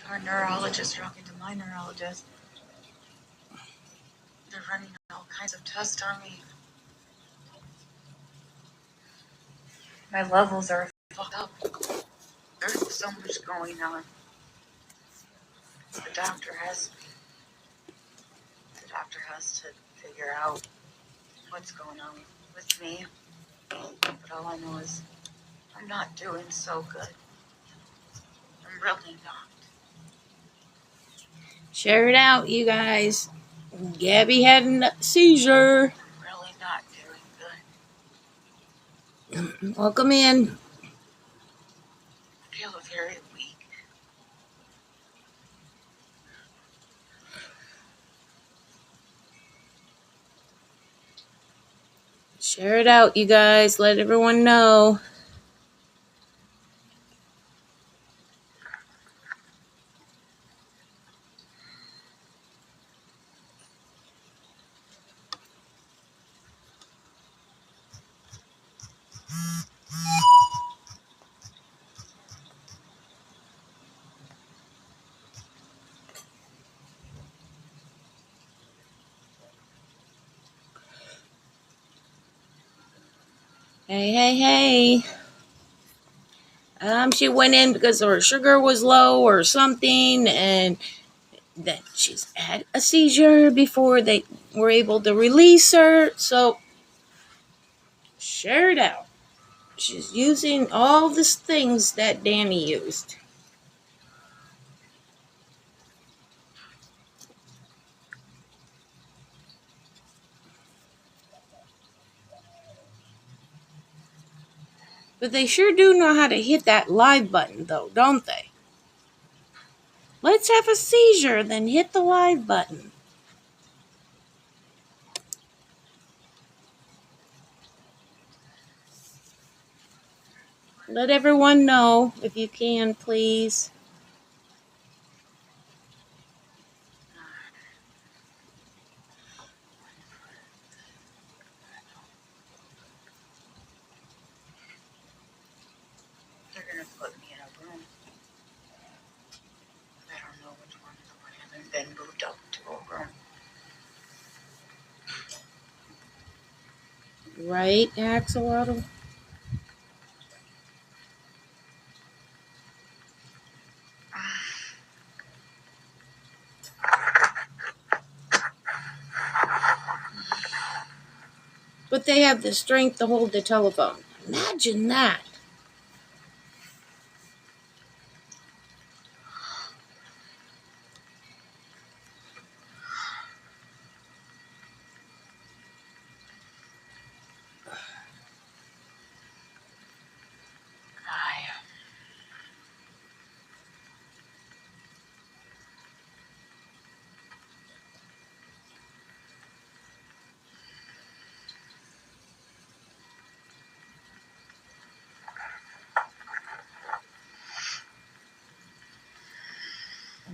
our neurologist talking to my neurologist. They're running all kinds of tests on me. My levels are fucked up. There's so much going on. The doctor has to figure out what's going on with me. But all I know is I'm not doing so good. I'm really not. Share it out, you guys. Gabby had a seizure. I'm really not doing good. Welcome in. I feel very weak. Share it out, you guys. Let everyone know. Hey. She went in because her sugar was low or something, and then she's had a seizure before they were able to release her. So, share it out. She's using all these things that Dani used. But they sure do know how to hit that live button, though, don't they? Let's have a seizure, then hit the live button. Let everyone know, if you can, please. They're going to put me in a room. I don't know which one. I haven't been moved up to a room. Right, Axolotl? But they have the strength to hold the telephone. Imagine that.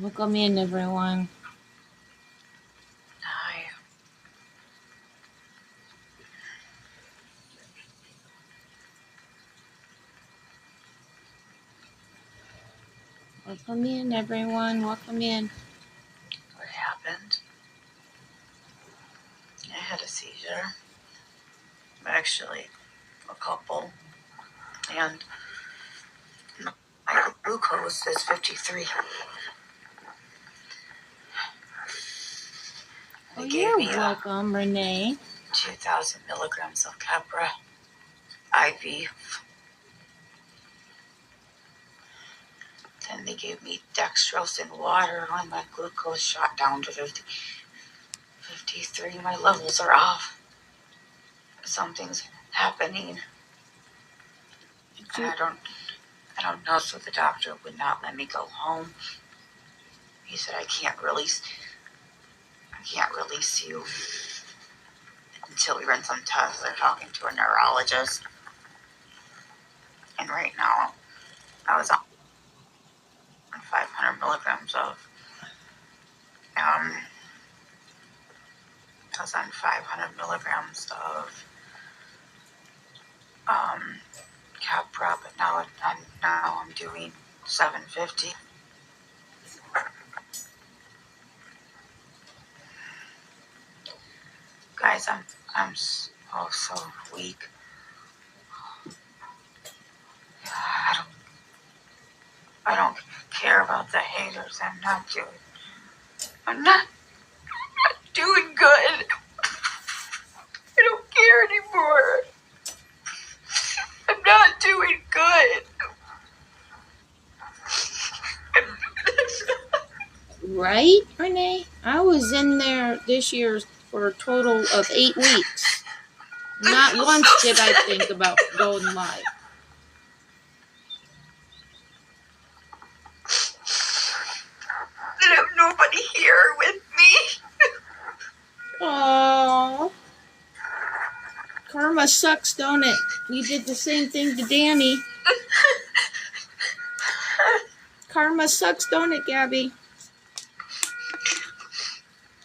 Welcome in, everyone. Hi. Welcome in, everyone. Welcome in. What happened? I had a seizure. Actually, a couple. And my glucose is 53. They gave me welcome, Renee. 2,000 milligrams of Capra IV. Then they gave me dextrose and water, and my glucose shot down to 53. My levels are off. Something's happening. I don't know. So the doctor would not let me go home. He said I can't release you until we run some tests. They're talking to a neurologist. And right now, I was on 500 milligrams of Capra, but now I'm doing 750. guys, I'm so weak. I don't care about the haters. I'm not doing good. I don't care anymore. I'm not doing good. Right, Renee? I was in there this year for a total of 8 weeks. Not once did I think about going live. I have nobody here with me. Aww. Karma sucks, don't it? You did the same thing to Dani. Karma sucks, don't it, Gabi?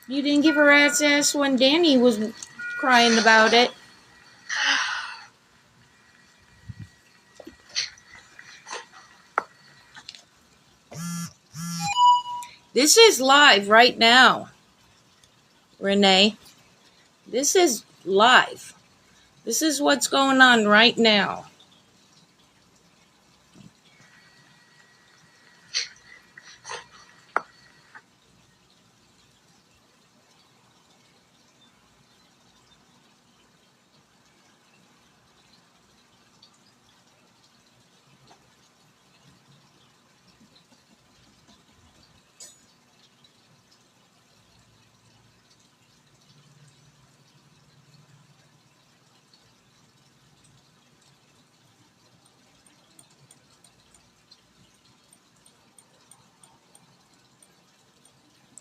You didn't give her ass when Dani was crying about it. This is live right now, Renee. This is live. This is what's going on right now.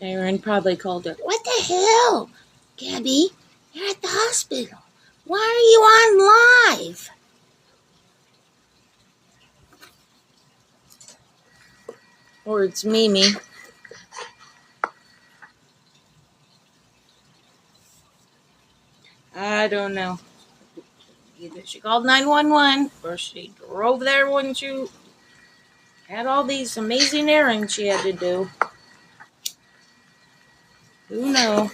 Aaron probably called her, "What the hell? Gabi, you're at the hospital. Why are you on live?" Or it's Mimi. I don't know. Either she called 911 or she drove there when she had all these amazing errands she had to do. Who knows?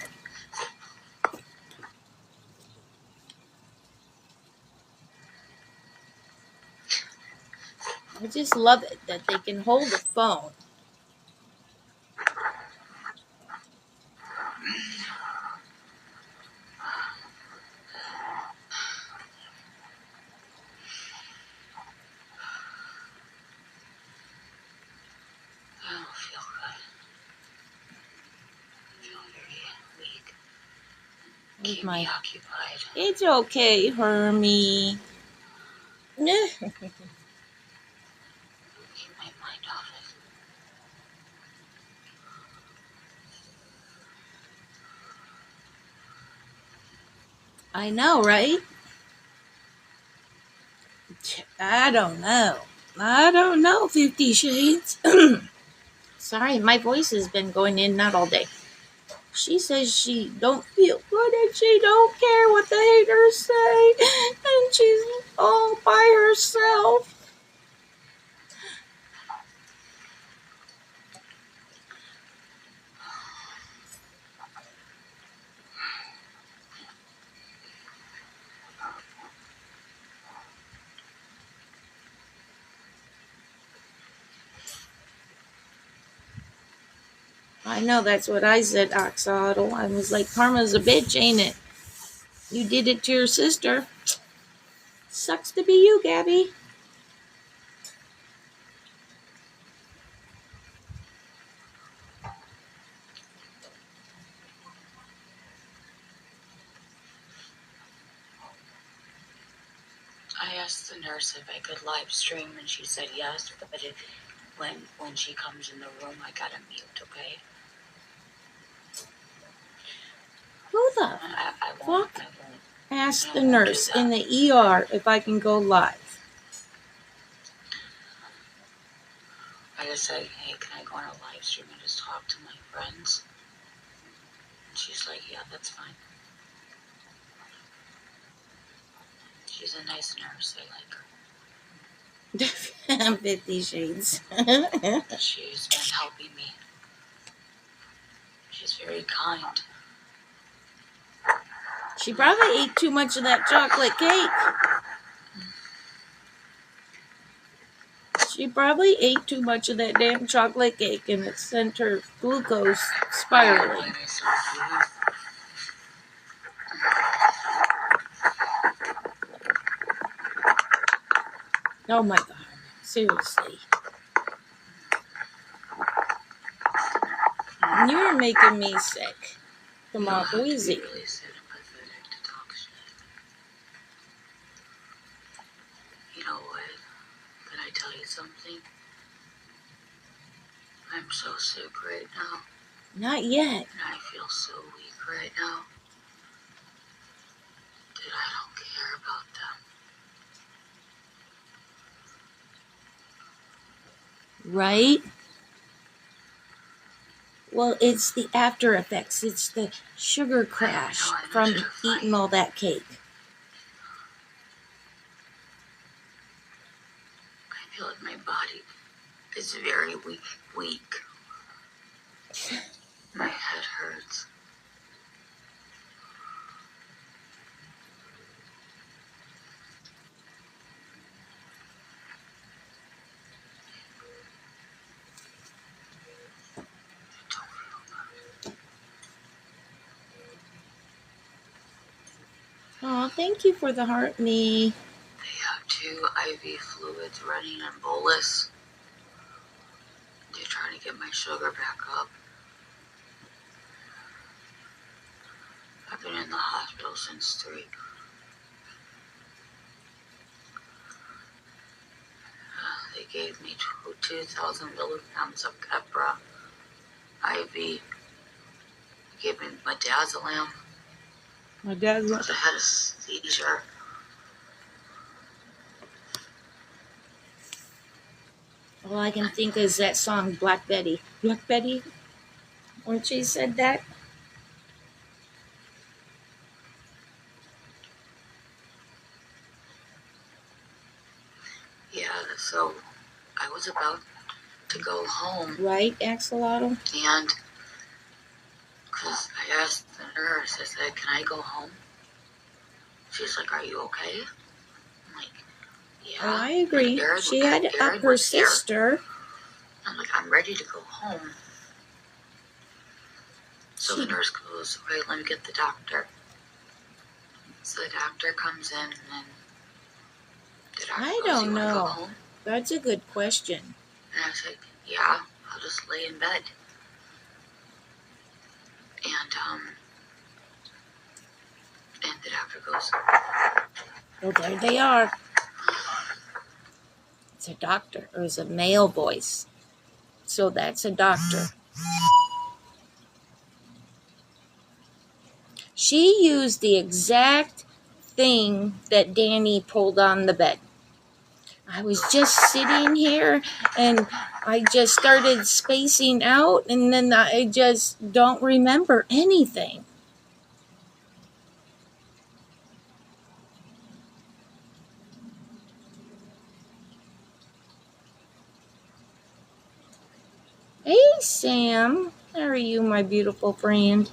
I just love it that they can hold a phone. I don't feel good. I feel very weak. Keep me occupied. It's okay, Hermie. Keep my mind off it. I know, right? I don't know, 50 Shades. Sorry, my voice has been going in and out all day. She says she don't feel good and she don't care what the haters say. And she's all by herself. I know, that's what I said, Oxalotl. I was like, karma's a bitch, ain't it? You did it to your sister. Sucks to be you, Gabi. I asked the nurse if I could live stream, and she said yes, but when she comes in the room, I gotta mute, okay? Who the I fuck won't asked the do nurse that. in the ER if I can go live? I just said, hey, can I go on a live stream and just talk to my friends? And she's like, yeah, that's fine. She's a nice nurse. I like her. 50 Shades. She's been helping me. She's very kind. She probably ate too much of that chocolate cake. She probably ate too much of that damn chocolate cake and it sent her glucose spiraling. Oh my God. Seriously. You're making me sick. Come on, Wheezy. You know what? Can I tell you something? I'm so sick right now. Not yet. And I feel so weak right now that I don't care about them. Right? Well, it's the after effects. It's the sugar crash from eating all that cake. I feel like my body is very weak. My head hurts. Oh, thank you for the heart, me. They have 2 IV fluids running in bolus. They're trying to get my sugar back up. I've been in the hospital since 3. They gave me 2,000 milligrams of Keppra IV. They gave me midazolam. My dad's Because I had a seizure. All I can think is that song, Black Betty. Black Betty? When she said that? Yeah, so I was about to go home. Right, Axolotl? And because I asked the nurse, I said, can I go home? She's like, are you okay? I'm like, yeah. Oh, I agree. She had up her sister. I'm like, I'm ready to go home. So the nurse goes, okay, let me get the doctor. So the doctor comes in and then the doctor I goes, don't you want to go know. home? That's a good question. And I said, yeah, I'll just lay in bed. And the doctor goes, Well, there they are. It's a doctor. It was a male voice. So that's a doctor. She used the exact thing that Dani pulled on the bed. I was just sitting here and I just started spacing out and then I just don't remember anything. Hey, Sam. How are you, my beautiful friend?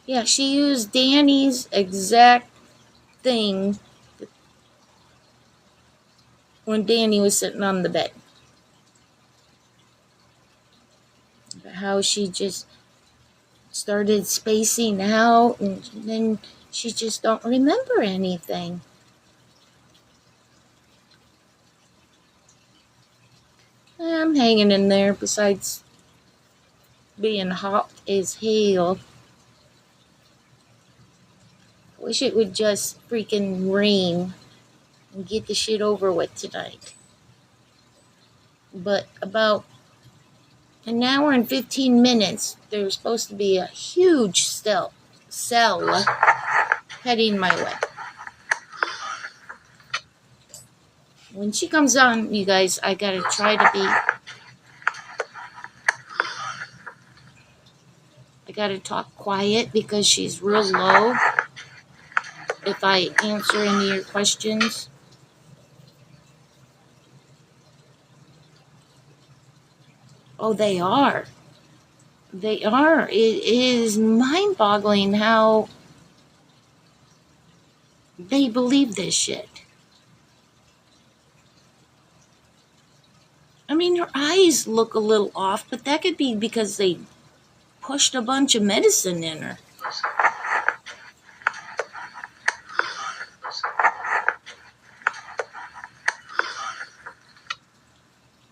Yeah, she used Dani's exact thing when Dani was sitting on the bed. How she just started spacing out and then she just don't remember anything. I'm hanging in there besides being hot as hell. Wish it would just freaking rain and get the shit over with tonight. But about an hour and 15 minutes, there's supposed to be a huge cell heading my way. When she comes on, you guys, I gotta try to be... I gotta talk quiet because she's real low. If I answer any of your questions. Oh, they are. They are. It is mind-boggling how they believe this shit. I mean, her eyes look a little off, but that could be because they pushed a bunch of medicine in her.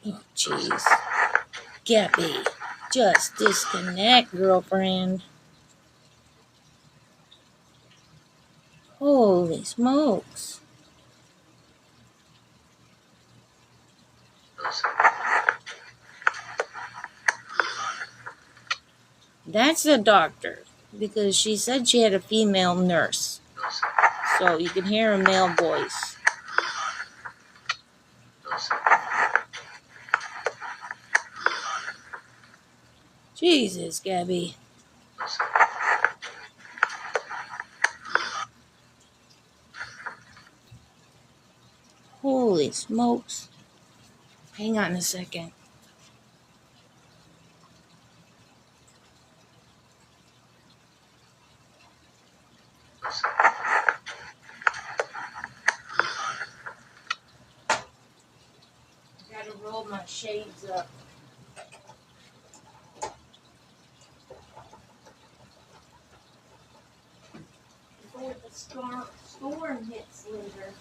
Oh, jeez. Gabi, just disconnect, girlfriend. Holy smokes. That's the doctor, because she said she had a female nurse. So you can hear a male voice. Jesus, Gabi. Holy smokes. Hang on a second. Gotta roll my shades up. Before the storm hits later.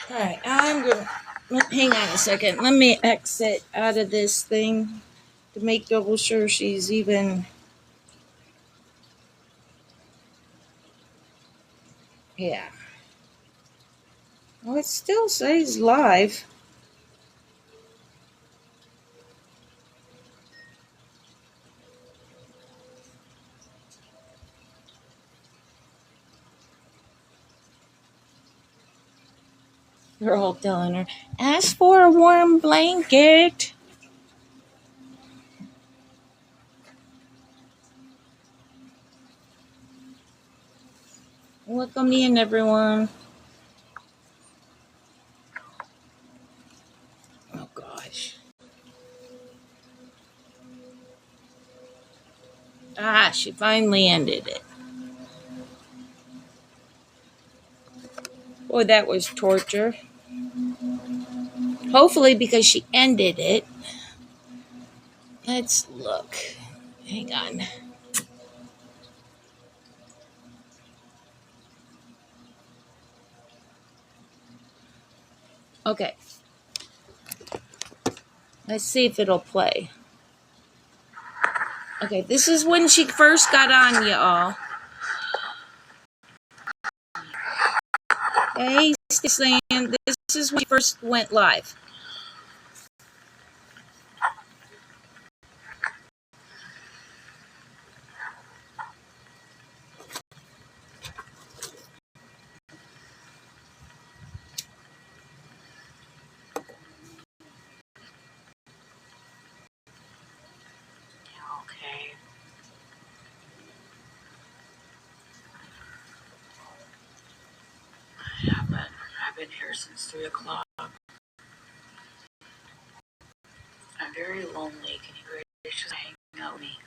Alright, hang on a second. Let me exit out of this thing to make double sure she's even. Yeah. Well, it still says live. They're all telling her, ask for a warm blanket. Welcome in, everyone. Oh, gosh. Ah, she finally ended it. Boy, that was torture. Hopefully, because she ended it. Let's look. Hang on. Okay. Let's see if it'll play. Okay, this is when she first got on, y'all. Okay, saying this is when she first went live. Okay. I've been here since 3 o'clock. I'm very lonely. Can you just hang out with me?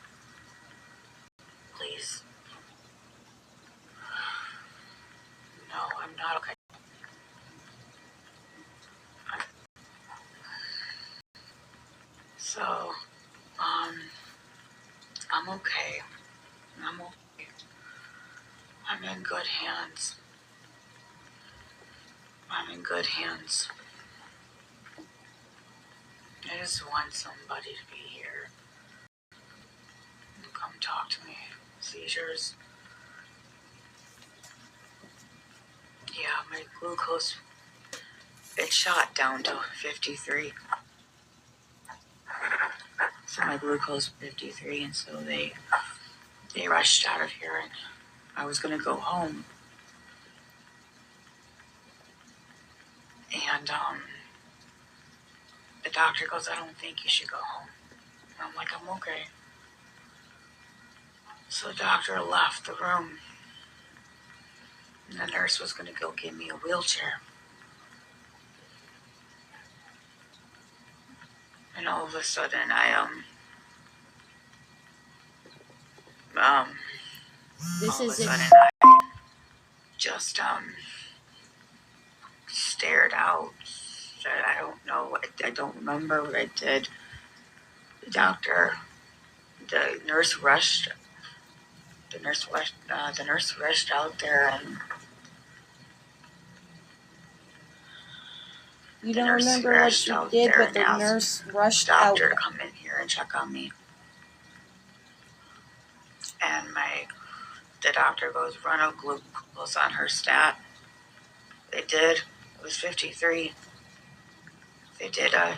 Please? No, I'm not okay. So, I'm okay. I'm okay. I'm in good hands. I'm in good hands. I just want somebody to be here and come talk to me. Seizures. Yeah, my glucose, it shot down to 53. So my glucose 53, and so they rushed out of here, and I was gonna go home. And the doctor goes, I don't think you should go home. And I'm like, I'm okay. So the doctor left the room. And the nurse was going to go get me a wheelchair. And all of a sudden, This is it. I just stared out. I don't know. I don't remember what I did. The nurse rushed. The nurse rushed out there, and You don't remember what you did, but the nurse rushed out. Doctor to come in here and check on me. And the doctor goes, run a glucose on her stat. They did. It was 53. They did a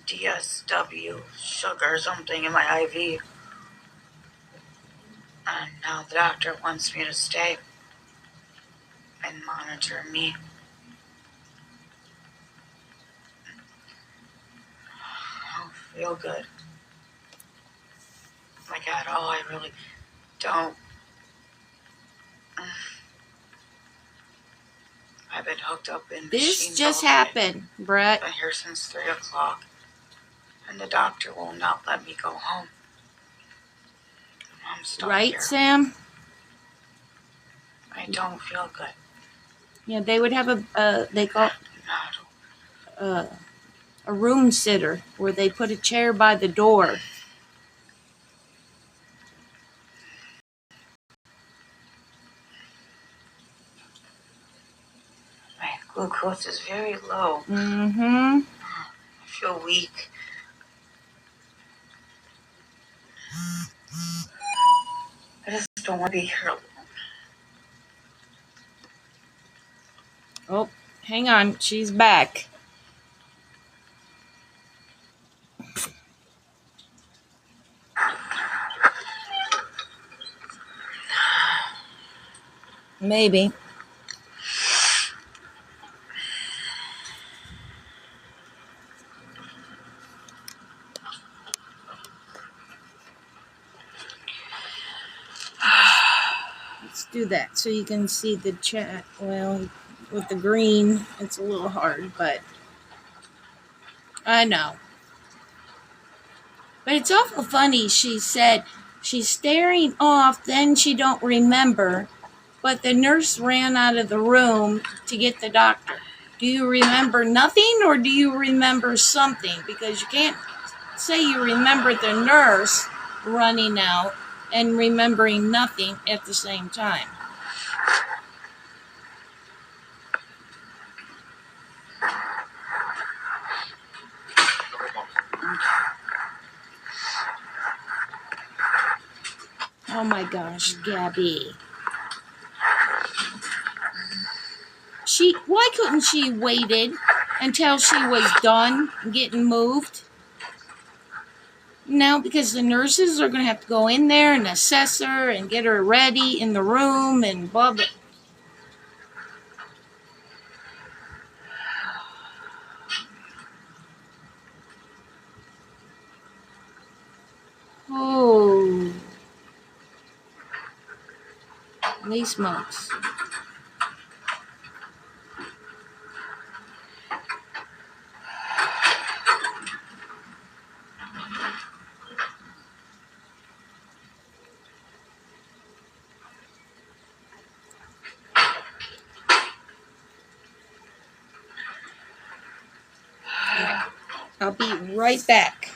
DSW sugar or something in my IV. And now the doctor wants me to stay and monitor me. I don't feel good. Like at all. I really don't. I've been hooked up in machines. This just happened, Brett. I've been here since 3 o'clock. And the doctor will not let me go home. I'm stuck Right, here. Sam? I don't feel good. Yeah, they would have they call a room sitter where they put a chair by the door. My glucose is very low. Mm-hmm. I feel weak. I just don't want to be here alone. Oh, hang on. She's back. Maybe. Let's do that so you can see the chat. Well, with the green, it's a little hard, but I know. But it's awful funny. She said she's staring off, then she don't remember, but the nurse ran out of the room to get the doctor. Do you remember nothing or do you remember something? Because you can't say you remember the nurse running out and remembering nothing at the same time. Oh my gosh, Gabi. Why couldn't she waited until she was done getting moved? Now, because the nurses are going to have to go in there and assess her and get her ready in the room and blah, blah. Oh. Holy smokes. I'll be right back.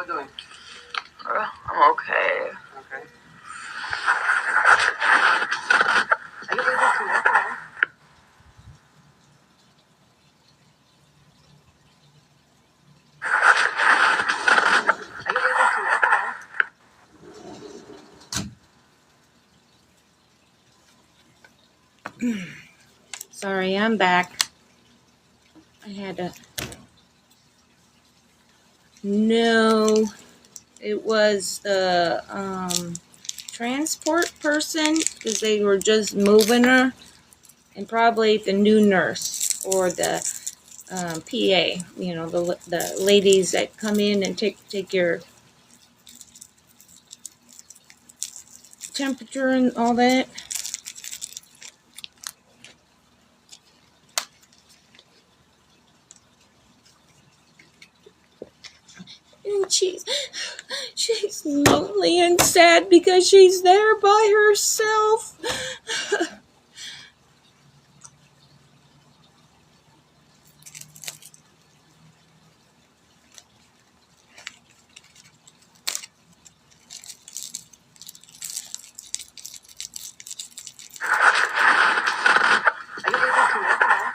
we doing? I'm okay. Okay. Are you able to walk around? Are you able to walk around? Sorry, I'm back. I had to. No, it was the transport person because they were just moving her, and probably the new nurse or the PA. You know, the ladies that come in and take your temperature and all that. And she's lonely and sad because she's there by herself. Are you able to walk around?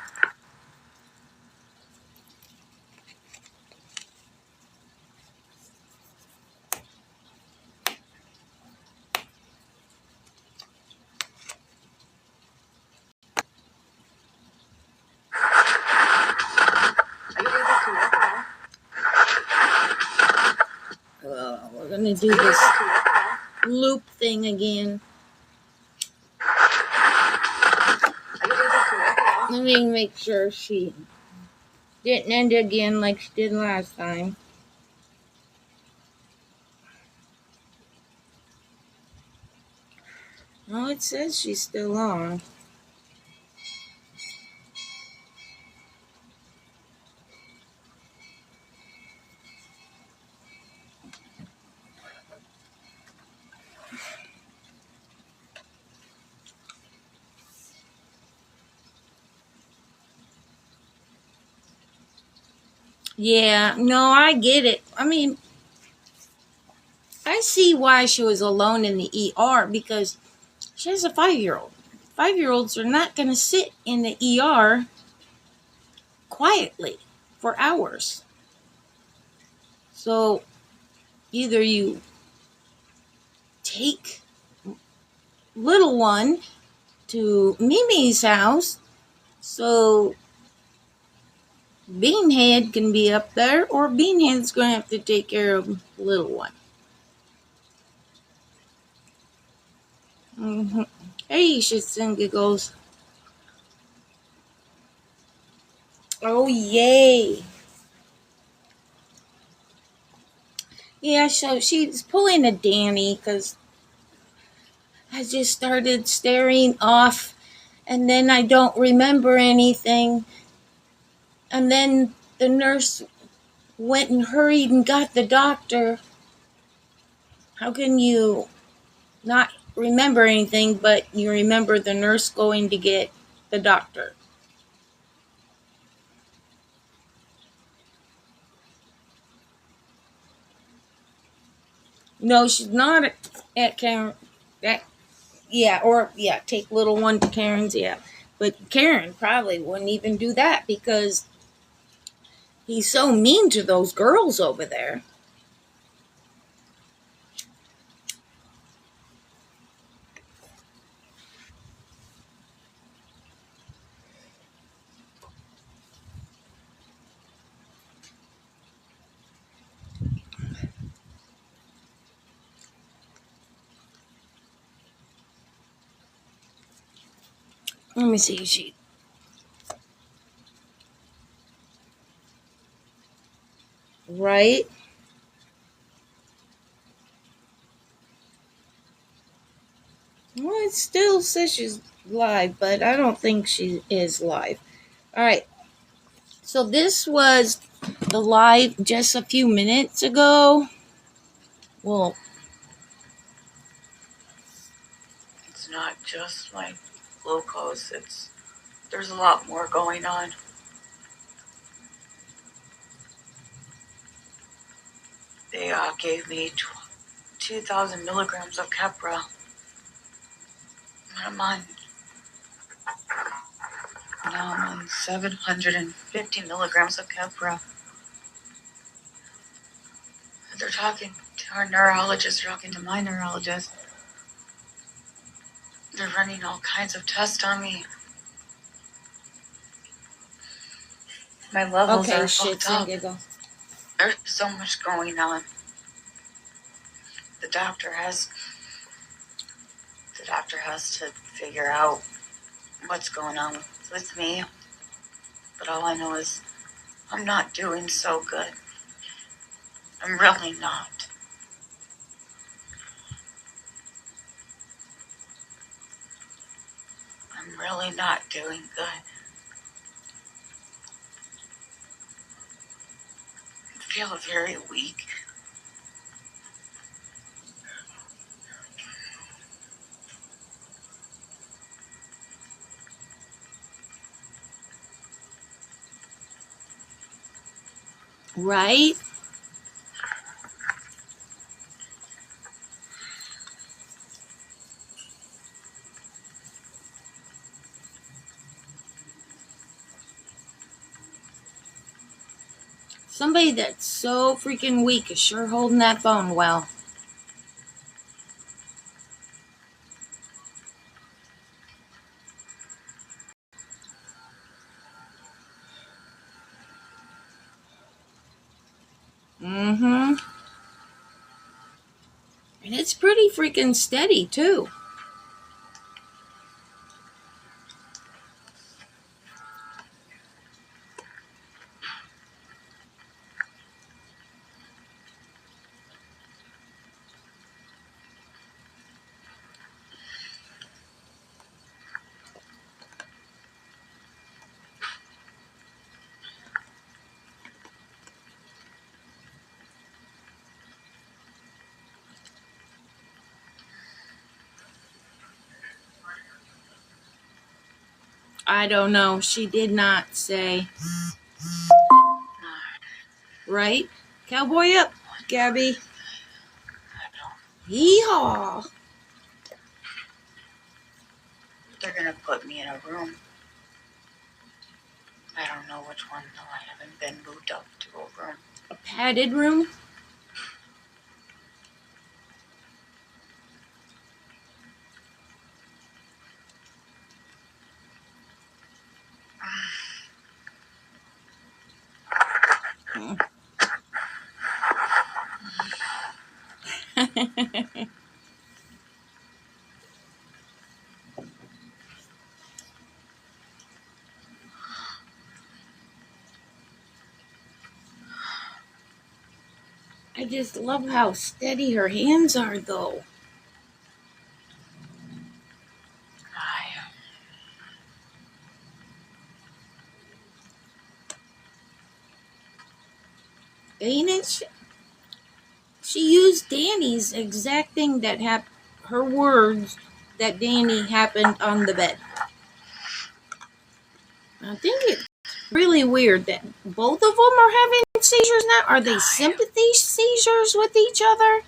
Are you able to walk around? We're gonna do this loop thing again. Are you able to walk around? Let me make sure she didn't end again like she did last time. Oh, it says she's still on. Yeah, no, I get it. I mean, I see why she was alone in the ER because she has a 5-year-old. 5-year-olds are not going to sit in the ER quietly for hours. So either you take little one to Mimi's house so Beanhead can be up there, or Beanhead's going to have to take care of little one. Mm-hmm. Hey, shits and giggles. Oh, yay. Yeah, so she's pulling a Dani because I just started staring off and then I don't remember anything. And then the nurse went and hurried and got the doctor. How can you not remember anything, but you remember the nurse going to get the doctor? No, she's not at Karen. Take little one to Karen's, yeah. But Karen probably wouldn't even do that because he's so mean to those girls over there. Let me see if she. Right? Well, it still says she's live, but I don't think she is live. Alright. So this was the live just a few minutes ago. Well, It's not just my glucose. There's a lot more going on. They gave me 2,000 milligrams of Keppra. Now I'm on 750 milligrams of Keppra. They're talking to our neurologist, talking to my neurologist. They're running all kinds of tests on me. My levels Okay, are fucked shits and up. giggles. There's so much going on. The doctor has to figure out what's going on with me. But all I know is I'm not doing so good. I'm really not. I'm really not doing good. I feel very weak. Right? Somebody that's so freaking weak is sure holding that phone well. Mm-hmm. And it's pretty freaking steady, too. I don't know. She did not say. Right? Cowboy up, Gabi. Yeehaw! They're gonna put me in a room. I don't know which one though. I haven't been moved up to a room. A padded room? I just love how steady her hands are, though. Ain't it? She used Dani's exact thing that happened. Her words that Dani happened on the bed. I think it's really weird that both of them are having seizures now. Are they sympathy seizures with each other?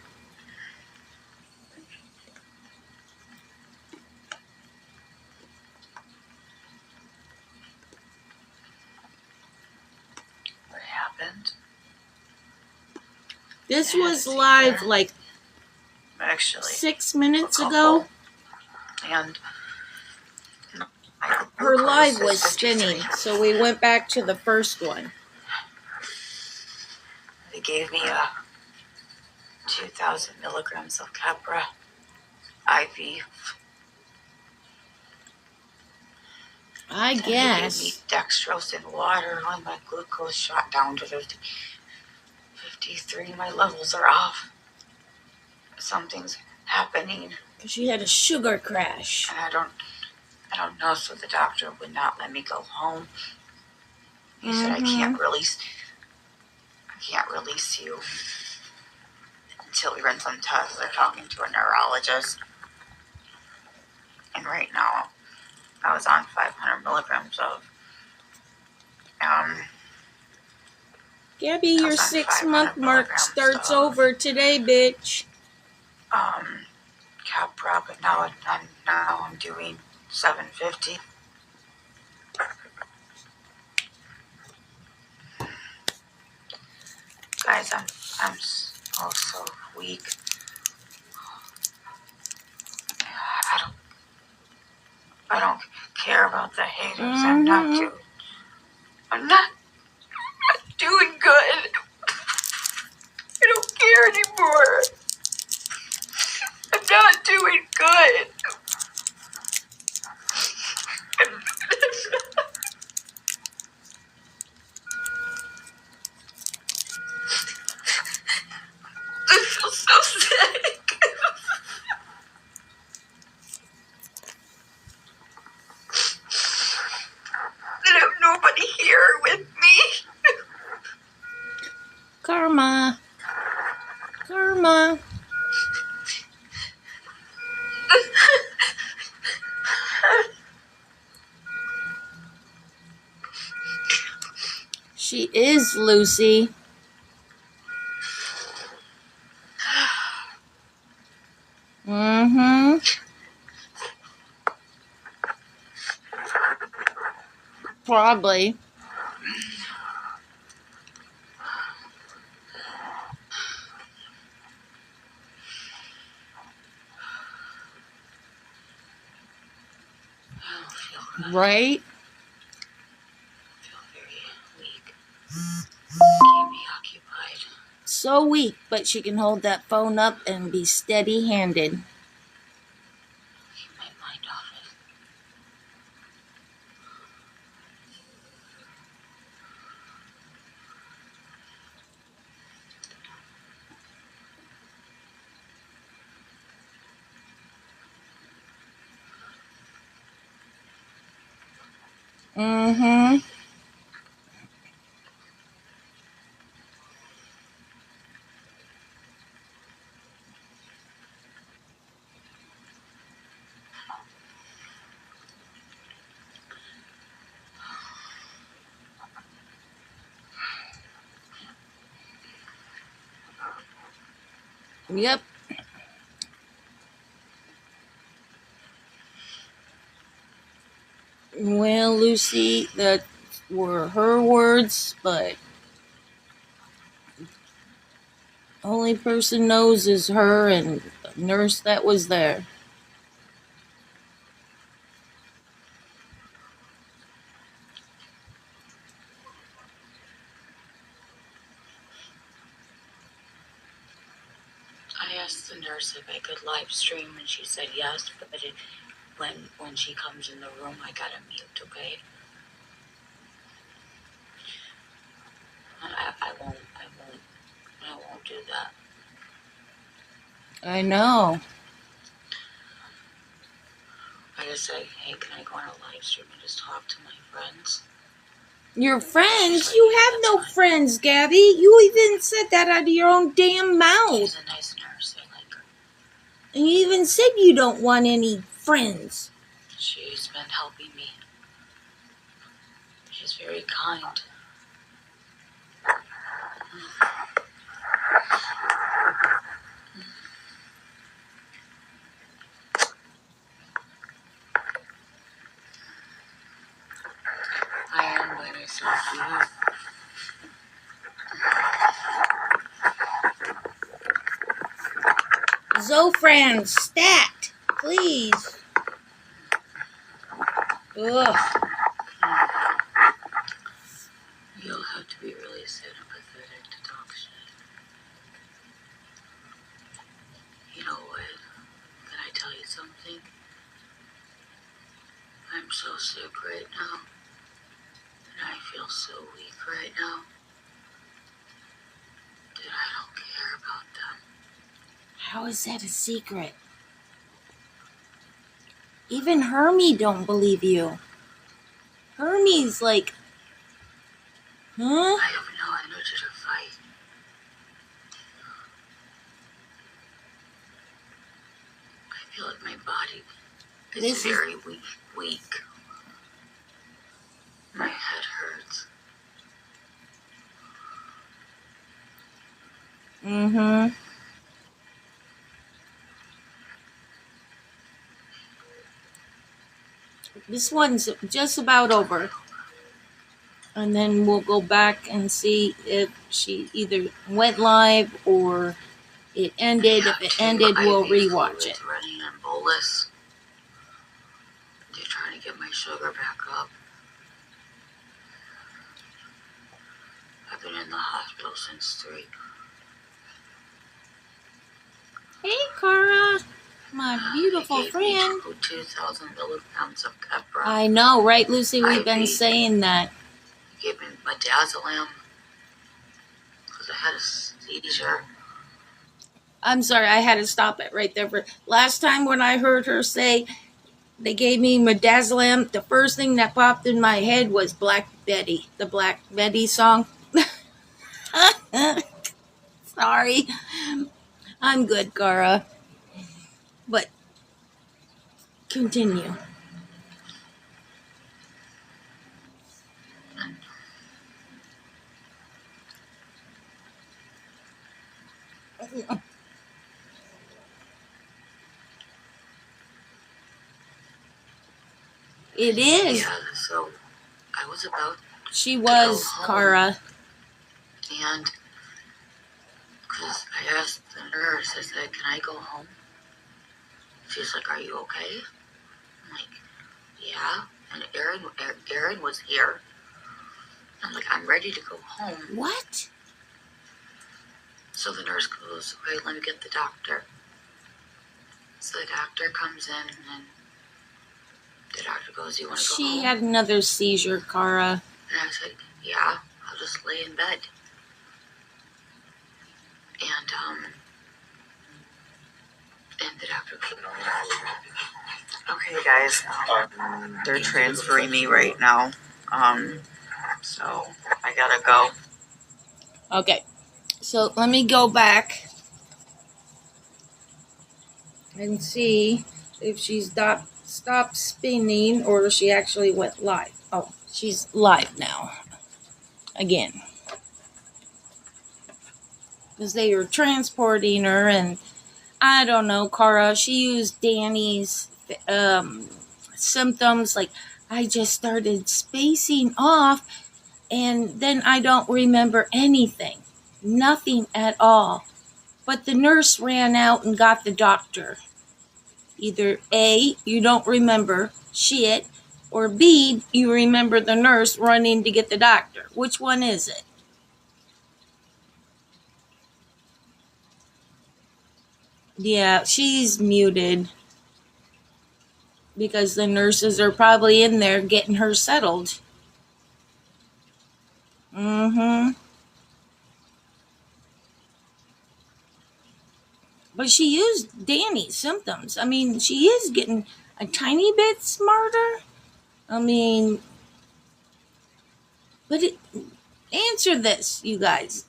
What happened? This was live like Actually, 6 minutes ago. And Her live was spinning, so we went back to the first one. They gave me 2,000 milligrams of Keppra IV. I And guess. they gave me dextrose and water. And my glucose shot down to 53. My levels are off. Something's happening. Because she had a sugar crash. And I don't know. So the doctor would not let me go home. He said I can't release you until we run some tests. They're talking to a neurologist. And right now, I was on 500 milligrams of Gabby, your 6-month mark starts over today, bitch. Capra, but now I'm doing 750. Guys, I'm so weak. I don't care about the haters. I'm not doing good. I don't care anymore. I'm not doing good. I feel so sick. I have nobody here with me. Karma. Karma. She is Lucy. Mm-hmm. Probably. I don't feel good. Right? I feel very weak. Keep me occupied. So weak, but she can hold that phone up and be steady-handed. Keep my mind off it. Mm-hmm. Yep. Well, Lucy, that were her words, but only person knows is her and the nurse that was there. I asked the nurse if I could live stream, and she said yes, but when she comes in the room, I gotta mute, okay? I won't do that. I know. I just say, hey, can I go on a live stream and just talk to my friends? Your friends? You have no friends, Gabby. You even said that out of your own damn mouth. She's a nice nurse. I like her. And you even said you don't want any friends. She's been helping me. She's very kind. I am by myself. Zofran, stat, please. Ugh. You'll have to be really sad and pathetic to talk shit. You know what? Can I tell you something? I'm so sick right now. And I feel so weak right now. That I don't care about them. How is that a secret? Even Hermie don't believe you. Hermie's like, huh? I have no energy to fight. I feel like my body is very weak. My head hurts. Mm-hmm. This one's just about over. And then we'll go back and see if she either went live or it ended. If it ended, we'll rewatch it. Running in bolus. They're trying to get my sugar back up. I've been in the hospital since 3. Hey, Cara, my beautiful friend. 2,000 milligrams of Keppra. I know, right, Lucy? We've been IV. saying that. He gave me midazolam because I had a seizure. I'm sorry, I had to stop it right there. Last time when I heard her say they gave me midazolam, the first thing that popped in my head was Black Betty, the Black Betty song. Sorry. I'm good, Cara. But continue. It is. Yeah, so I was about She was, to go home. Cara. And because I asked the nurse, I said, can I go home? She's like, are you okay? I'm like, yeah. And Aaron was here. I'm like, I'm ready to go home. What? So the nurse goes, okay, let me get the doctor. So the doctor comes in and the doctor goes, you want to go home? She had another seizure, Cara. And I said, yeah, I'll just lay in bed. And the doctor goes, okay, guys, they're transferring me right now. So I gotta go. Okay. So let me go back and see if she's stopped spinning or she actually went live. Oh, she's live now. Again. Because they were transporting her, and I don't know, Cara, she used Dani's symptoms, like I just started spacing off and then I don't remember anything. Nothing at all. But the nurse ran out and got the doctor. Either A, you don't remember shit, or B, you remember the nurse running to get the doctor. Which one is it? Yeah, she's muted because the nurses are probably in there getting her settled. Mm-hmm. But she used Dani's symptoms. I mean, she is getting a tiny bit smarter. I mean, but answer this, you guys.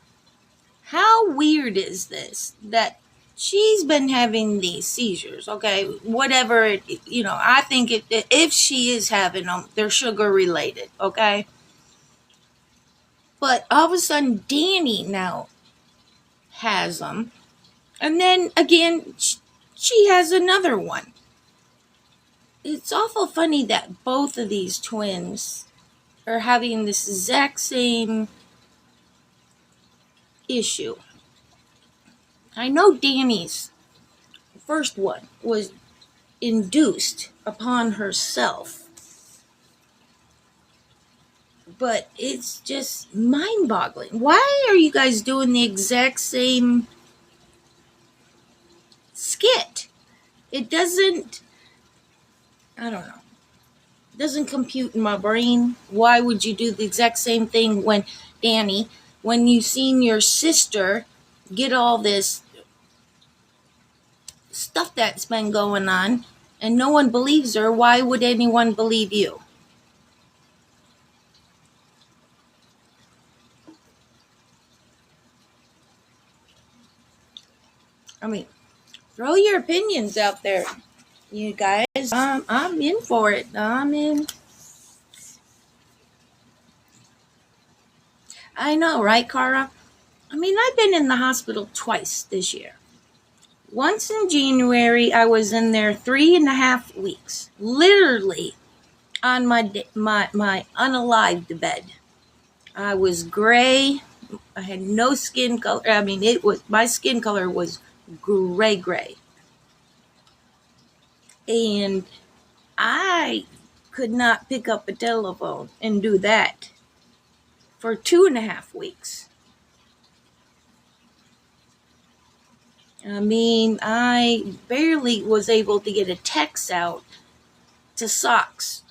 How weird is this that she's been having these seizures? Okay, whatever, I think if she is having them, they're sugar related, okay? But all of a sudden, Dani now has them. And then again, she has another one. It's awful funny that both of these twins are having this exact same issue. I know Dani's first one was induced upon herself. But it's just mind-boggling. Why are you guys doing the exact same skit? It doesn't, I don't know. It doesn't compute in my brain. Why would you do the exact same thing when, Dani, when you've seen your sister get all this stuff that's been going on and no one believes her? Why would anyone believe you? I mean, throw your opinions out there, you guys. I'm in for it. I'm in. I know, right, Cara? I mean, I've been in the hospital twice this year. Once in January, I was in there 3.5 weeks, literally on my unalived bed. I was gray. I had no skin color. I mean, my skin color was gray. And I could not pick up a telephone and do that for 2.5 weeks. I mean, I barely was able to get a text out to socks.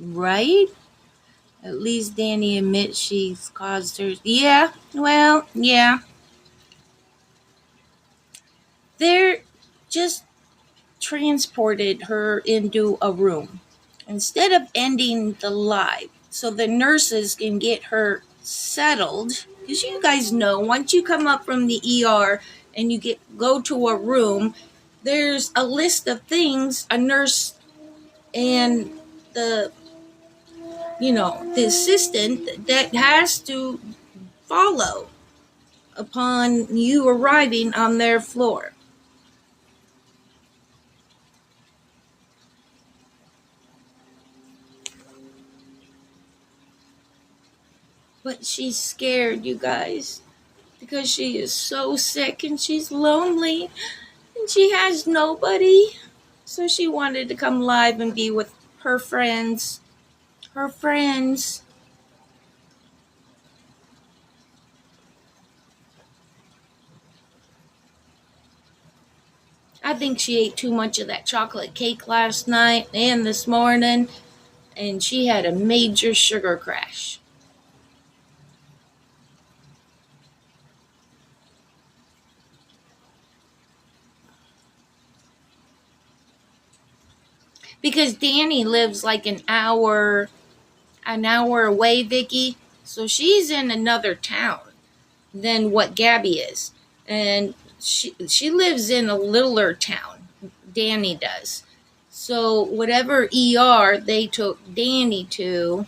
Right? At least Dani admits she's caused her. Yeah, well, yeah. They're just transported her into a room instead of ending the live so the nurses can get her settled. Because you guys know, once you come up from the ER and you go to a room, there's a list of things a nurse and the the assistant that has to follow upon you arriving on their floor. But she's scared, you guys, because she is so sick and she's lonely and she has nobody. So she wanted to come live and be with her friends. Her friends. I think she ate too much of that chocolate cake last night and this morning, and she had a major sugar crash. Because Dani lives like an hour away, Vicky. So she's in another town than what Gabi is. And she lives in a littler town. Dani does. So whatever ER they took Dani to,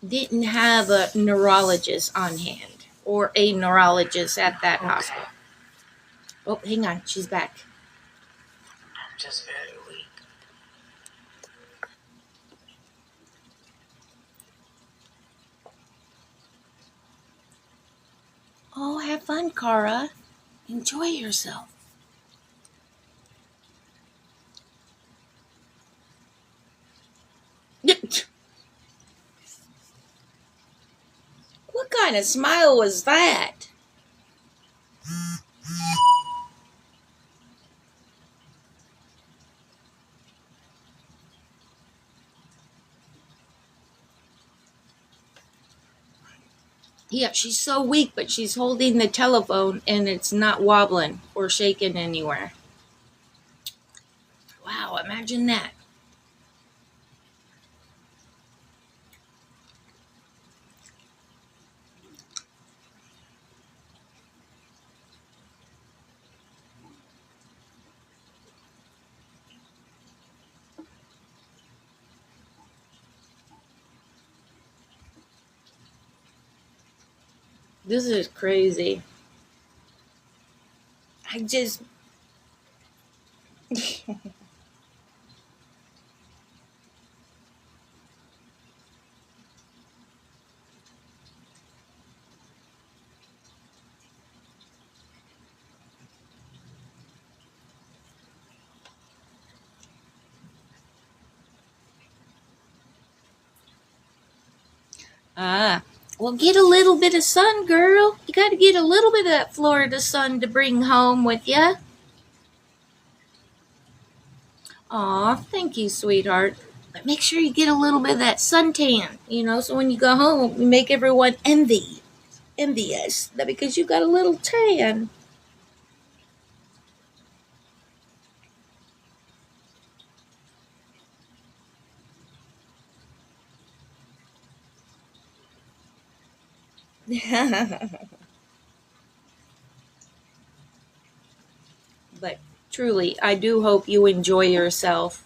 didn't have a neurologist on hand or a neurologist at that hospital. Oh, hang on. She's back. I'm just very weak. Oh, have fun, Cara. Enjoy yourself. What kind of smile was that? Yeah, she's so weak, but she's holding the telephone and it's not wobbling or shaking anywhere. Wow, imagine that. This is crazy. I just. Well, get a little bit of sun, girl. You got to get a little bit of that Florida sun to bring home with you. Aw, thank you, sweetheart. But make sure you get a little bit of that suntan, so when you go home, you make everyone envious because you got a little tan. But truly, I do hope you enjoy yourself.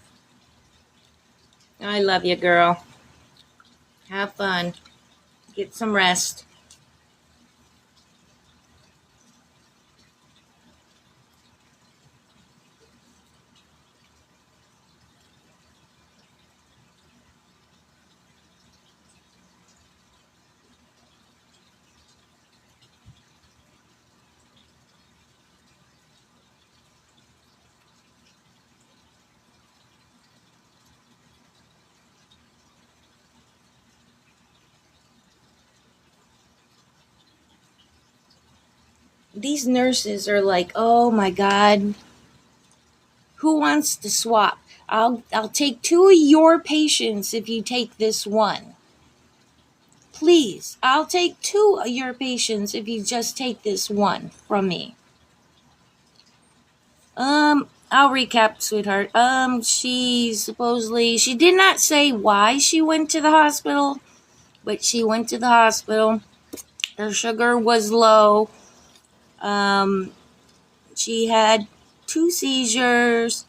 I love you, girl. Have fun. Get some rest. These nurses are like, oh my God, who wants to swap? I'll take 2 of your patients if you take this one. Please, I'll take 2 of your patients if you just take this one from me. I'll recap, sweetheart. She did not say why she went to the hospital, but she went to the hospital. Her sugar was low. She had 2 seizures,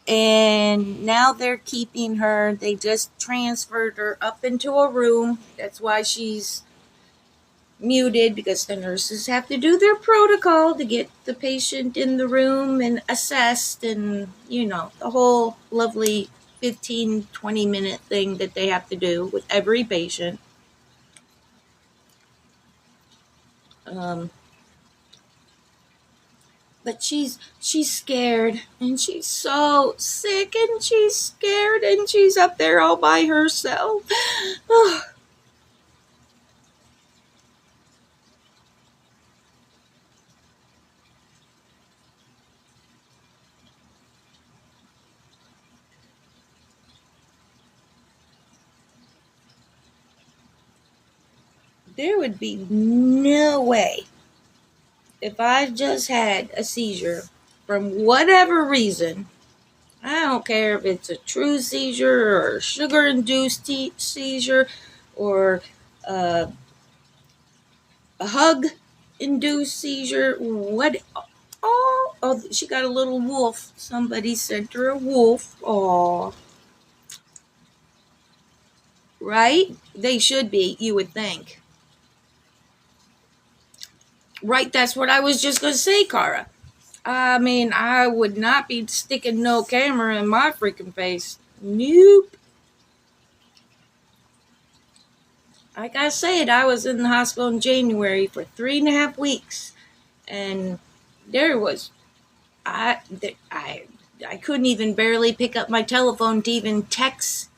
and now they're keeping her. They just transferred her up into a room. That's why she's muted, because the nurses have to do their protocol to get the patient in the room and assessed, and the whole lovely 15-20 minute thing that they have to do with every patient. But she's scared, and she's so sick, and she's scared, and she's up there all by herself. There would be no way, if I just had a seizure from whatever reason, I don't care if it's a true seizure or a sugar-induced seizure or a hug-induced seizure, what? Oh, she got a little wolf. Somebody sent her a wolf. Oh, right? They should be, you would think. Right, that's what I was just going to say, Cara. I mean, I would not be sticking no camera in my freaking face. Nope. Like I said, I was in the hospital in January for 3.5 weeks, and there was, I couldn't even barely pick up my telephone to even text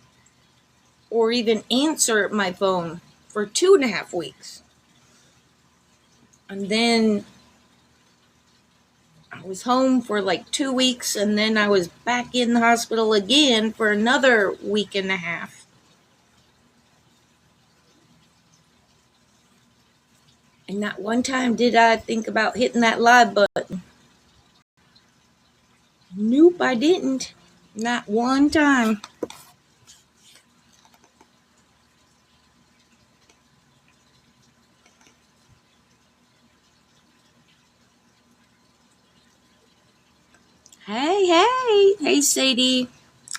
or even answer my phone for 2.5 weeks. And then I was home for like 2 weeks, and then I was back in the hospital again for another 1.5 weeks. And not one time did I think about hitting that live button. Nope, I didn't. Not one time. Hey, Sadie.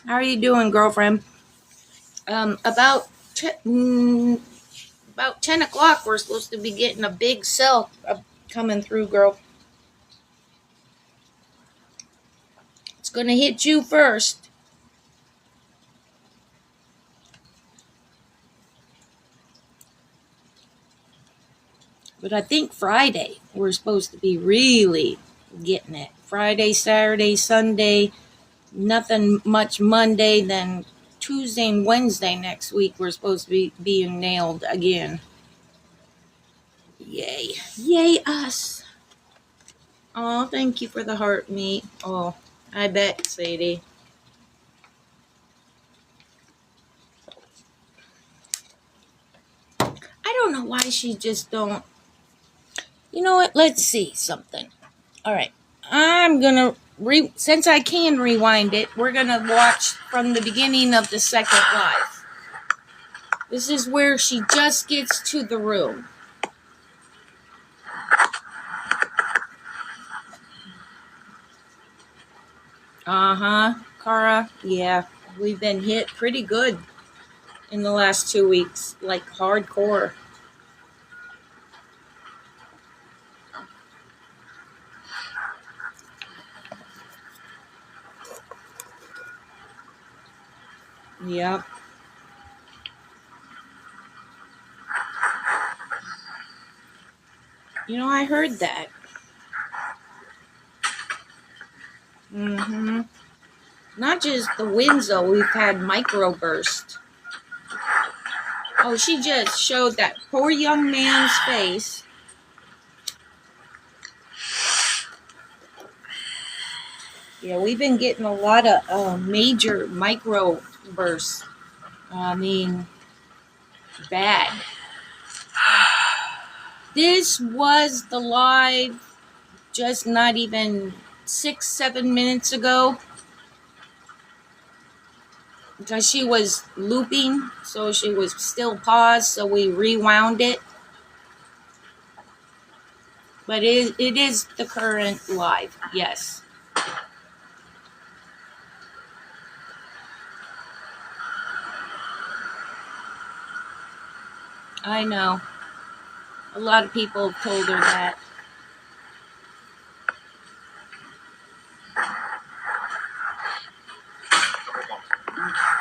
How are you doing, girlfriend? About 10 o'clock, we're supposed to be getting a big cell coming through, girl. It's gonna hit you first. But I think Friday, we're supposed to be really getting it. Friday, Saturday, Sunday, nothing much Monday. Then Tuesday and Wednesday next week, we're supposed to be being nailed again. Yay. Yay us. Oh, thank you for the heart meat. Oh, I bet, Sadie. I don't know why she just don't. You know what? Let's see something. All right. I'm going to, since I can rewind it, we're going to watch from the beginning of the second live. This is where she just gets to the room. Cara. Yeah, we've been hit pretty good in the last 2 weeks, like hardcore. Yep. I heard that. Mm-hmm. Not just the winds, though. We've had microburst. Oh, she just showed that poor young man's face. Yeah, we've been getting a lot of major microbursts. I mean, bad. This was the live just not even 6-7 minutes ago, because she was looping, so she was still paused, so we rewound it. But it is the current live, yes. I know. A lot of people have told her that.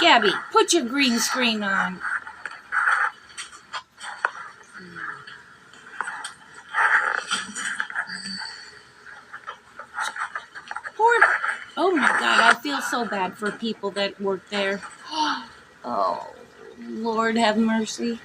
Gabi, put your green screen on. Oh my God, I feel so bad for people that work there. Oh, Lord have mercy.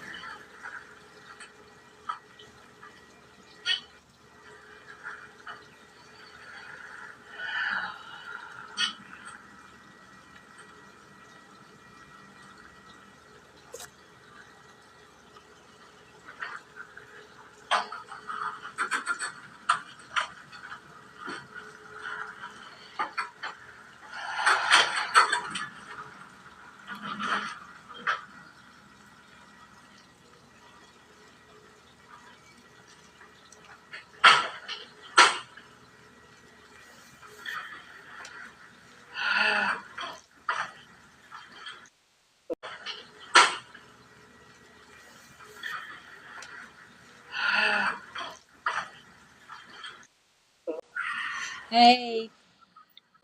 Hey,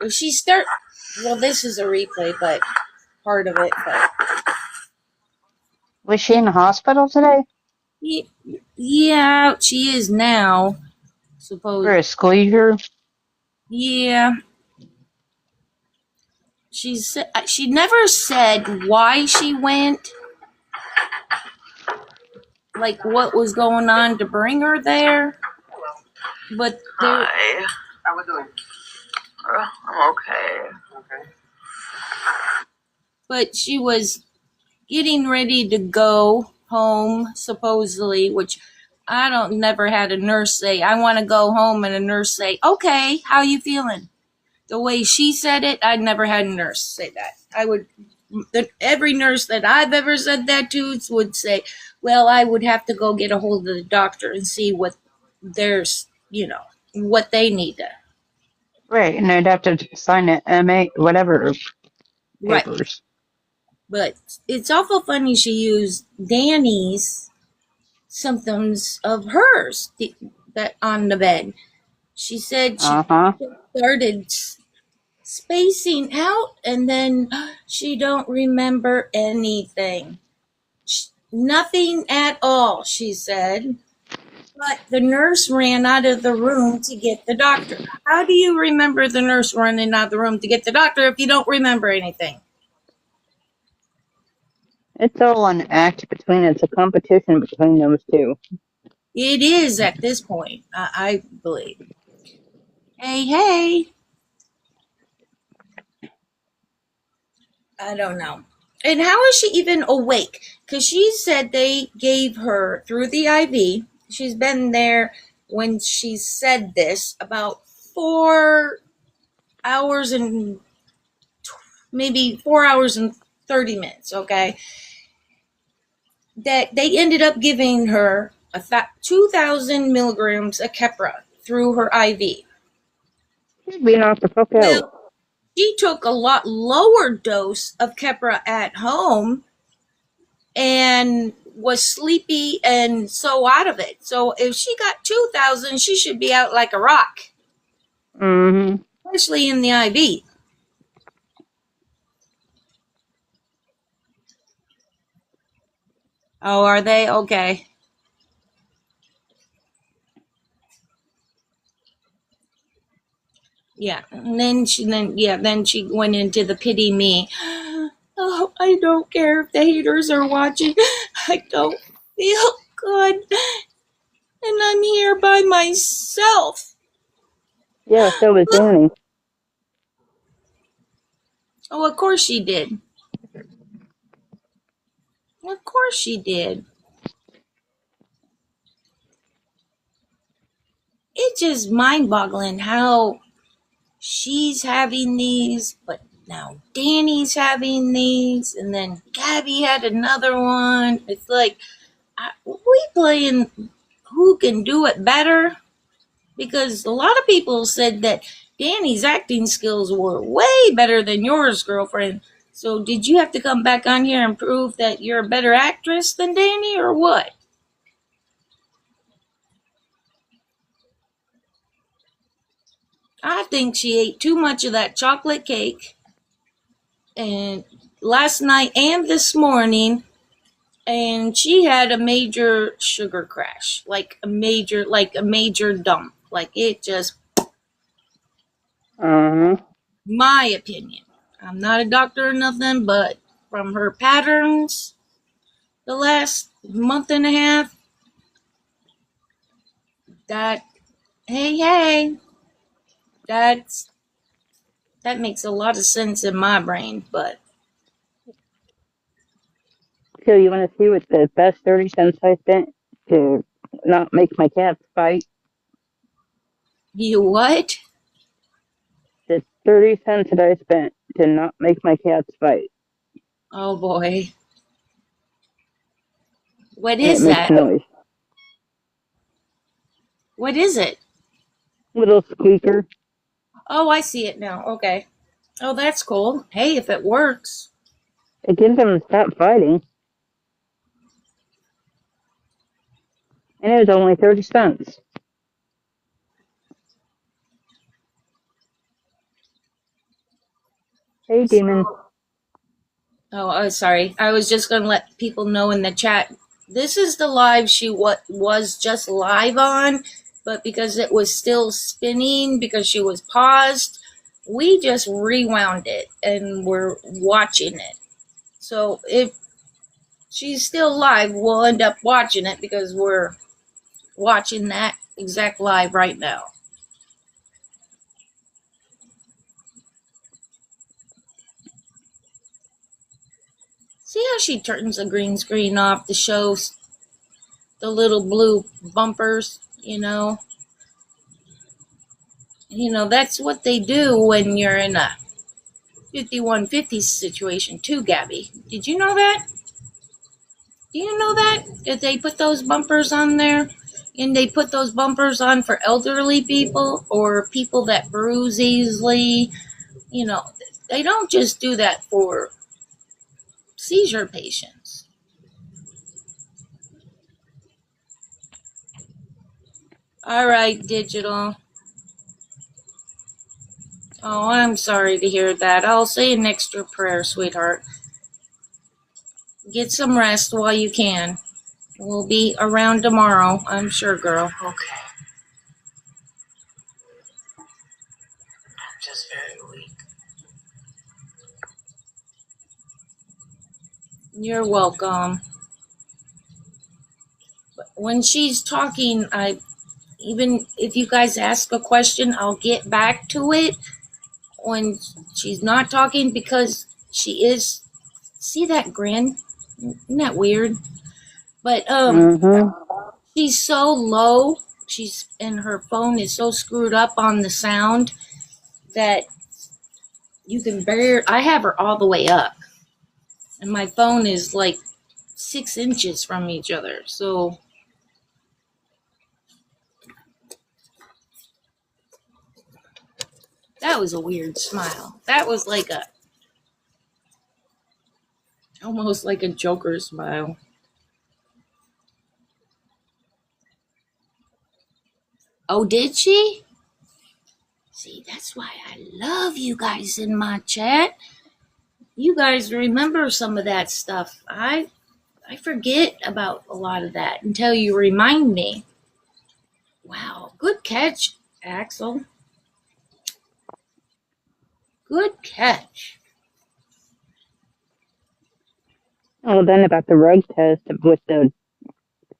if she start, well, this is a replay, but part of it, but Was she in the hospital today? yeah, she is now. For a Suppose, squeezer? yeah. She never said why she went, like what was going on to bring her there. But there, Hi. How we doing? I'm okay. Okay. but she was getting ready to go home, supposedly, which I don't never had a nurse say, I want to go home, and a nurse say, okay, how you feeling? The way she said it, I'd never had a nurse say that. Every nurse that I've ever said that to would say, well, I would have to go get a hold of the doctor and see what there's, what they need to. Right, and they'd have to sign it, MA, whatever, Right. papers. But it's awful funny she used Dani's symptoms of hers that on the bed. She said she Uh-huh. started spacing out, and then she don't remember anything. Nothing at all, she said. But the nurse ran out of the room to get the doctor. How do you remember the nurse running out of the room to get the doctor if you don't remember anything? It's all an act it's a competition between those two. It is at this point, I believe. Hey. I don't know. And how is she even awake? Because she said they gave her through the IV. She's been there when she said this about 4 hours and maybe 4 hours and 30 minutes, okay? That they ended up giving her 2,000 milligrams of Keppra through her IV. She's being off the fuck Well, out. She took a lot lower dose of Keppra at home and was sleepy and so out of it. So if she got 2,000, she should be out like a rock, Mm-hmm. especially in the IV. Oh, are they? Okay. Yeah. And then she went into the pity me. Oh, I don't care if the haters are watching. I don't feel good. And I'm here by myself. Yeah, so was Dani. Oh, of course she did. Of course she did. It's just mind boggling how she's having these, but now Dani's having these, and then Gabi had another one. It's like, we playing who can do it better? Because a lot of people said that Dani's acting skills were way better than yours, girlfriend. So did you have to come back on here and prove that you're a better actress than Dani, or what? I think she ate too much of that chocolate cake, and last night and this morning, and she had a major sugar crash, like a major dump. Like it just, Uh-huh. my opinion. I'm not a doctor or nothing, but from her patterns the last month and a half, that hey, that's that makes a lot of sense in my brain. But So you want to see what the best 30 cents I spent to not make my cats fight? you what? The 30 cents that I spent to not make my cats fight. Oh boy, what And it is makes that? noise. What is it? Little squeaker. Oh, I see it now. Okay. Oh, that's cool. Hey, if it works. It gets them to stop fighting. And it was only 30 cents. Hey, demon. Oh, sorry. I was just going to let people know in the chat. This is the live she was just live on, but because it was still spinning, because she was paused, we just rewound it and we're watching it. So if she's still live, we'll end up watching it because we're watching that exact live right now. See how she turns the green screen off to show the little blue bumpers, you know? That's what they do when you're in a 5150 situation too, Gabi. Did you know that? Do you know that? That they put those bumpers on there? And they put those bumpers on for elderly people or people that bruise easily. They don't just do that for seizure patients. All right, digital. Oh, I'm sorry to hear that. I'll say an extra prayer, sweetheart. Get some rest while you can. We'll be around tomorrow, I'm sure, girl. Okay. I'm just very weak. You're welcome. When she's talking, even if you guys ask a question, I'll get back to it when she's not talking because she is. See that grin? Isn't that weird? But Mm-hmm. she's so low. And her phone is so screwed up on the sound that you can barely. I have her all the way up, and my phone is like 6 inches from each other. So That was a weird smile. That was like almost like a Joker smile. Oh, did she? See, that's why I love you guys in my chat. You guys remember some of that stuff. I forget about a lot of that until you remind me. Wow, good catch, Axel. Good catch. Oh, then about the rug test with the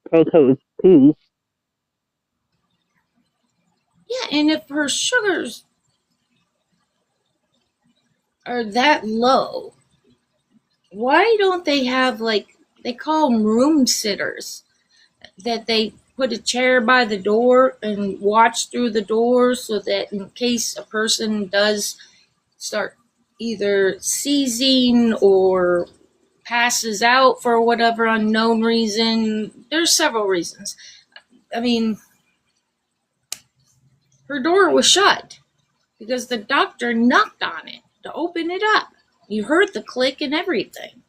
proposed piece. Yeah, and if her sugars are that low, why don't they have, like, they call them room sitters, that they put a chair by the door and watch through the door so that in case a person does start either seizing or passes out for whatever unknown reason. There's several reasons. I mean, her door was shut because the doctor knocked on it to open it up. You heard the click and everything.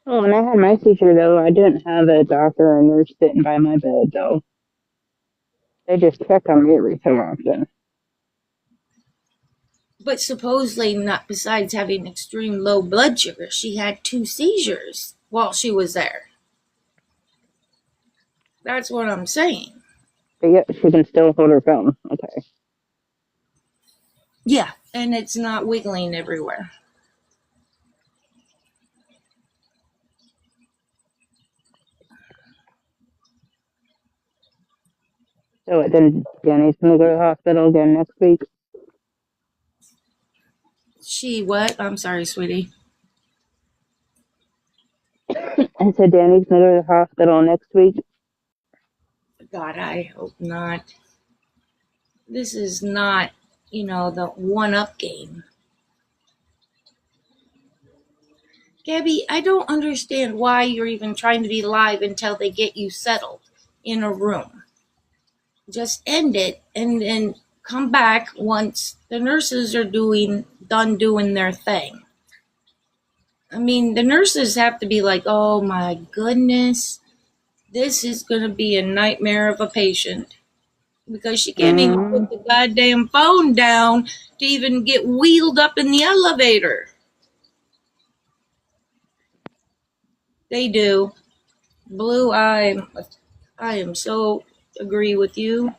Oh, when I had my seizure, though, I didn't have a doctor or a nurse sitting by my bed, though. They just check on me every so often. But supposedly, not besides having extreme low blood sugar, she had 2 seizures while she was there. That's what I'm saying. But yet, she can still hold her phone. Okay. Yeah, and it's not wiggling everywhere. So then Danny's going to go to the hospital again next week. She what? I'm sorry, sweetie. I said Danny's going to go to the hospital next week. God, I hope not. This is not, the one-up game. Gabi, I don't understand why you're even trying to be live until they get you settled in a room. Just end it and then come back once the nurses are done doing their thing. I mean, the nurses have to be like, oh my goodness, this is going to be a nightmare of a patient. Because she can't even put the goddamn phone down to even get wheeled up in the elevator. They do. Blue, I am so agree with you.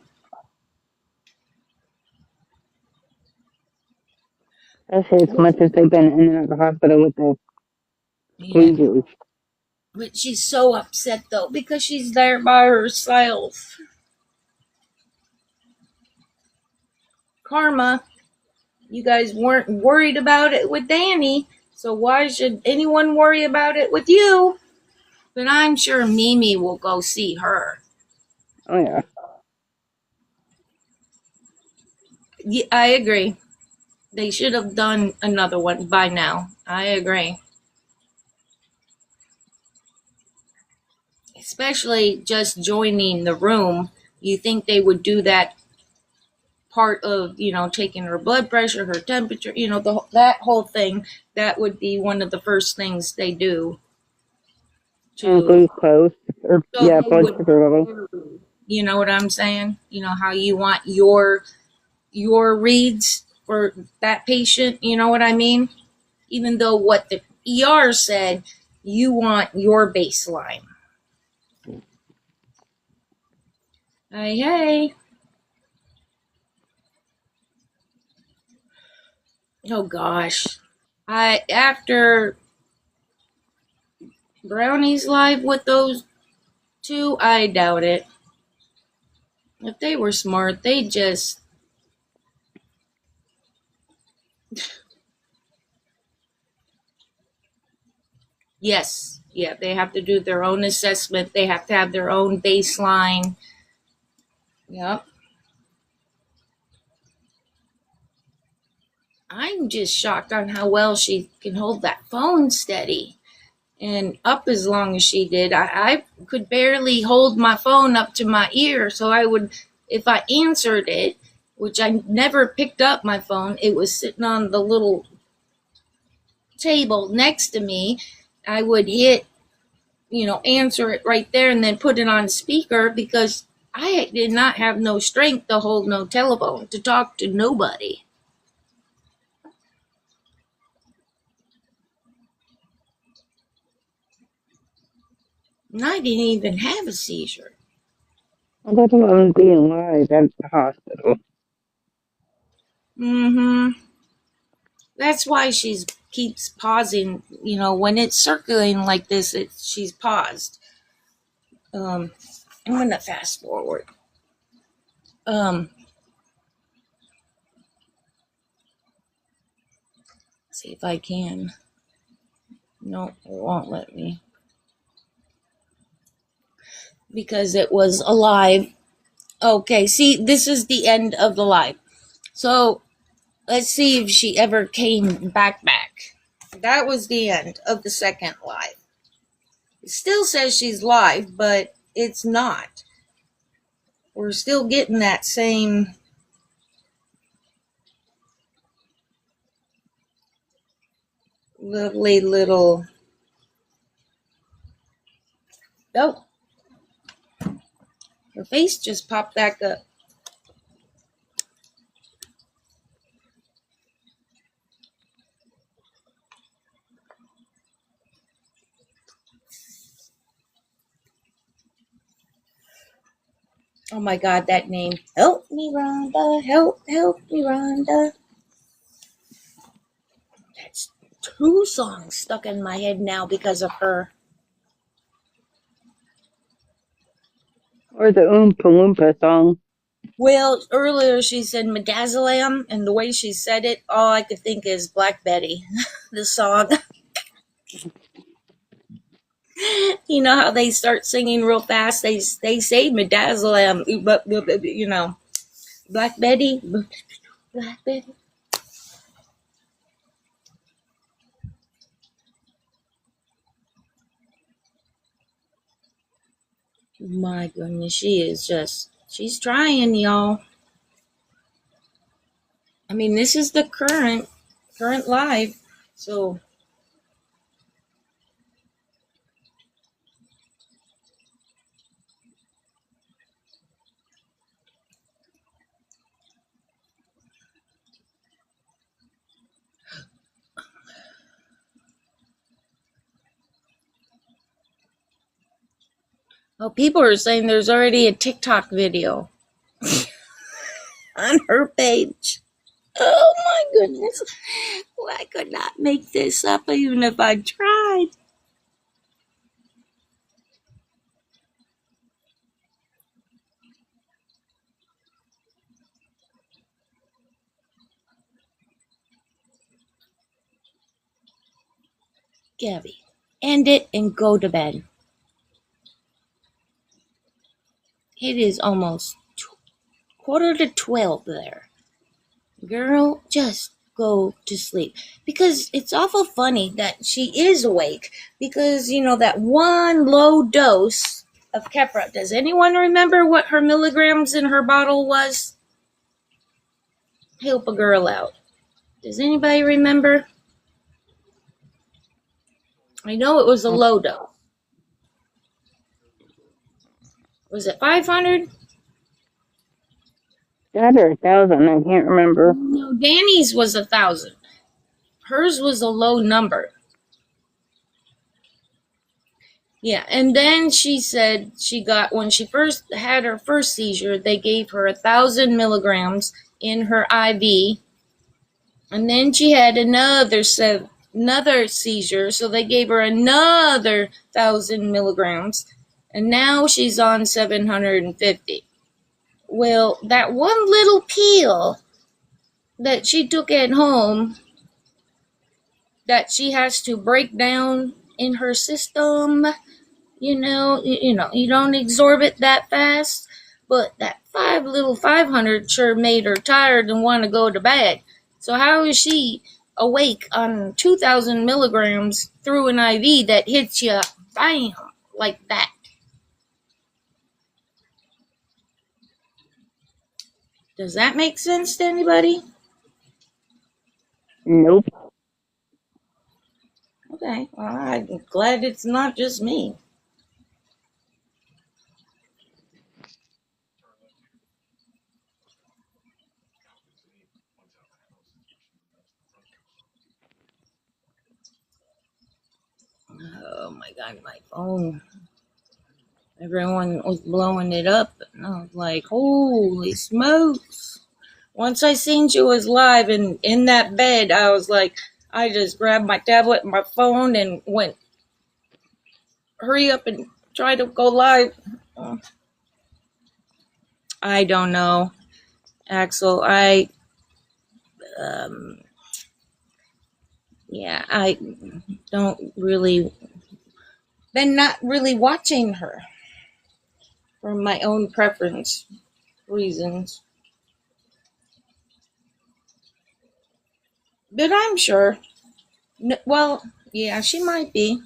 Especially as much as they've been in and out of the hospital with the seizures. But she's so upset, though, because she's there by herself. Karma, you guys weren't worried about it with Dani, so why should anyone worry about it with you? But I'm sure Mimi will go see her. Oh, yeah. Yeah, I agree. They should have done another one by now. I agree. Especially just joining the room. You think they would do that part of, taking her blood pressure, her temperature, that whole thing. That would be one of the first things they do. And glucose. Blood sugar level. You know what I'm saying? You know how you want your reads for that patient, you know what I mean? Even though what the ER said, you want your baseline. Hey. Oh gosh. After Brownie's live with those 2, I doubt it. If they were smart, they just... Yes. Yeah, they have to do their own assessment. They have to have their own baseline. Yep. I'm just shocked on how well she can hold that phone steady and up as long as she did. I could barely hold my phone up to my ear, so I would, if I answered it, which I never picked up my phone. It was sitting on the little table next to me. I would hit, answer it right there and then put it on speaker because I did not have no strength to hold no telephone, to talk to nobody. And I didn't even have a seizure. I thought I was being live at the hospital. That's why she's keeps pausing. When it's circling like this, she's paused. I'm gonna fast forward. See if I can. No, it won't let me. Because it was alive. Okay, see, this is the end of the live. So, let's see if she ever came back. That was the end of the second live. It still says she's live, but it's not. We're still getting that same lovely little... Oh. Her face just popped back up. Oh my God, that name. Help me, Rhonda. Help me, Rhonda. That's 2 songs stuck in my head now because of her. Or the Oompa Loompa song. Well, earlier she said Medazzalam, and the way she said it, all I could think is Black Betty, the song. You know how they start singing real fast? They say Medazzalam, but Black Betty, Black Betty. My goodness, she's trying, y'all. I mean, this is the current live, so... Well, people are saying there's already a TikTok video on her page. Oh my goodness. Well, I could not make this up even if I tried. Gabi, end it and go to bed. It is almost 11:45 there. Girl, just go to sleep. Because it's awful funny that she is awake. Because, that one low dose of Keppra. Does anyone remember what her milligrams in her bottle was? Help a girl out. Does anybody remember? I know it was a low dose. Was it 500? That or 1,000, I can't remember. No, Dani's was 1,000. Hers was a low number. Yeah, and then she said when she first had her first seizure, they gave her 1,000 milligrams in her IV. And then she had another seizure, so they gave her another 1,000 milligrams. And now she's on 750. Well, that one little pill that she took at home that she has to break down in her system, you don't absorb it that fast, but that 500 sure made her tired and want to go to bed. So how is she awake on 2,000 milligrams through an IV that hits you, bam, like that? Does that make sense to anybody? Nope. Okay, well, I'm glad it's not just me. Oh my god, my phone. Everyone was blowing it up, and I was like, holy smokes. Once I seen she was live and in that bed, I was like, I just grabbed my tablet and my phone and went, hurry up and try to go live. I don't know, Axel. I don't really, been not really watching her for my own preference reasons. But I'm sure. Well, yeah, she might be.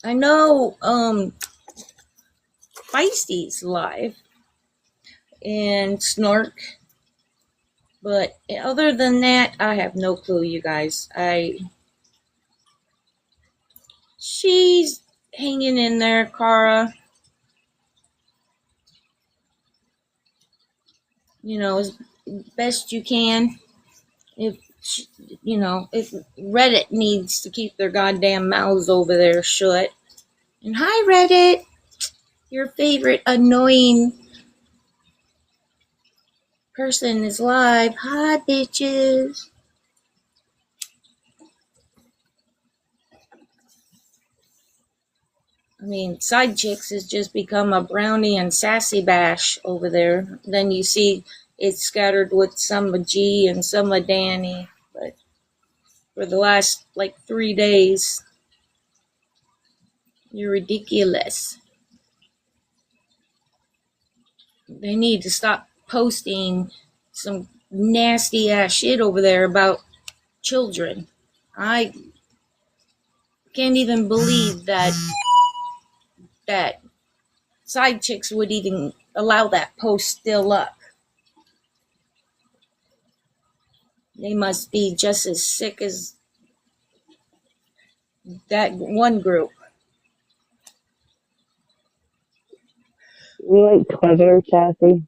I know, Feisty's live and Snark, but other than that, I have no clue, you guys. She's hanging in there, Cara. As best you can. If if Reddit needs to keep their goddamn mouths over there shut. And hi, Reddit, your favorite annoying person is live. Hi, bitches. I mean, Side Chicks has just become a Brownie and Sassy Bash over there. Then you see it's scattered with some of G and some of Dani. But for the last, 3 days, you're ridiculous. They need to stop posting some nasty ass shit over there about children. I can't even believe that Side Chicks would even allow that post still up. They must be just as sick as that one group. You like clever, Sassy?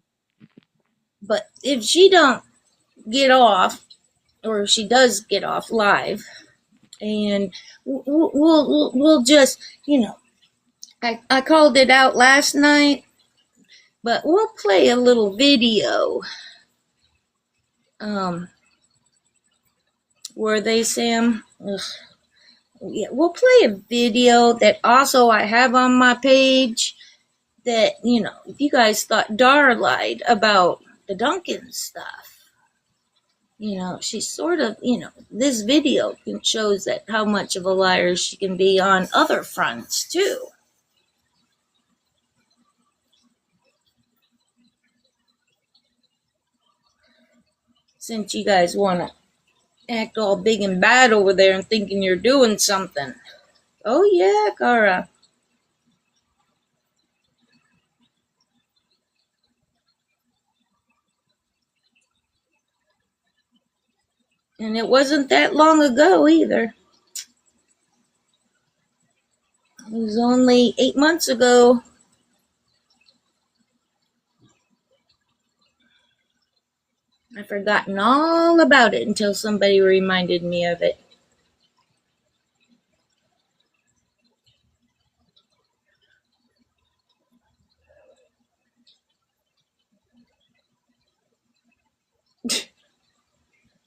But if she don't get off, or if she does get off live, and we'll just, I called it out last night, but we'll play a little video. Were they, Sam? Ugh. Yeah, we'll play a video that also I have on my page that, if you guys thought Dar lied about the Duncan stuff, she's sort of, this video shows that how much of a liar she can be on other fronts too. Since you guys want to act all big and bad over there and thinking you're doing something. Oh yeah, Cara. And it wasn't that long ago either. It was only 8 months ago. I'd forgotten all about it until somebody reminded me of it.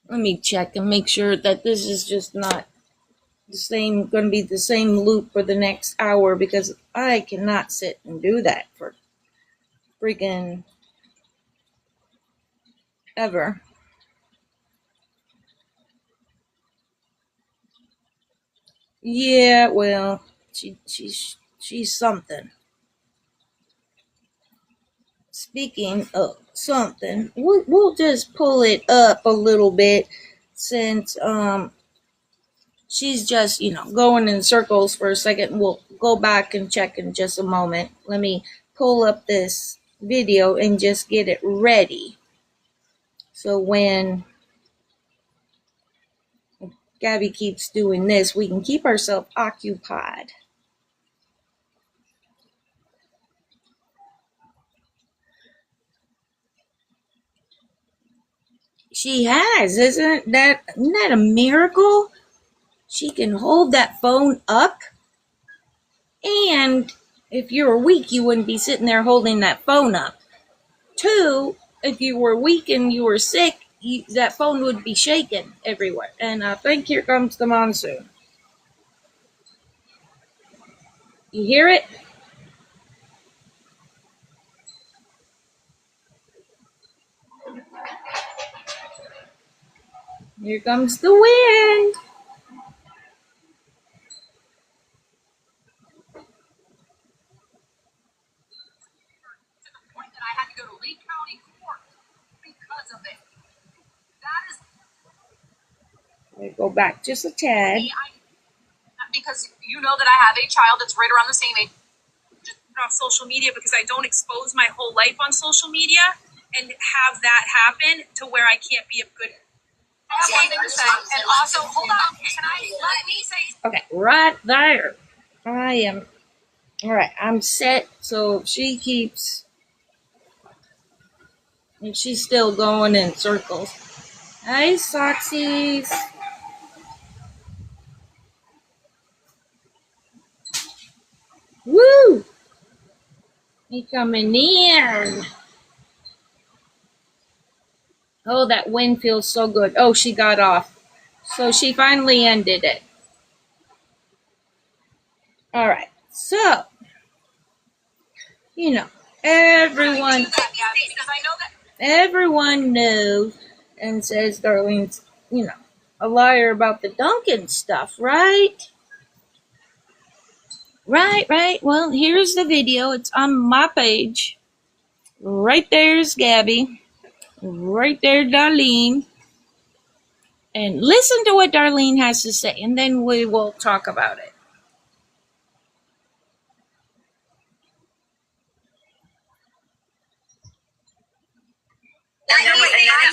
Let me check and make sure that this is just not going to be the same loop for the next hour, because I cannot sit and do that for freaking ever. Yeah, well, she's something. Speaking of something, we'll just pull it up a little bit, since she's just, going in circles for a second. We'll go back and check in just a moment. Let me pull up this video and just get it ready. So when Gabi keeps doing this, we can keep ourselves occupied. She has, isn't that a miracle? She can hold that phone up, and if you were weak, you wouldn't be sitting there holding that phone up. 2, if you were weak and you were sick, that phone would be shaking everywhere. And I think here comes the monsoon. You hear it? Here comes the wind. Let me go back just a tad. Because you know that I have a child that's right around the same age. Just off social media because I don't expose my whole life on social media and have that happen to where I can't be a good. I have one thing to say, and also, hold on, can I let me say? Okay, right there. I am. All right, I'm set. So she keeps. And she's still going in circles. Hi, Soxies. Woo! He coming in. Oh, that wind feels so good. Oh, she got off. So she finally ended it. All right. So, everyone knows and says Darlene's, a liar about the Duncan stuff, right? Right. Well, here's the video. It's on my page. Right there's Gabi. Right there, Darlene. And listen to what Darlene has to say, and then we will talk about it. I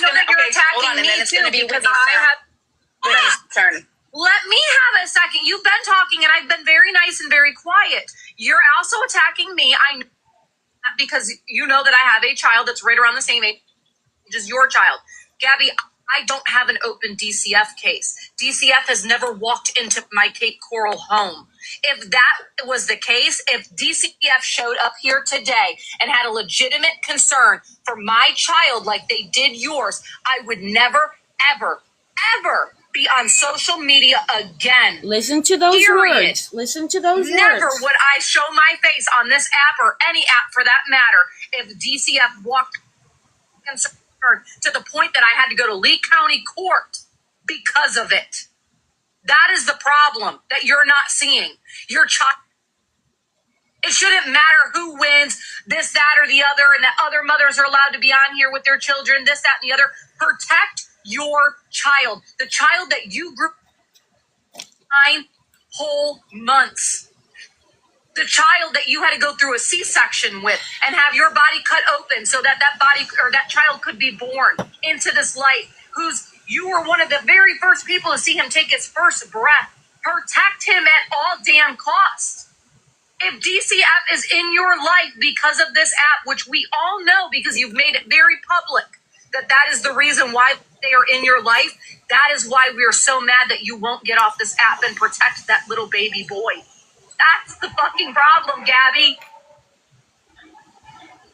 know that you're attacking me too because I have. Turn. Let me have a second. You've been talking, and I've been very nice and very quiet. You're also attacking me. I know because you know that I have a child that's right around the same age as your child. Gabi, I don't have an open DCF case. DCF has never walked into my Cape Coral home. If that was the case, if DCF showed up here today and had a legitimate concern for my child like they did yours, I would never, ever, ever be on social media again. Listen to those Period. words. Listen to those Never words. would I show my face on this app or any app for that matter if DCF walked concerned to the point that I had to go to Lee County Court because of it. That is the problem that you're not seeing. Your child. It shouldn't matter who wins, this, that, or the other, and that other mothers are allowed to be on here with their children, this, that, and the other. Protect your child. The child that you grew 9 whole months. The child that you had to go through a C-section with and have your body cut open so that body or that child could be born into this life, you were one of the very first people to see him take his first breath. Protect him at all damn costs. If DCF is in your life because of this app, which we all know because you've made it very public, that is the reason why they are in your life, that is why we are so mad that you won't get off this app and protect that little baby boy. That's the fucking problem, Gabi.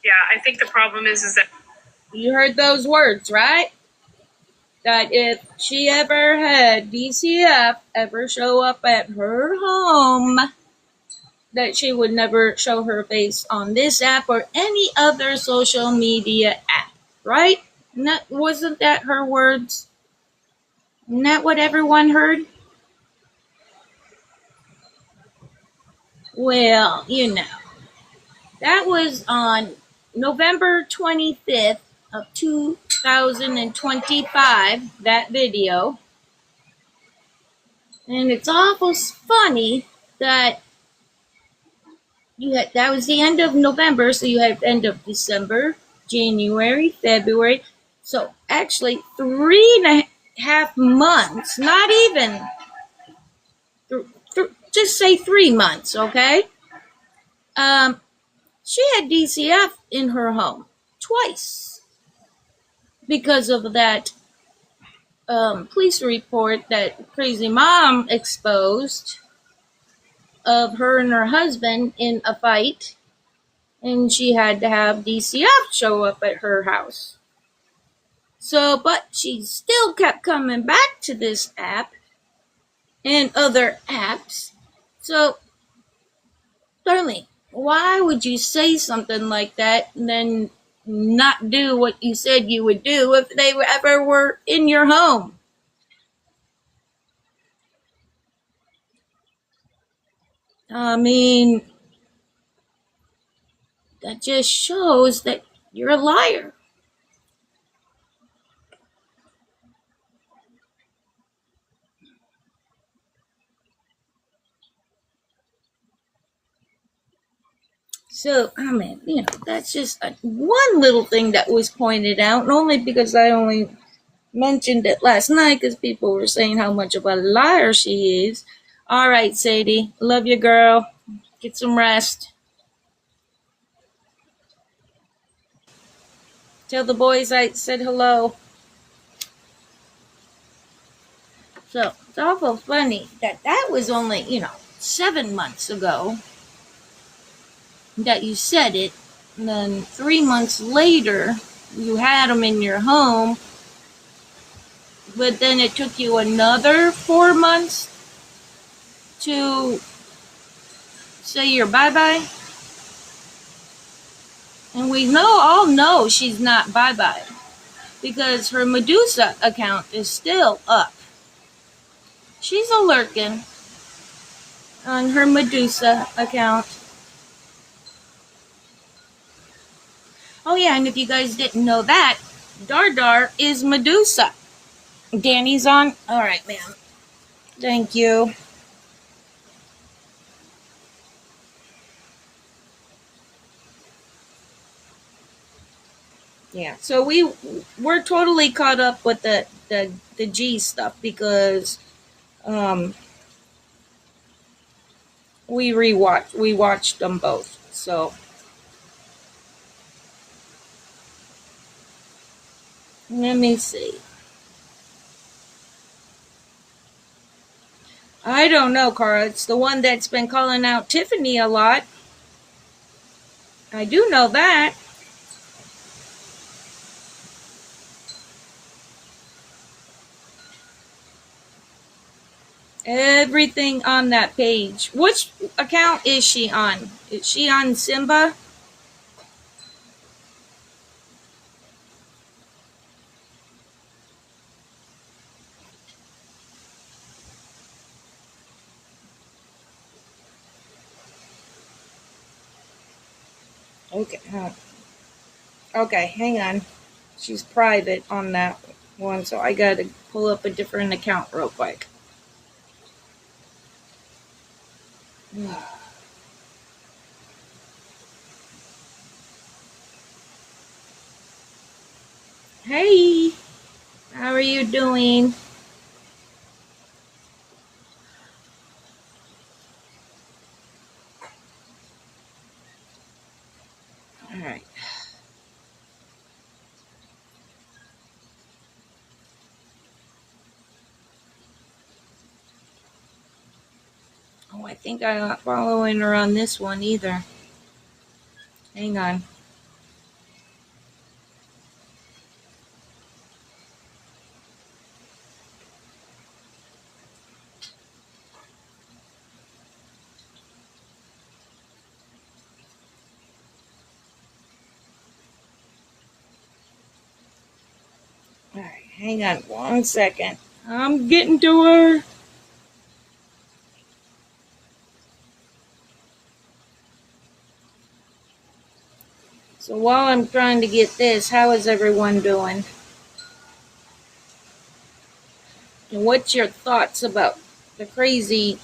Yeah, I think the problem is that You heard those words, right? That if she ever had DCF ever show up at her home, that she would never show her face on this app or any other social media app, right? Wasn't that her words? Isn't that what everyone heard? Well, that was on November 25th of 2025, that video. And it's awful funny that That was the end of November, so you had end of December, January, February. So actually 3.5 months, not even, just say 3 months, okay? She had DCF in her home twice because of that police report that crazy mom exposed of her and her husband in a fight, and she had to have DCF show up at her house. So, but she still kept coming back to this app and other apps. So, darling, why would you say something like that and then not do what you said you would do if they ever were in your home? I mean, that just shows that you're a liar. So, I mean, that's just one little thing that was pointed out, and only because I only mentioned it last night because people were saying how much of a liar she is. All right, Sadie, love you, girl. Get some rest. Tell the boys I said hello. So, it's awful funny that was only, 7 months ago that you said it, and then 3 months later, you had them in your home, but then it took you another 4 months to say your bye-bye. And we all know she's not bye-bye because her Medusa account is still up. She's a lurking on her Medusa account. Oh yeah, and if you guys didn't know that, Dar is Medusa. Dani's on? Alright, ma'am. Thank you. Yeah, so we're totally caught up with the G stuff because we watched them both. So let me see. I don't know, Cara. It's the one that's been calling out Tiffany a lot. I do know that. Everything on that page. Which account is she on? Is she on Simba? Okay. Okay, hang on. She's private on that one, so I gotta pull up a different account real quick. Hey, how are you doing? All right. Oh, I think I'm not following her on this one either. Hang on. All right, hang on 1 second. I'm getting to her. So while I'm trying to get this, how is everyone doing? And what's your thoughts about the crazy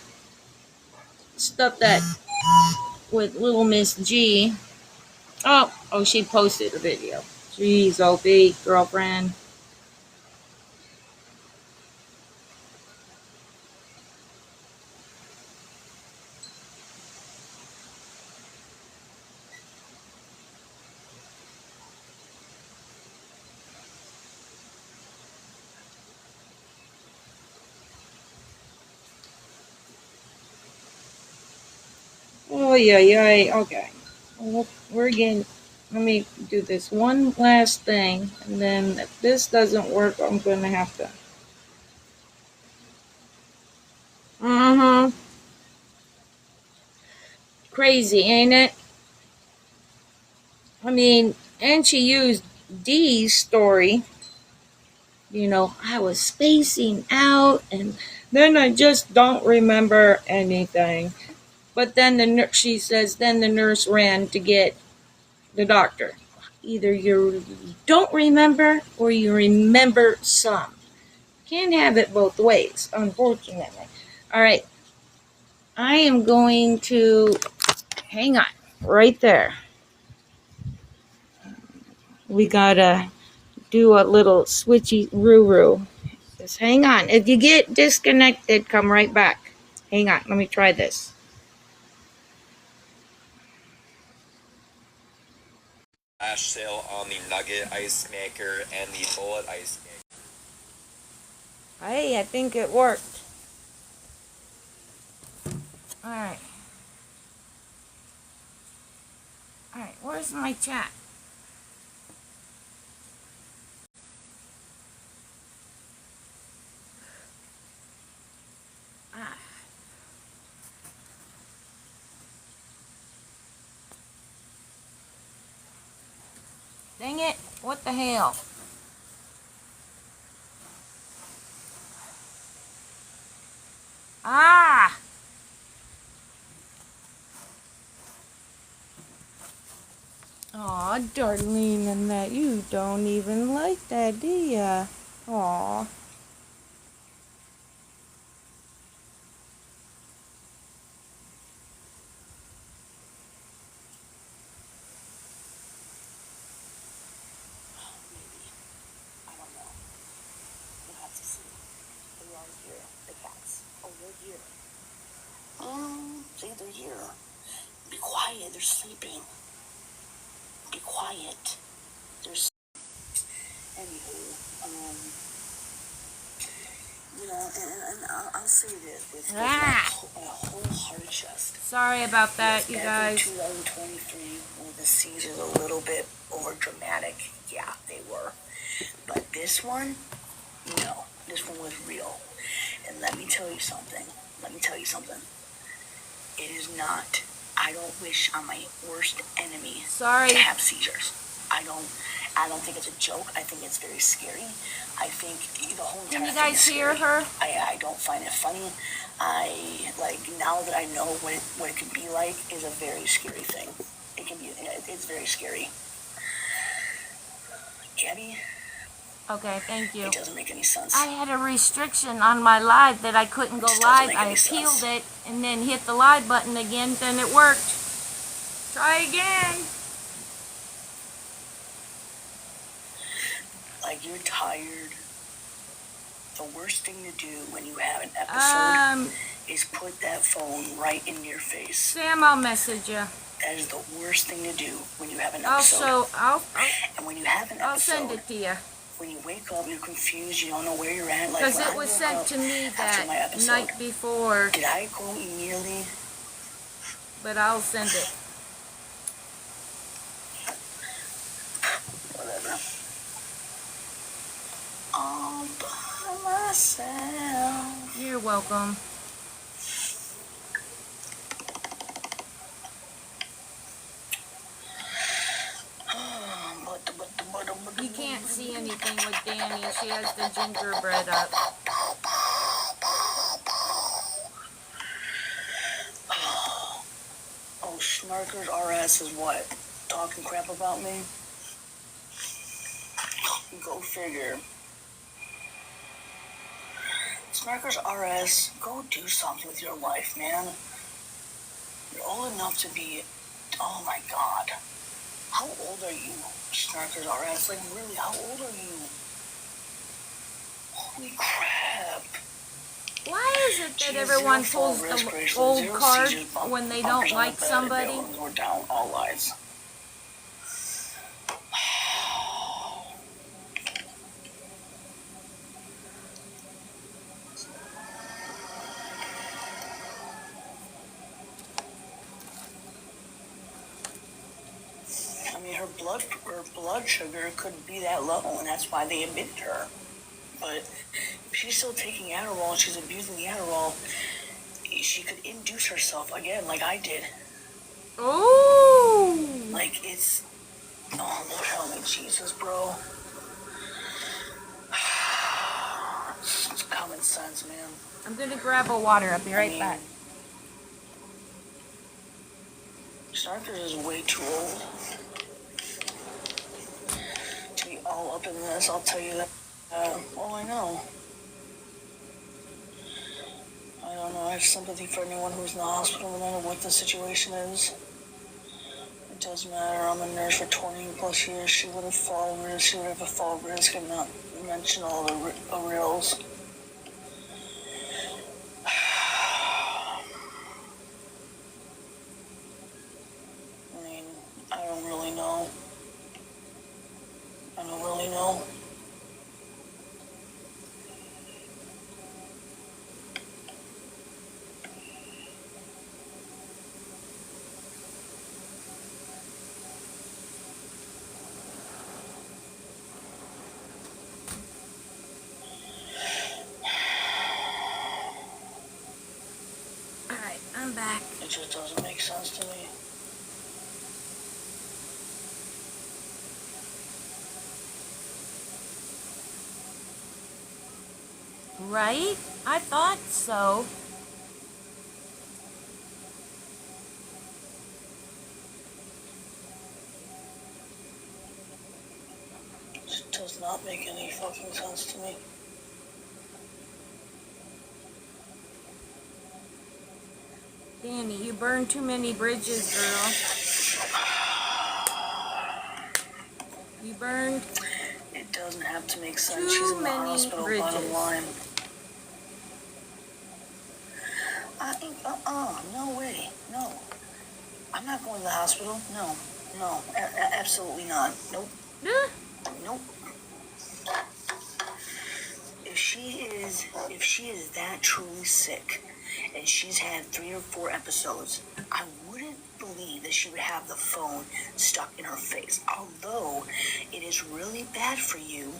stuff that with little Miss G. Oh, she posted a video. Jeez, Opie, girlfriend. Oh, yeah. Okay. Well, we're getting. Let me do this one last thing, and then if this doesn't work, I'm gonna have to. Crazy, ain't it? I mean, and she used Dee's story. I was spacing out, and then I just don't remember anything. But then she says, then the nurse ran to get the doctor. Either you don't remember or you remember some. Can't have it both ways, unfortunately. All right. I am going to hang on right there. We gotta do a little switchy roo. Just hang on. If you get disconnected, come right back. Hang on. Let me try this. Flash sale on the Nugget Ice Maker and the Bullet Ice Maker. Hey, I think it worked. Alright, where's my chat? Ah. Dang it, what the hell? Ah! Aw, Darlene and that, you don't even like that, do ya? Aw. I don't know. We'll have to see. They are here, the cats. Oh, they're here. See, they're here. Be quiet, they're sleeping. Be quiet. Anywho, and I'll say this with my whole heart chest. Sorry about that, you guys. 2023, when the scenes are a little bit over dramatic, yeah, they were. But this one, no, this one was real. And let me tell you something. It is not. I don't wish on my worst enemy to have seizures. I don't think it's a joke. I think it's very scary. I think the whole entire Can you guys hear her? I don't find it funny. Now that I know what it can be like is a very scary thing. It's very scary. Gabi? Okay, thank you. It doesn't make any sense. I had a restriction on my live that I couldn't go live. I appealed it and then hit the live button again, then it worked. Try again. Like you're tired. The worst thing to do when you have an episode is put that phone right in your face. Sam, I'll message you. That is the worst thing to do when you have an episode. And when you have an episode, I'll send it to you. When you wake up, you're confused, you don't know where you're at. Because it was sent to me that night before. Did I go immediately? But I'll send it. Whatever. All by myself. You're welcome. You can't see anything with Dani. She has the gingerbread up. Oh, Snarkers RS is what? Talking crap about me? Go figure. Snarkers RS, go do something with your life, man. You're old enough to be. Oh my God. How old are you, Snarkers RS? Like, really, how old are you? Holy crap. Why is it that She has everyone zero fall pulls risk, the Graceland, old zero card seizures, when they bumpers don't on the like bed, somebody? bail, we're down, all lives. I mean, her blood sugar couldn't be that low, and that's why they admitted her. But if she's still taking Adderall and she's abusing the Adderall, she could induce herself again, like I did. Oh! Like, it's... Oh, Lord help me, Jesus, bro. It's common sense, man. I'm gonna grab a water. I'll be right back. Snarkers is way too old to be all up in this, I'll tell you that. Well, I know. I don't know. I have sympathy for anyone who's in the hospital, no matter what the situation is. It doesn't matter. I'm a nurse for 20 plus years. She would have fall risk. She would have a fall risk and not mention all the reals. I mean, I don't really know. I don't really know. Alright, I'm back. It just doesn't make sense to me. Right? I thought so. It just does not make any fucking sense to me. Dani, you burned too many bridges, girl. You burned It doesn't have to make sense. too She's in the many hospital, bridges. bottom line. I ain't, no way. No. I'm not going to the hospital. No. No. Absolutely not. Nope. Nope. If she is that truly sick, and she's had 3 or 4 episodes, I wouldn't believe that she would have the phone stuck in her face. Although it is really bad for you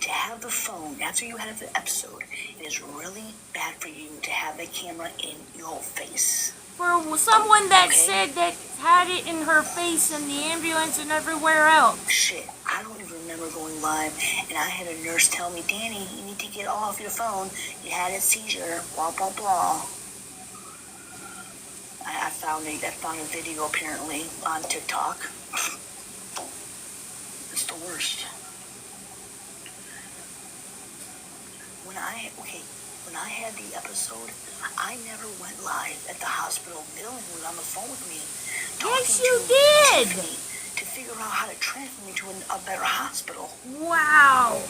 to have the phone after you had the episode. It is really bad for you to have the camera in your face. For someone that Okay. said that had it in her face and the ambulance and everywhere else. Shit, I don't even remember going live, and I had a nurse tell me, Dani, you need to get off your phone. You had a seizure, blah, blah, blah. I found a video apparently on TikTok. It's the worst. When I had the episode, I never went live at the hospital. Dylan was on the phone with me. Yes, talking you to did. Tiffany to figure out how to transfer me to a better hospital. Wow.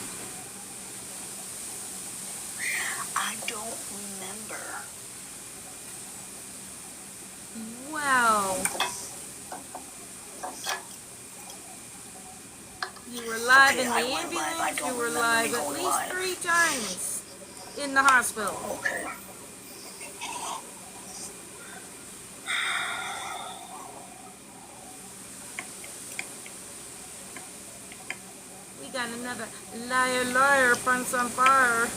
I don't remember. Wow. You were live Okay, in I the went live. I ambulance. don't You were remember live me at going least live. 3 times in the hospital. Okay. We got another liar punch on fire.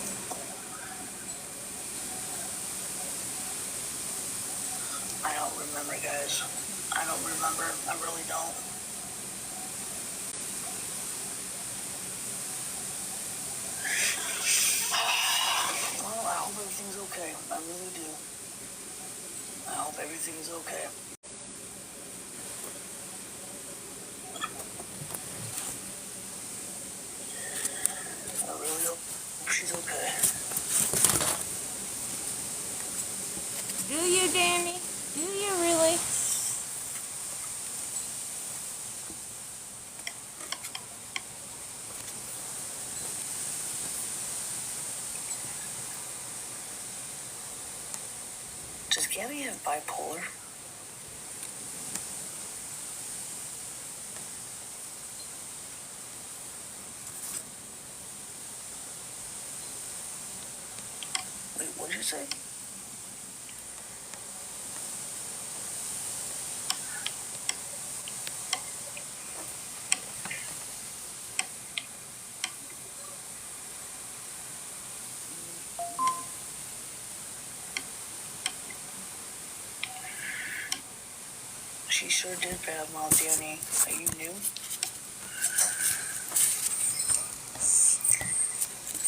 I don't remember, guys. I don't remember. I really don't. Well, I hope everything's okay. I really do. I hope everything is okay. I really hope she's okay. Do you, Dani? Do you really? Gabi have bipolar? Wait, what did you say? She sure did badmouth Dani. Are you new?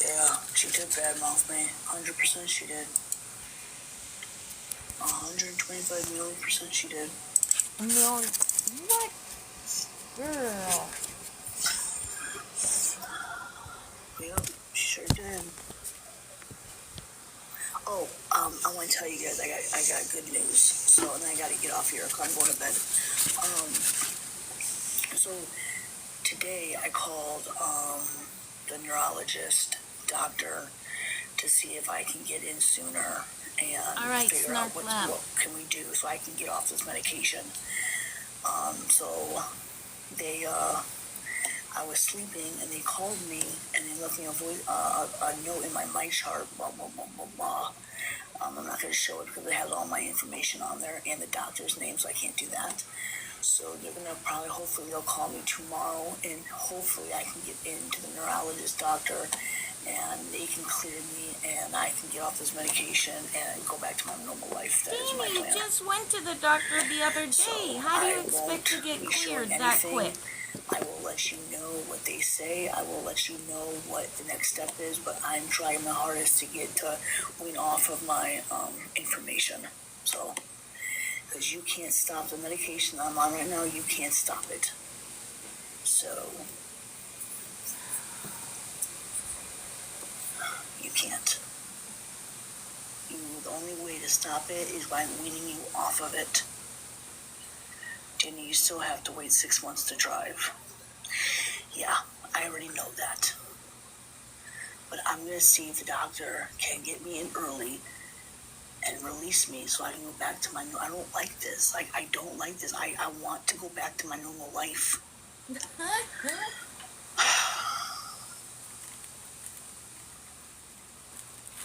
Yeah, she did badmouth me. 100% she did. 125 million% she did. No, what? Girl. Yep, she sure did. Oh, I want to tell you guys, I got good news. So, and I got to get off here because I'm going to bed. So today I called the neurologist doctor to see if I can get in sooner and All right, figure out Snark Lab. what can we do so I can get off this medication. So they I was sleeping and they called me and they left me a note in my mic chart. Blah blah blah blah blah. I'm not going to show it because it has all my information on there and the doctor's name, so I can't do that. So they're going to probably, hopefully they'll call me tomorrow and hopefully I can get into the neurologist doctor and they can clear me and I can get off this medication and go back to my normal life. That is my Dani, you plan. just went to the doctor the other day. So How do you I expect to get won't be showing cleared that anything. quick? I will let you know what they say. I will let you know what the next step is, but I'm trying my hardest to get to wean off of my information. So, because you can't stop the medication I'm on right now, you can't stop it. So, you can't. The only way to stop it is by weaning you off of it. Dani, you still have to wait 6 months to drive. Yeah, I already know that. But I'm going to see if the doctor can get me in early and release me so I can go back to my... I don't like this. Like, I don't like this. I want to go back to my normal life.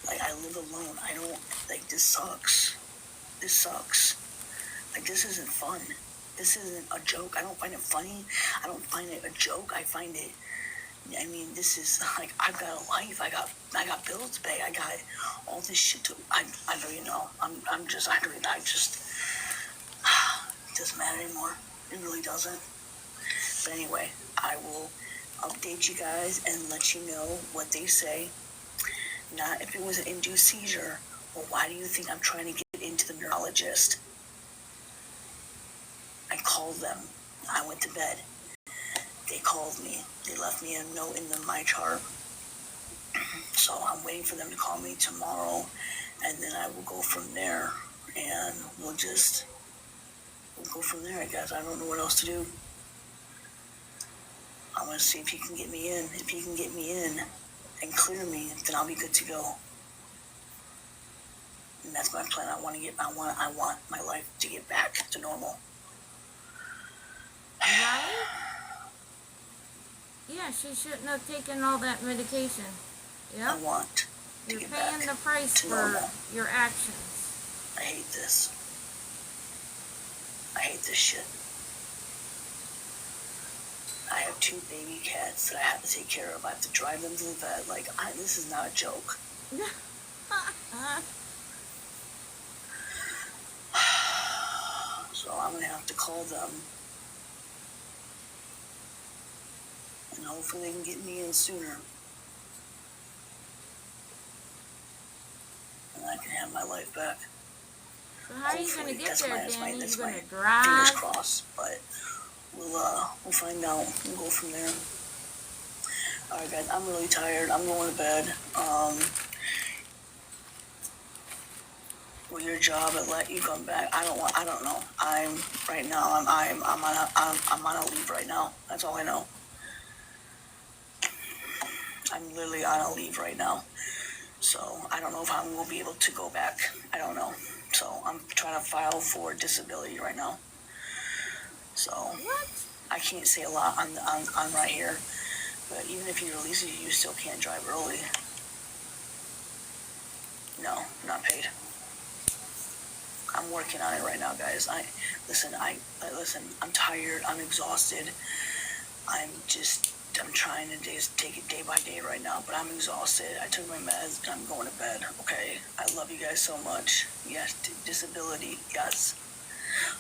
Like, I live alone. I don't... Like, this sucks. This sucks. Like, this isn't fun. This isn't a joke. I don't find it funny. I don't find it a joke. I find it... I mean, this is like, I've got a life. I got bills to pay. I got all this shit to... I don't even know. I'm just... I just... It doesn't matter anymore. It really doesn't. But anyway, I will update you guys and let you know what they say. Not if it was an induced seizure. Well, why do you think I'm trying to get into the neurologist? I called them. I went to bed. They called me. They left me a note in my chart. So I'm waiting for them to call me tomorrow. And then I will go from there. And we'll go from there, I guess. I don't know what else to do. I want to see if he can get me in. If he can get me in and clear me, then I'll be good to go. And that's my plan. I want my life to get back to normal. Right? Yeah, she shouldn't have taken all that medication. I Yep. want to You're get paying back the price to for normal. your actions. I hate this. I hate this shit. I have 2 baby cats that I have to take care of. I have to drive them to the vet. Like, this is not a joke. So I'm going to have to call them. And hopefully they can get me in sooner. And I can have my life back. So how are you going to get there, that's Dani? You my going to fingers drive? crossed. But we'll find out. We'll go from there. Alright guys, I'm really tired. I'm going to bed. Will your job let you come back? I don't know. I'm on a leave right now. That's all I know. I'm literally on a leave right now. So I don't know if I will be able to go back. I don't know. So I'm trying to file for disability right now. So I can't say a lot on right here. But even if you release it, you still can't drive early. No, not paid. I'm working on it right now, guys. Listen. I'm tired. I'm exhausted. I'm trying to just take it day by day right now, but I'm exhausted. I took my meds and I'm going to bed. Okay. I love you guys so much. Yes, disability. Yes,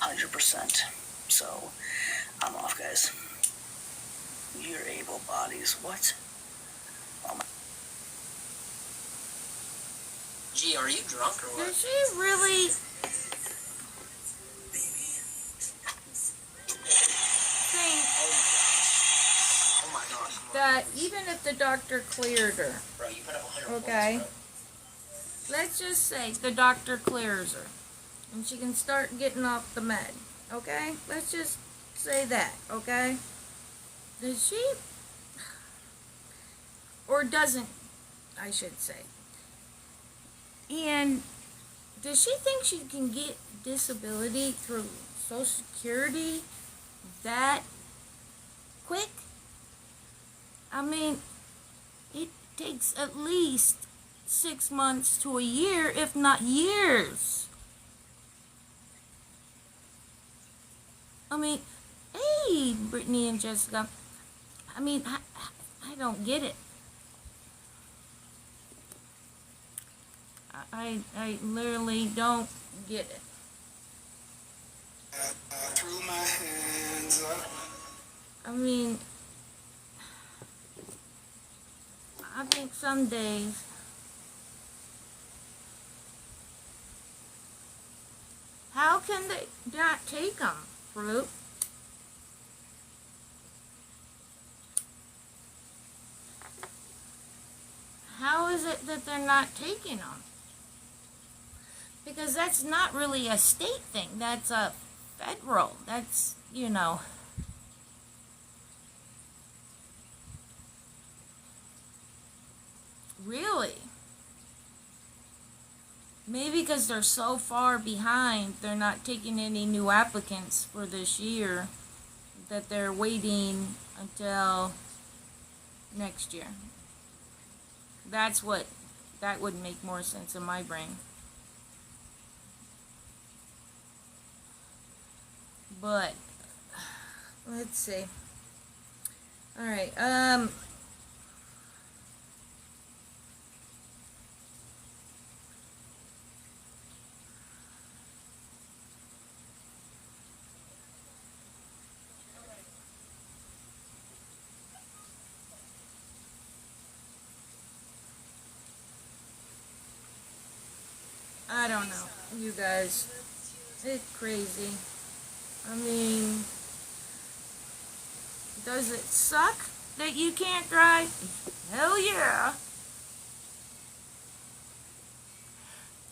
100%. So I'm off, guys. You're able bodies. What? Oh my. Gee, are you drunk or what? Does she really think Oh my gosh. that even if the doctor cleared her, Bro, you put up 100 okay, points, let's just say the doctor clears her and she can start getting off the med, okay? Let's just say that, okay? Does she, or doesn't, I should say, and does she think she can get disability through Social Security that quick? I mean, it takes at least 6 months to a year, if not years. I mean, hey, Brittany and Jessica. I mean, I don't get it. I literally don't get it. Threw my hands up. I mean, I think some days how can they not take them, Fruit? How is it that they're not taking them? Because that's not really a state thing. That's a federal. That's, you know. Really? Maybe because they're so far behind, they're not taking any new applicants for this year, that they're waiting until next year. That would make more sense in my brain. But let's see. All right. I don't know, you guys. It's crazy. I mean, does it suck that you can't drive? Hell yeah.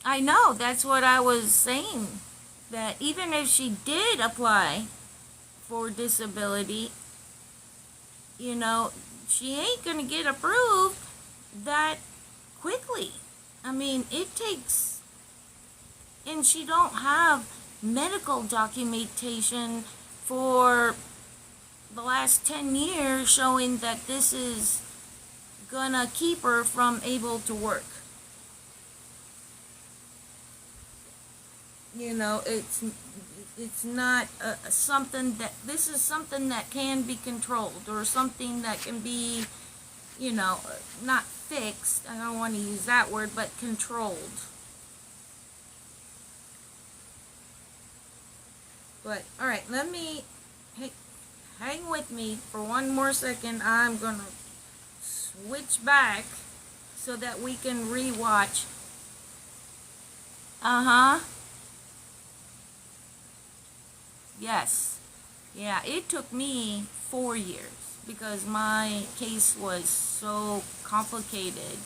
I know, that's what I was saying. That even if she did apply for disability, you know, she ain't gonna get approved that quickly. I mean, it takes, and she don't have medical documentation for the last 10 years showing that this is gonna keep her from able to work. You know, it's not something that, this is something that can be controlled, or something that can be, you know, not fixed, I don't want to use that word, but controlled. But, alright, let me, hang with me for one more second. I'm gonna switch back so that we can rewatch. Yes. Yeah, it took me 4 years because my case was so complicated.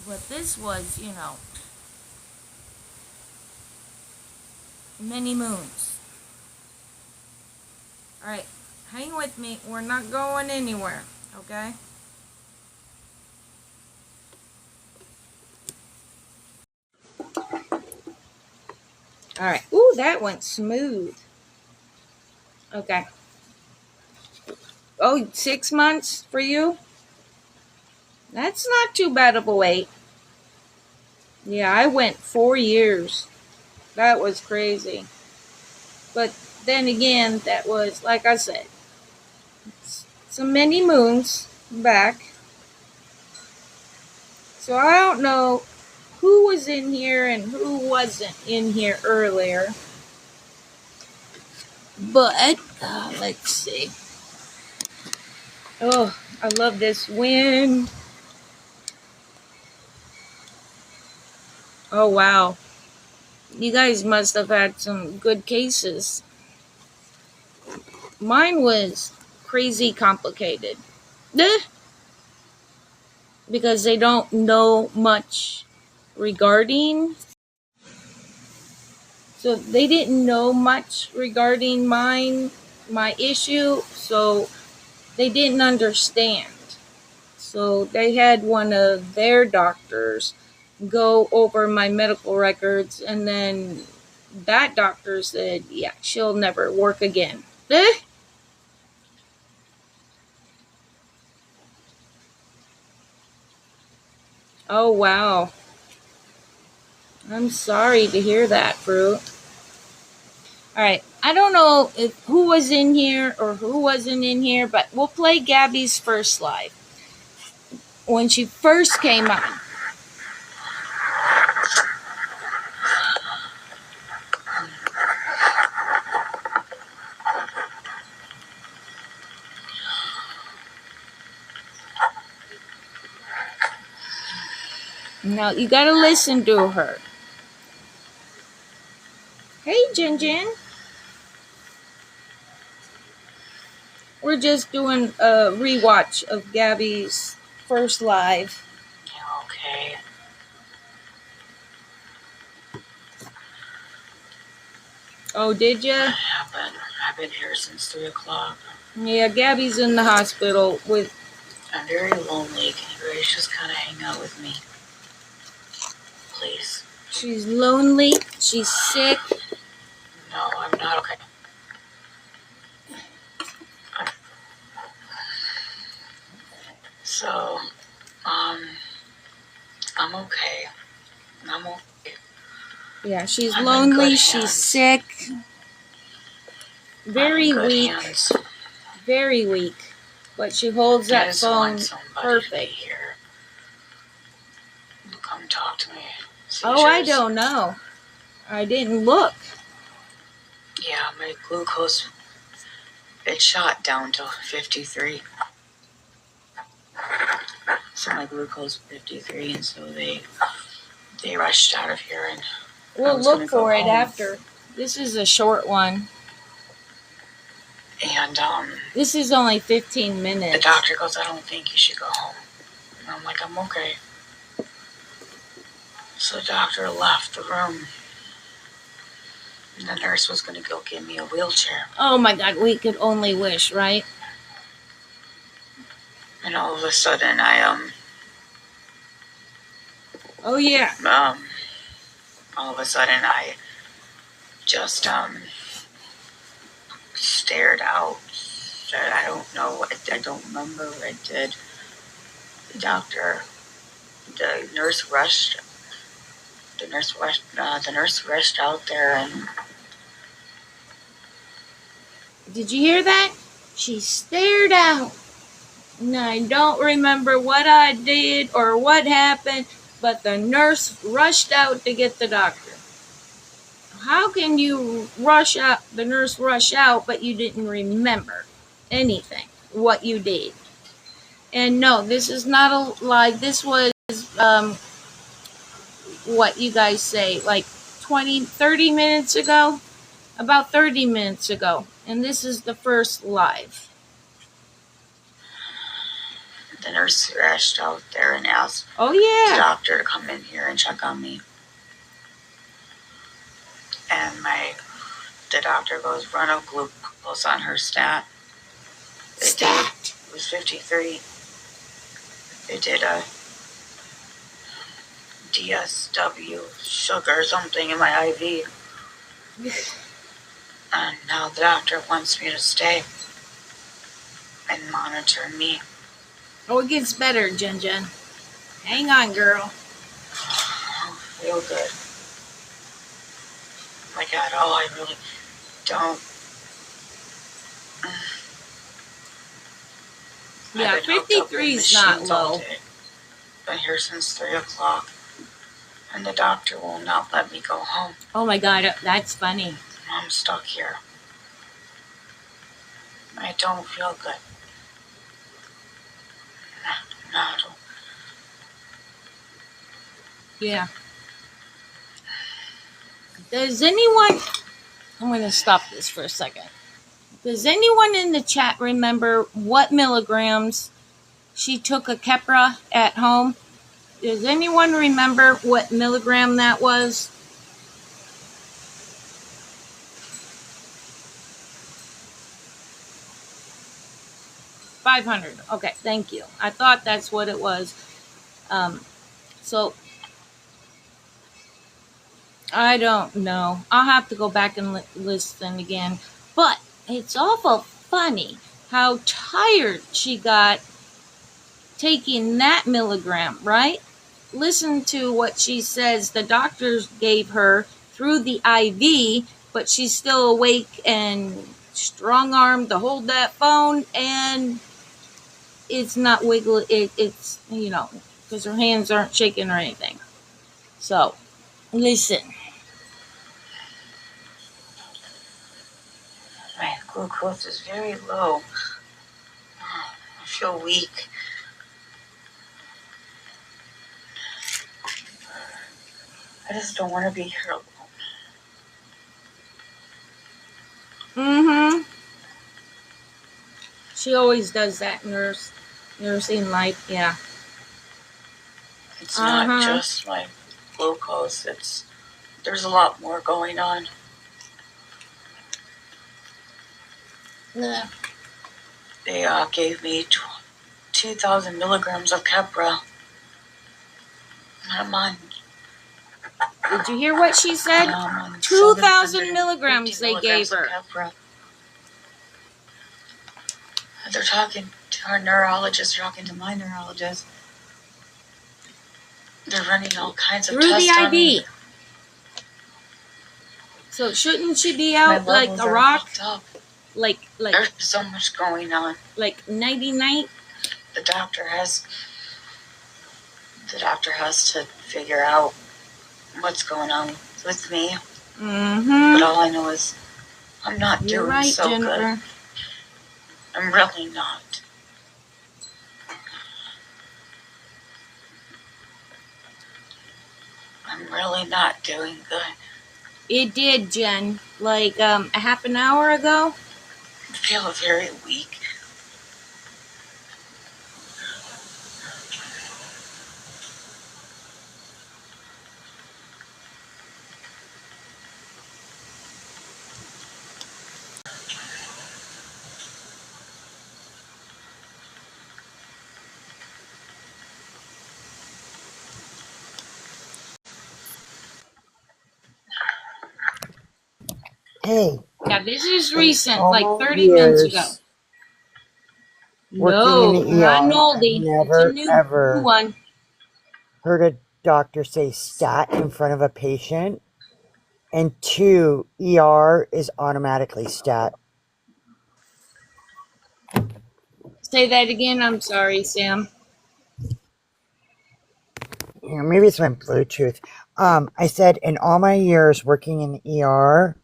But this was, you know, many moons. Alright, hang with me. We're not going anywhere, okay? All right. Ooh, that went smooth. Okay. Oh, 6 months for you? That's not too bad of a wait. Yeah, I went 4 years. That was crazy. But then again, that was, like I said, some many moons back. So I don't know who was in here and who wasn't in here earlier. But, let's see. Oh, I love this wind. Oh, wow. You guys must have had some good cases. Mine was crazy complicated. Because they don't know much regarding. So they didn't know much regarding my issue, so they didn't understand. So they had one of their doctors go over my medical records, and then that doctor said, yeah, she'll never work again. Oh, wow. I'm sorry to hear that, Fruit. All right. I don't know who was in here or who wasn't in here, but we'll play Gabi's first live. When she first came on. Now, you gotta listen to her. Hey, Jin Jin. We're just doing a rewatch of Gabi's first live. Okay. Oh, did ya? I've been here since 3 o'clock. Yeah, Gabi's in the hospital with... I'm very lonely. Can you guys just kind of hang out with me? Please. She's lonely. She's sick. No, I'm not okay. So, I'm okay. I'm okay. Yeah, she's I'm in lonely. good She's hands. sick. Very I'm in good weak. hands. Very weak. But she holds I that just phone want somebody to be perfect. here. Come talk to me. Oh, I Seizures. don't know. I didn't look. Yeah, my glucose, it shot down to 53. So my glucose 53, and so they rushed out of here, and We'll look for it after. This is a short one. And This is only 15 minutes. the doctor goes, I don't think you should go home. And I'm like, I'm okay. So the doctor left the room. And the nurse was going to go get me a wheelchair. Oh my God, we could only wish, right? And all of a sudden, Oh yeah. all of a sudden, I just stared out. I don't know. I don't remember what I did. The nurse rushed. The nurse rushed out there, and Did you hear that? She stared out. And I don't remember what I did or what happened, but the nurse rushed out to get the doctor. How can you rush out, the nurse rush out, but you didn't remember anything, what you did? And no, this is not a lie. This was, what you guys say, like 30 minutes ago? About 30 minutes ago. And this is the first live. the nurse rushed out there and asked Oh, the yeah. doctor to come in here and check on me. And the doctor goes, run a glucose on her stat. It was 53. They did a DSW sugar or something in my IV. And now the doctor wants me to stay and monitor me. Oh, it gets better, Jen. Hang on, girl. I don't feel good. Like at all, I really don't. Yeah, I've been hooked up 53 in is not machines all low. day. Been here since 3 o'clock. And the doctor will not let me go home. Oh my God, that's funny. I'm stuck here. I don't feel good. Not. Yeah. Does anyone... I'm going to stop this for a second. Does anyone in the chat remember what milligrams she took a Keppra at home? Does anyone remember what milligram that was? 500. Okay, thank you. I thought that's what it was. So I don't know. I'll have to go back and listen again. But it's awful funny how tired she got taking that milligram, right? Listen to what she says the doctors gave her through the IV, but she's still awake and strong-armed to hold that phone, and it's not wiggle. It's, because her hands aren't shaking or anything. So, listen. My glucose is very low. I feel weak. I just don't want to be here alone. Mm-hmm. She always does that, nursing life, yeah. It's not just my glucose. There's a lot more going on. Yeah. They gave me 2,000 milligrams of Keppra. I'm on. Did you hear what she said? 2,000 milligrams they gave her. They're talking to our neurologist, talking to my neurologist. They're running all kinds of tests Through on the me. IV. So shouldn't she be out like a rock? Like there's so much going on. Like nighty-night? The doctor has to figure out what's going on with me. Mm-hmm. But all I know is I'm not You're doing right, so Jennifer. good. I'm really not. I'm really not doing good. It did, Jen. Like a half an hour ago. I feel very weak. Hey. Yeah, this is recent, like 30 years minutes ago. Working No, in the not an ER, oldie. It's a never new ever one. heard a doctor say stat in front of a patient. And 2, ER is automatically stat. Say that again. I'm sorry, Sam. Maybe it's my Bluetooth. I said in all my years working in the ER,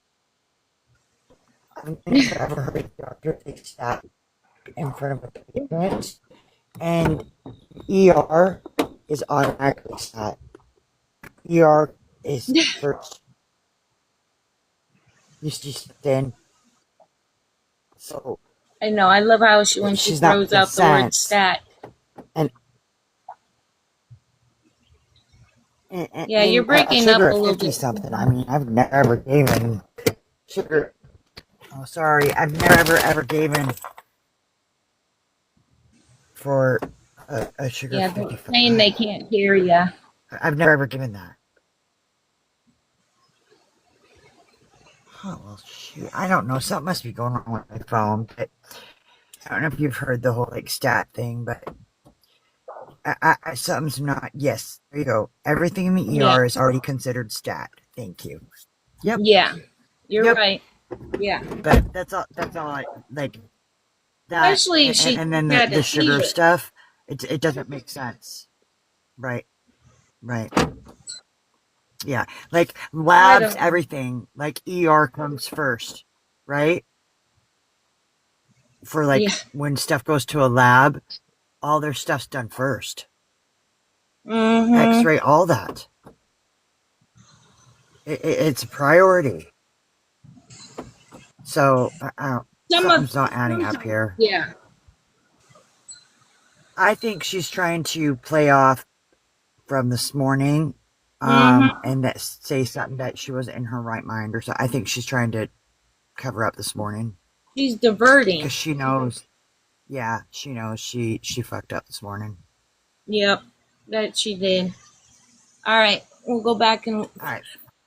I've never ever heard a doctor say stat in front of a patient. And ER is automatically stat. ER is first. You stepped in. So I know. I love how when she she's not throws making out the word sense. stat. And Yeah, you're breaking up sugar a at little 50 bit. something. I mean, I've never ever given sugar. Oh, sorry. I've never ever given for a sugar Yeah, they're 55. saying they can't hear you. I've never ever given that. Oh, well, shoot. I don't know. Something must be going on with my phone. But I don't know if you've heard the whole like stat thing, but something's not. Yes, there you go. Everything in the Yeah. ER is already considered stat. Thank you. Yep. Yeah. You're Yep. right. Yeah. But that's all. That's all. Like that, Especially if she and then had a the sugar seizure. stuff. It doesn't make sense. Right. Right. Yeah. Like I labs, don't. everything. Like ER comes first. Right. For Yeah. like when stuff goes to a lab, all their stuff's done first. Mm-hmm. X-ray, all that. It's a priority. So Some of something's not adding up sometimes. here. Yeah. I think she's trying to play off from this morning, Mm-hmm. and that say something that she was in her right mind or so. I think she's trying to cover up this morning She's diverting. because she knows. Yeah, she knows she fucked up this morning. Yep. That she did. All right. We'll go back and All right.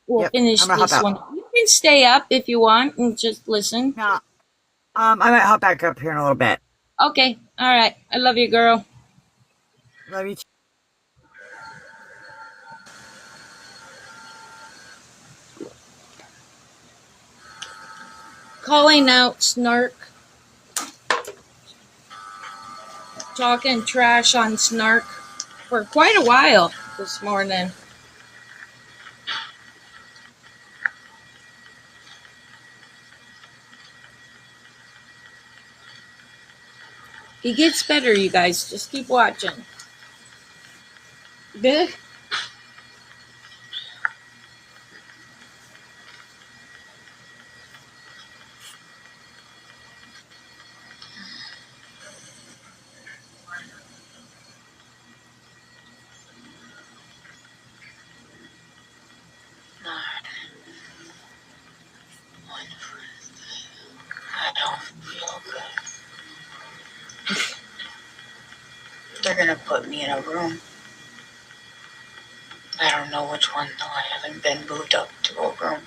we'll Yep. finish I'm gonna hop this out. one. You can stay up if you want and just listen. No. I might hop back up here in a little bit. Okay. All right. I love you, girl. Love you. Calling out Snark. Talking trash on Snark for quite a while this morning. He gets better, you guys. Just keep watching. Good. I don't feel good. They're gonna put me in a room. I don't know which one though. I haven't been moved up to a room.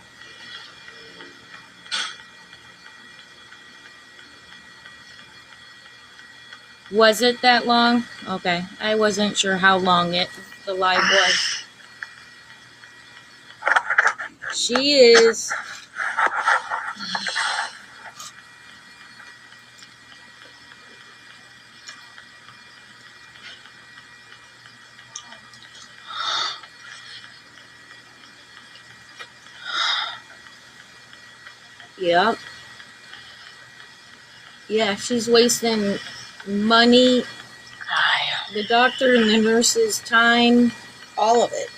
Was it that long? Okay. I wasn't sure how long the live was. She is. Yep. Yeah, she's wasting money, the doctor and the nurse's time, all of it.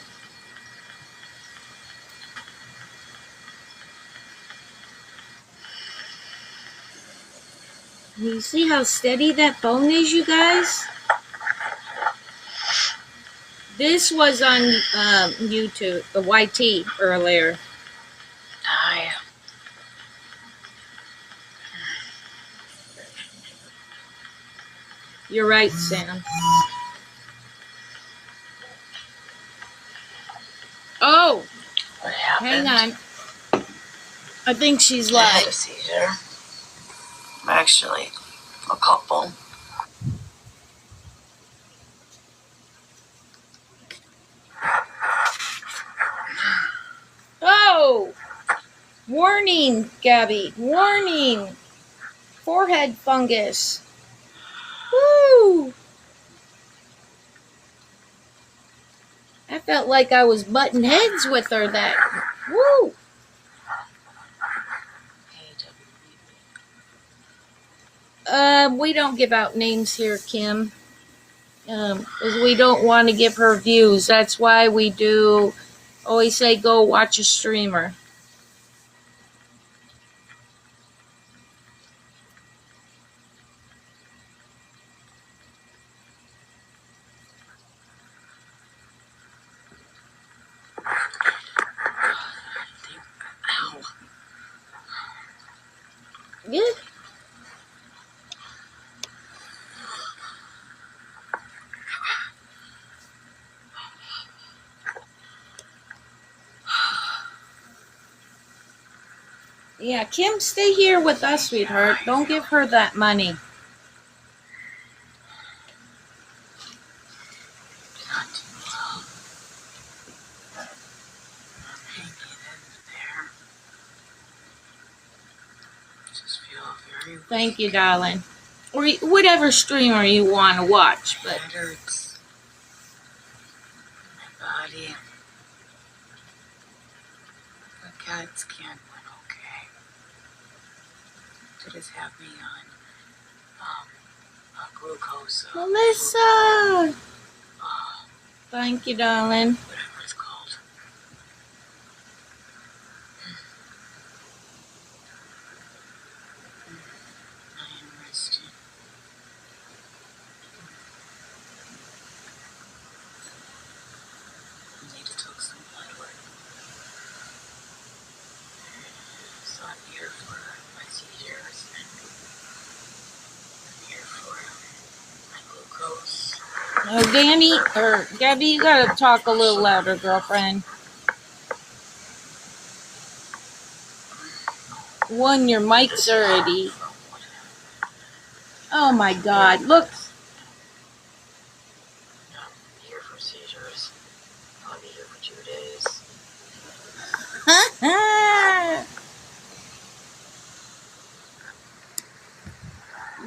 You see how steady that bone is, you guys? This was on YouTube, the YT earlier. You're right, Sam. Oh, What happened? hang on. I think she's I had a live. seizure. Actually, a couple. Oh! Warning, Gabi. Warning. Forehead fungus. Woo! I felt like I was butting heads with her that. Woo! We don't give out names here, Kim. Because we don't want to give her views. That's why we do always say go watch a streamer. Ow. Yeah. Yeah, Kim, stay here with us, sweetheart. Don't give her that money. Not too well. Hanging in there. Just feel very weak. Thank you, darling. Or whatever streamer you want to watch, but It hurts. My body. The CAT scan went okay. They just have me on glucose. Melissa! Thank you, darling. Whatever it's called. I am resting. I need to take some blood work. So I'm here for my seizures and I'm here for my glucose. Oh, Dani, or Gabi, you gotta talk a little louder, girlfriend. One, your mic's already. Oh my God! Look. I'm here for seizures. I'll be here for 2 days.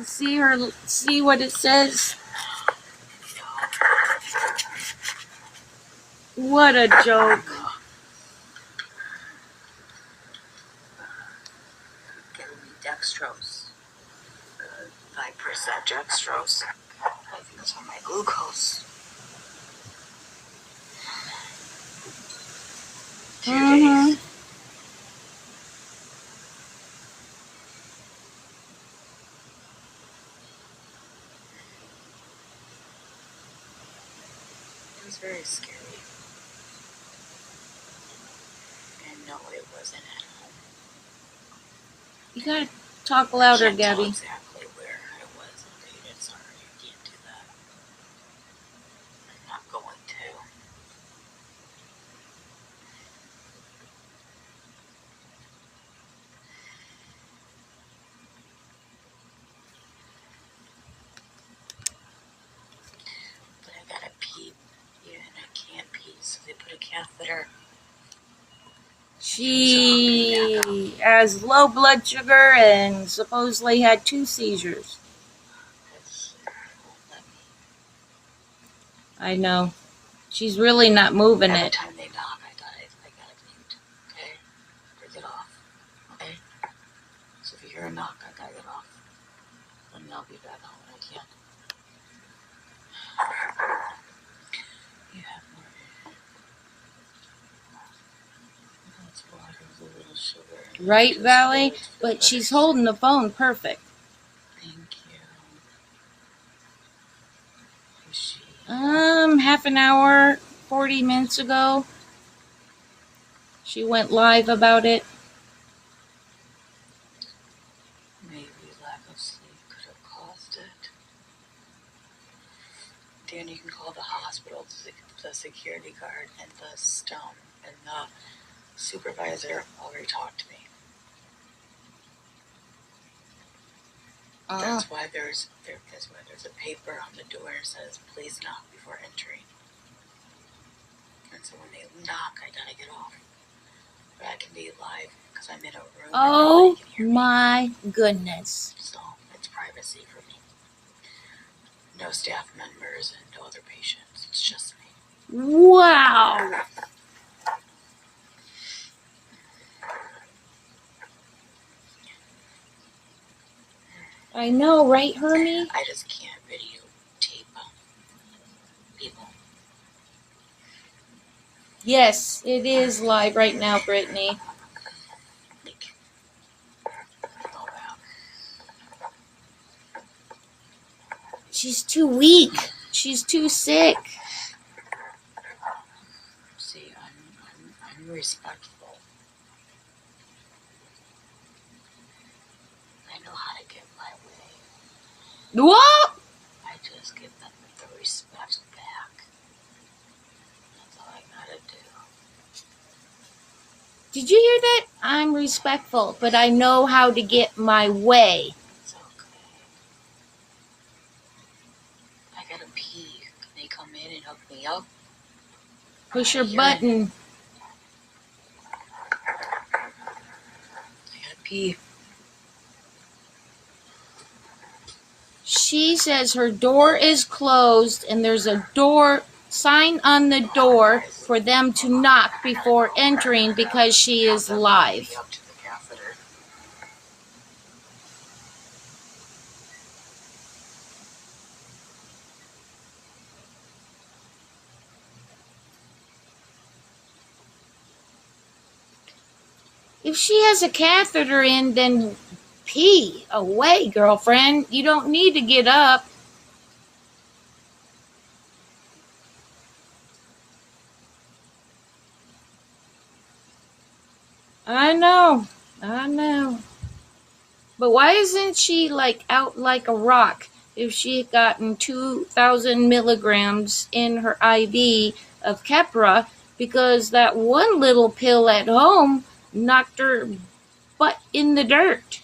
See her. See what it says. What a joke. Giving me dextrose. 5% dextrose. I think it's on my glucose. 2 days. It was very scary. I know it wasn't at home. You gotta talk louder, Can't tell Gabi. exactly where I was located. Sorry, I can't do that. I'm not going to. But I gotta pee. Yeah, and I can't pee, so they put a catheter. She has low blood sugar and supposedly had 2 seizures. That's won't let me. I know. She's really not moving Every it. time they knock, I gotta mute. Okay? Or get off. Okay? So if you hear a knock, I gotta get off. And I'll be back on when I can. You have more. That's water with a little sugar. Right, Just Valley? hold it for But the she's better holding the phone perfect. Thank you. Is she? Half an hour, 40 minutes ago. She went live about it. Maybe lack of sleep could have caused it. Dan, you can call the hospital, the security guard, and the supervisor already talked to me. That's why there's a paper on the door that says please knock before entering. And so when they knock, I gotta get off. But I can be live because I'm in a room. Oh and nobody can hear me. my goodness. So it's privacy for me. No staff members and no other patients. It's just me. Wow. I know, right, Hermie? I just can't videotape people. Yes, it is live right now, Brittany. Like, oh wow. She's too weak. She's too sick. See, I'm respectful. I know how to get my way. What? I just give them the respect back. That's all I gotta do. Did you hear that? I'm respectful, but I know how to get my way. It's okay. I gotta pee. Can they come in and hook me up? Push your You're- button. I gotta pee. She says her door is closed and there's a door sign on the door for them to knock before entering because she is live. Up to the catheter. If she has a catheter in, then pee away, girlfriend. You don't need to get up. I know. But why isn't she like out like a rock if she had gotten 2,000 milligrams in her IV of Keppra? Because that one little pill at home knocked her butt in the dirt.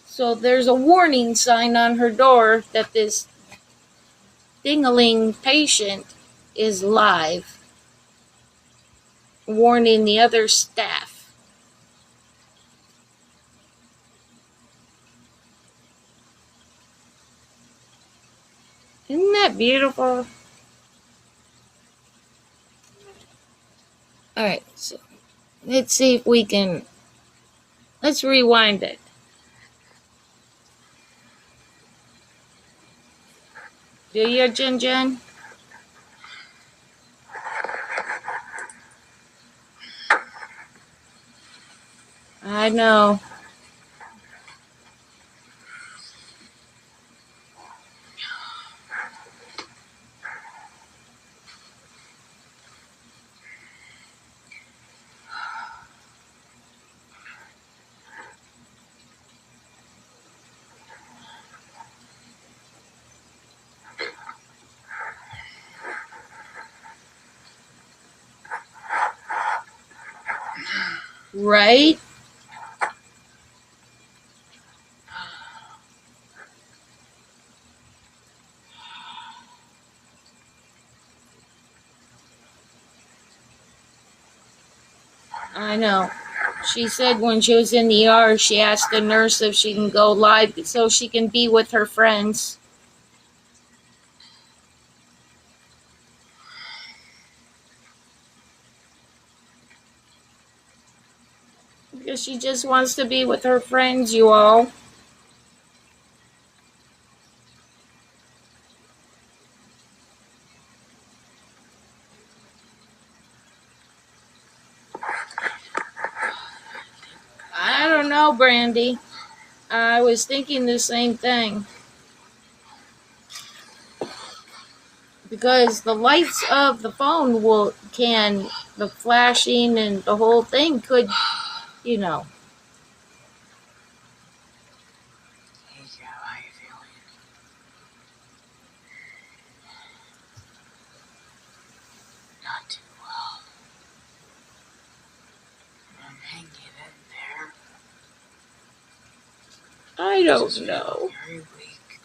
So there's a warning sign on her door that this ding-a-ling patient is live, warning the other staff. Isn't that beautiful? Alright, so let's see if we can. Let's rewind it. Do you, Jen Jen? I know. Right? I know. She said when she was in the ER, she asked the nurse if she can go live so she can be with her friends. Because she just wants to be with her friends, you all. I don't know, Brandy. I was thinking the same thing. Because the lights of the phone the flashing and the whole thing could, you know. Hey, Joe, how you feeling? Not too well. I'm hanging in there. I don't know. Very weak.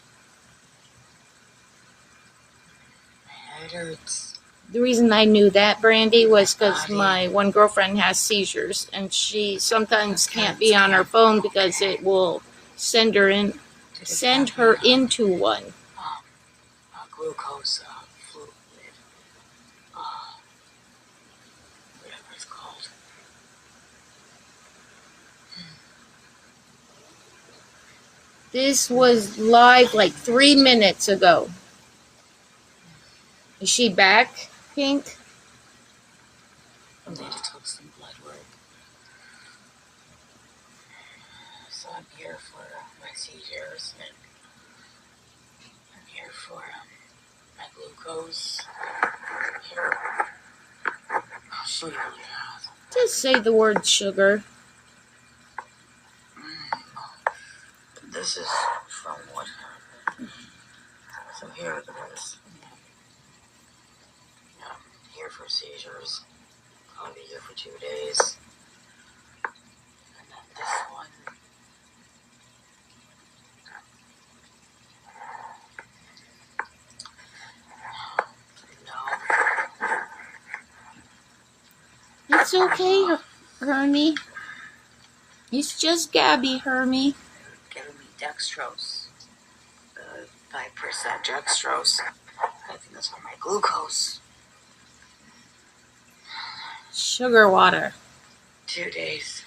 My head hurts. The reason I knew that, Brandy, was because my one girlfriend has seizures, and she sometimes can't be on her phone because it will send her into one. Glucose fluid. Whatever it's called. This was live like 3 minutes ago. Is she back, Pink? I need to took some blood work. So I'm here for my seizures, and I'm here for my glucose. Here. I'll show you what you have. Just say the word sugar. So here it is. Yeah, here for seizures. I'll be here for 2 days. And then this one. No. It's okay, Hermie. It's just Gabi, Hermie. Giving me dextrose. 5% dextrose. I think that's for my glucose. Sugar water. 2 days.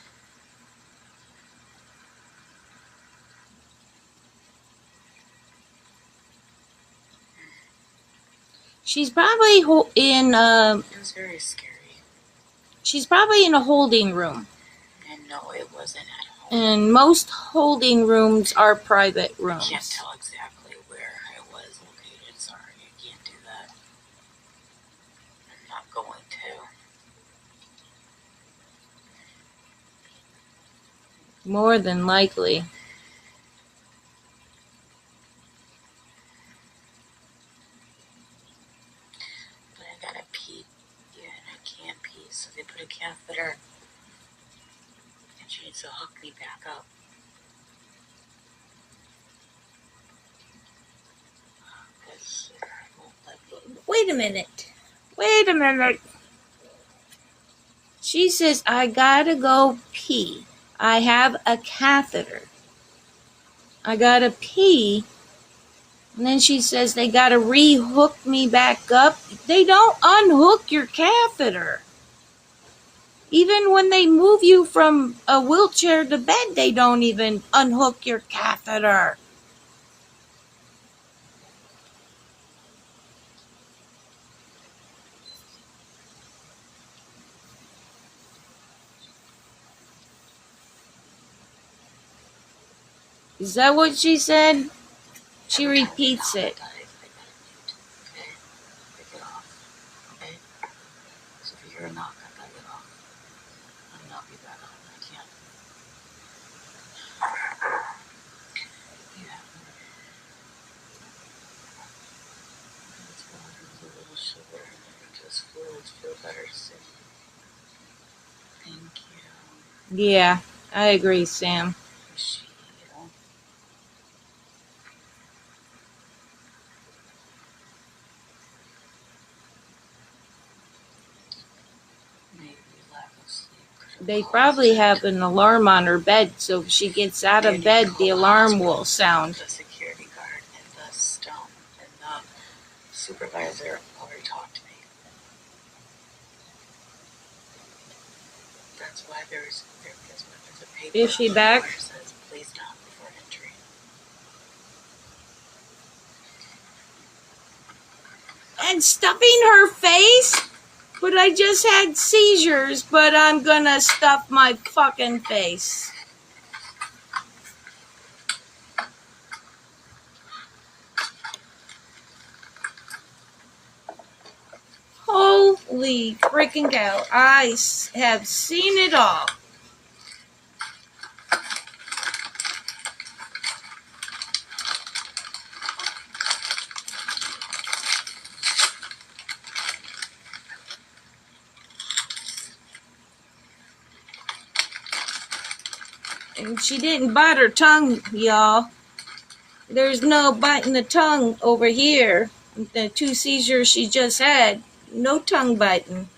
She's probably in It was very scary. She's probably in a holding room. And no, it wasn't at home. And most holding rooms are private I can't rooms. tell exactly where I was located. Sorry, I can't do that. I'm not going to. More than likely. But I gotta pee. Yeah, and I can't pee. So they put a catheter. And she needs to hook me back up. Because it won't let me. Wait a minute. Wait a minute. She says, I gotta go pee. I have a catheter. I gotta pee. And then she says they gotta re-hook me back up. They don't unhook your catheter. Even when they move you from a wheelchair to bed, they don't even unhook your catheter. Is that what she said? She repeats it. Okay? Pick it off. Okay? So if you hear a knock, I gotta get off. I'm not be back on. I can't. Yeah. It's water with a little sugar in it. Just fluids feel better soon. Thank you. Yeah, I agree, Sam. Appreciate you. Maybe lack of sleep. They probably have an alarm on her bed, so if she gets out of bed, the alarm will sound. The security guard and the stone and the supervisor already talked to me. That's why there's a paper. Is she back? Where it says, please stop before entry. And stuffing her face? But I just had seizures, but I'm gonna stuff my fucking face. Holy freaking cow. I have seen it all. And she didn't bite her tongue, y'all. There's no biting the tongue over here. The 2 seizures she just had, no tongue biting.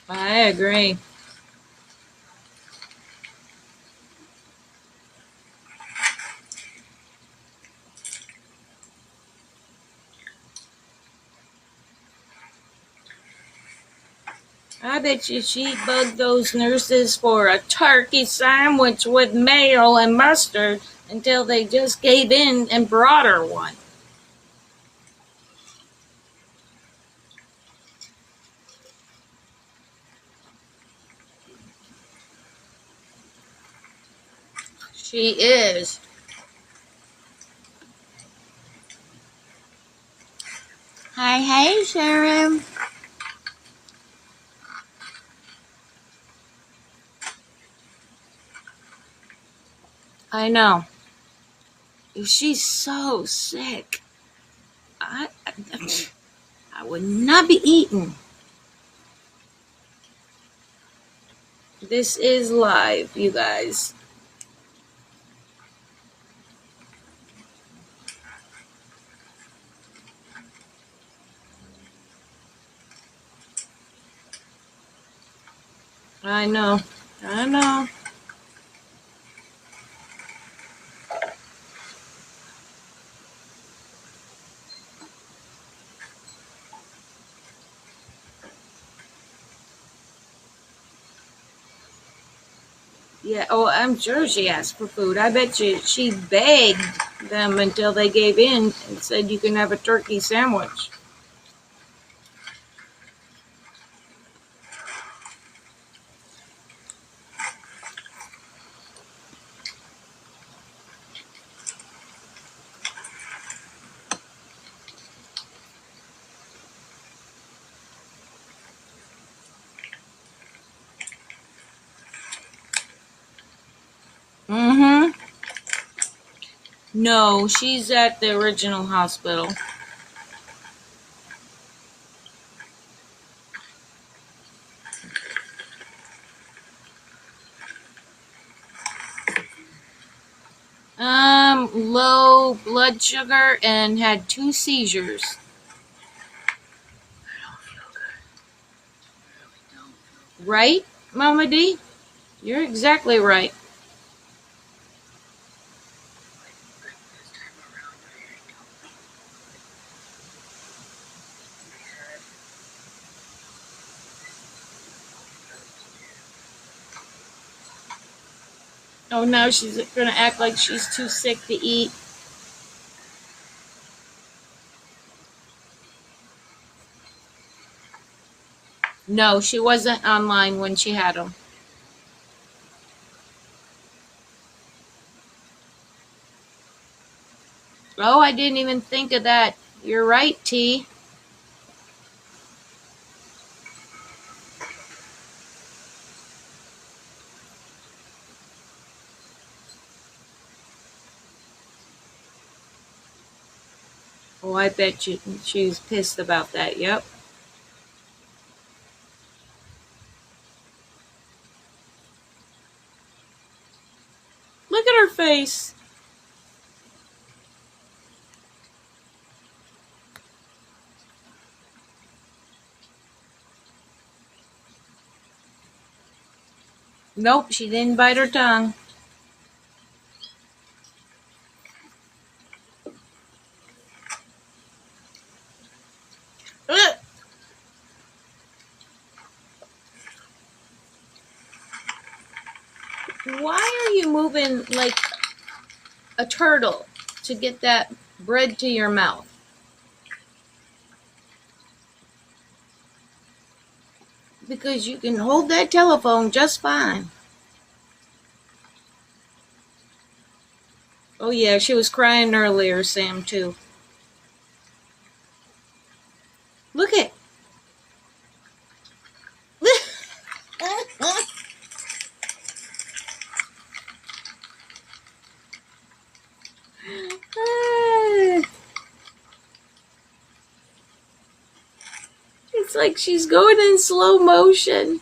I agree. I bet you she bugged those nurses for a turkey sandwich with mayo and mustard until they just gave in and brought her one. She is. Hey, Sharon. I know. She's so sick. I would not be eating. This is live, you guys. I know. Yeah, oh, I'm sure she asked for food. I bet you she begged them until they gave in and said you can have a turkey sandwich. Mm-hmm. No, she's at the original hospital. Low blood sugar and had 2 seizures. I don't feel good. I really don't feel Right, Mama D? You're exactly right. like this time around. I don't. My head. Oh, now she's gonna act like she's too sick to eat. No, she wasn't online when she had them. Oh, I didn't even think of that. You're right, T. Oh, I bet you she's pissed about that. Yep. Look at her face. Nope, she didn't bite her tongue. Ugh. Why are you moving like a turtle to get that bread to your mouth? Because you can hold that telephone just fine. Oh, yeah, she was crying earlier, Sam, too. Look at. It's like she's going in slow motion.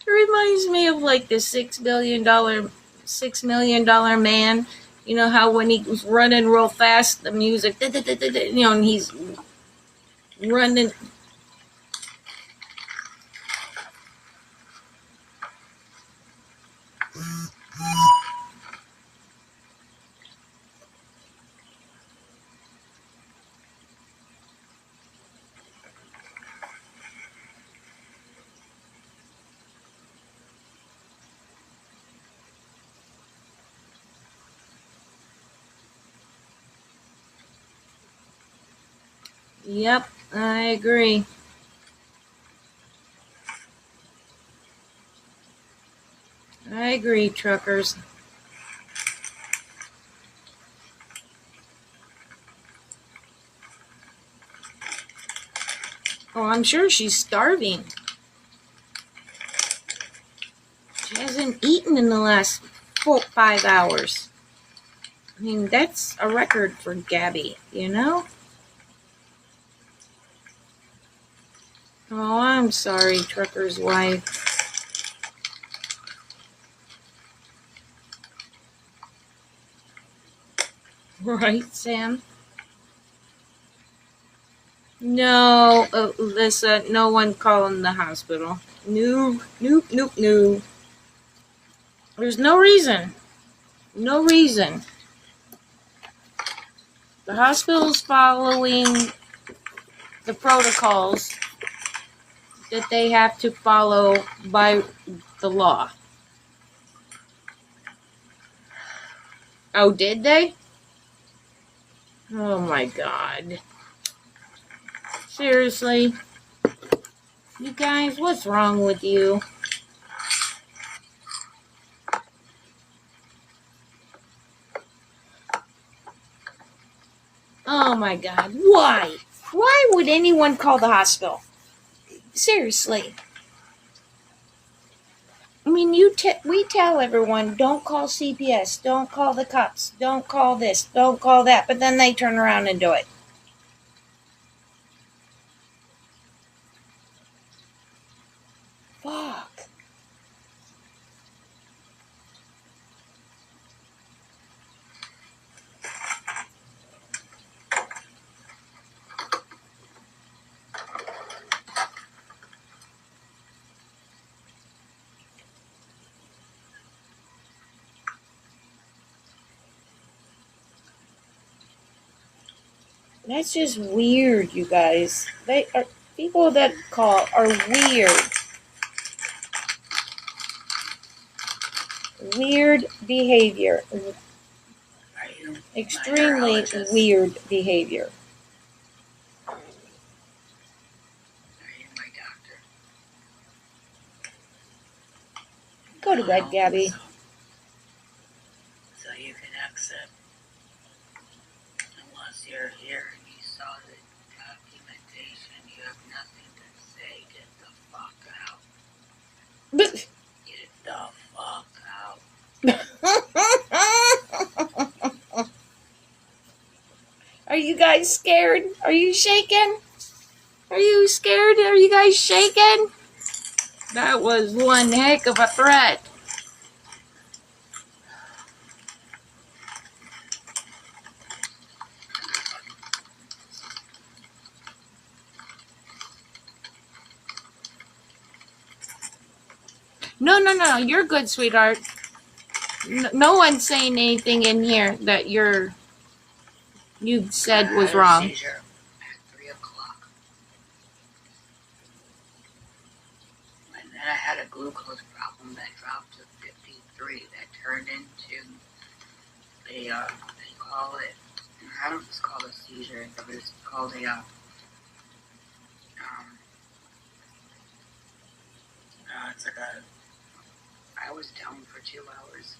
It reminds me of like the $6 million man. You know how when he was running real fast, the music, and he's running. Yep, I agree. agree, truckers. Oh, I'm sure she's starving. She hasn't eaten in the last 5 hours. I mean, that's a record for Gabi, you know? Oh, I'm sorry, trucker's wife. Right, Sam? No, Alyssa, no one calling the hospital. No. There's no reason. No reason. The hospital's following the protocols that they have to follow by the law. Oh, did they? Oh my God. Seriously? You guys, what's wrong with you? Oh my God. Why? Why would anyone call the hospital? Seriously. I mean, we tell everyone, don't call CPS, don't call the cops, don't call this, don't call that, but then they turn around and do it. Fuck. That's just weird, you guys. They are people that call are weird. Weird behavior. Are you Extremely my neurologist? weird behavior. Are you my doctor? Go to No, I bed, don't think Gabi. so. So you can exit. Unless you're here and you saw the documentation, you have nothing to say. Get the fuck out. But Get the fuck out. are you guys scared? Are you shaking? Are you scared? Are you guys shaking? That was one heck of a threat. No. You're good, sweetheart. No one's saying anything in here that you said was I had a wrong. seizure at 3 o'clock. And then I had a glucose problem that dropped to 53 that turned into they call it, I don't know if it's called a seizure, but it's called it's like I was down for 2 hours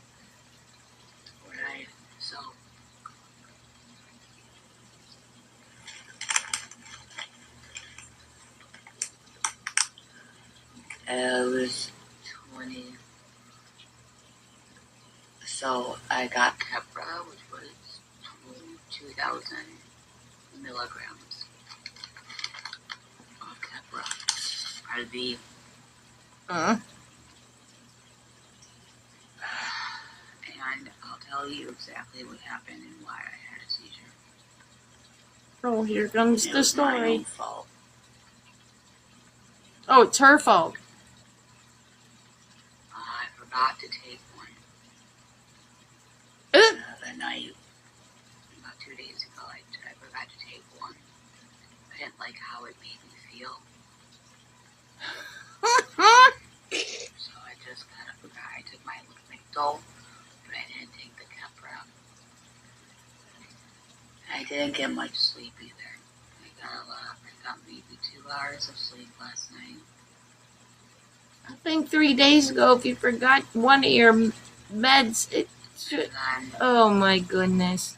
when it was 20, so I got Keppra, which was 2,000 milligrams of Keppra, IV. And I'll tell you exactly what happened and why I had a seizure. Oh, here comes It the was my story. own fault. Oh, it's her fault. I forgot to take one the night, about 2 days ago. I forgot to take one. I didn't like how it made me feel. So I just kind of forgot. I took my Lamictal, but I didn't take the Keppra. I didn't get much sleep either. I got maybe 2 hours of sleep last night. I think 3 days ago, if you forgot one of your meds, it should. Oh my goodness.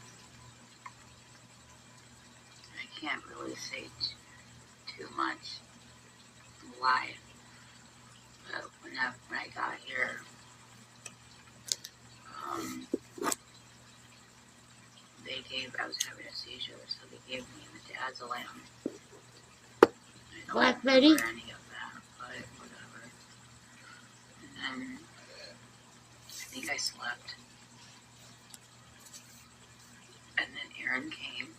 I can't really say too much why, but when I got here, I was having a seizure, so they gave me midazolam. I don't Black Betty? remember any of that, but whatever. And then I think I slept. And then Aaron came,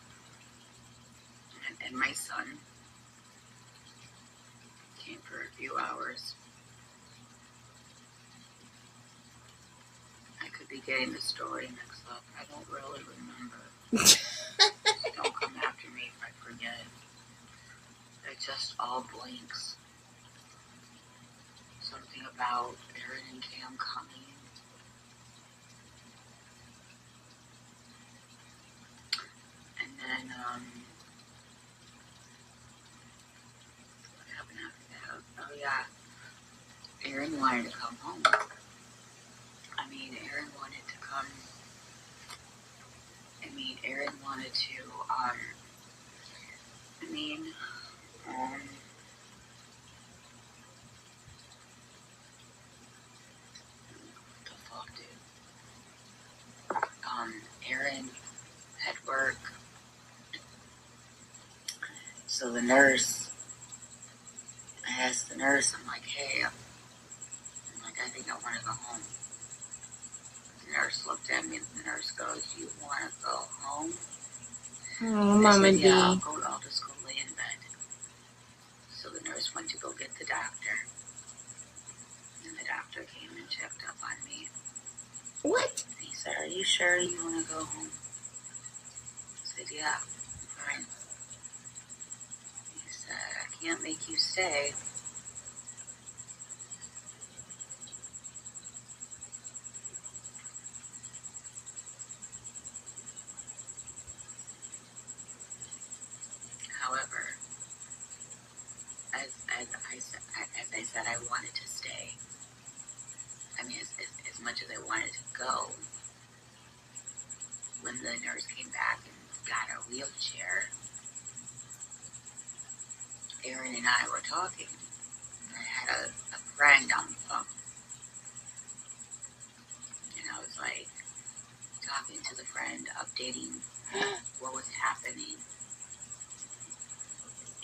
and my son came for a few hours. I could be getting the story mixed up. I don't really remember. Don't come after me if I forget. They're just all blanks. Something about Aaron and Cam coming. And then, what happened after that? Oh, yeah. Aaron wanted to come home. Aaron wanted to come. Aaron wanted to, what the fuck, dude? Aaron had work. So the nurse, I asked the nurse, I'm like, hey, I think I want to go home. The nurse looked at me and the nurse goes, you want to go home? Oh, Mama D. Yeah, I'll just go lay in bed. So the nurse went to go get the doctor. And the doctor came and checked up on me. What? And he said, are you sure you want to go home? I said, yeah, fine. He said, I can't make you stay. However, as I said, I wanted to stay. As much as I wanted to go, when the nurse came back and got a wheelchair, Aaron and I were talking. I had a friend on the phone. And I was like talking to the friend, updating what was happening.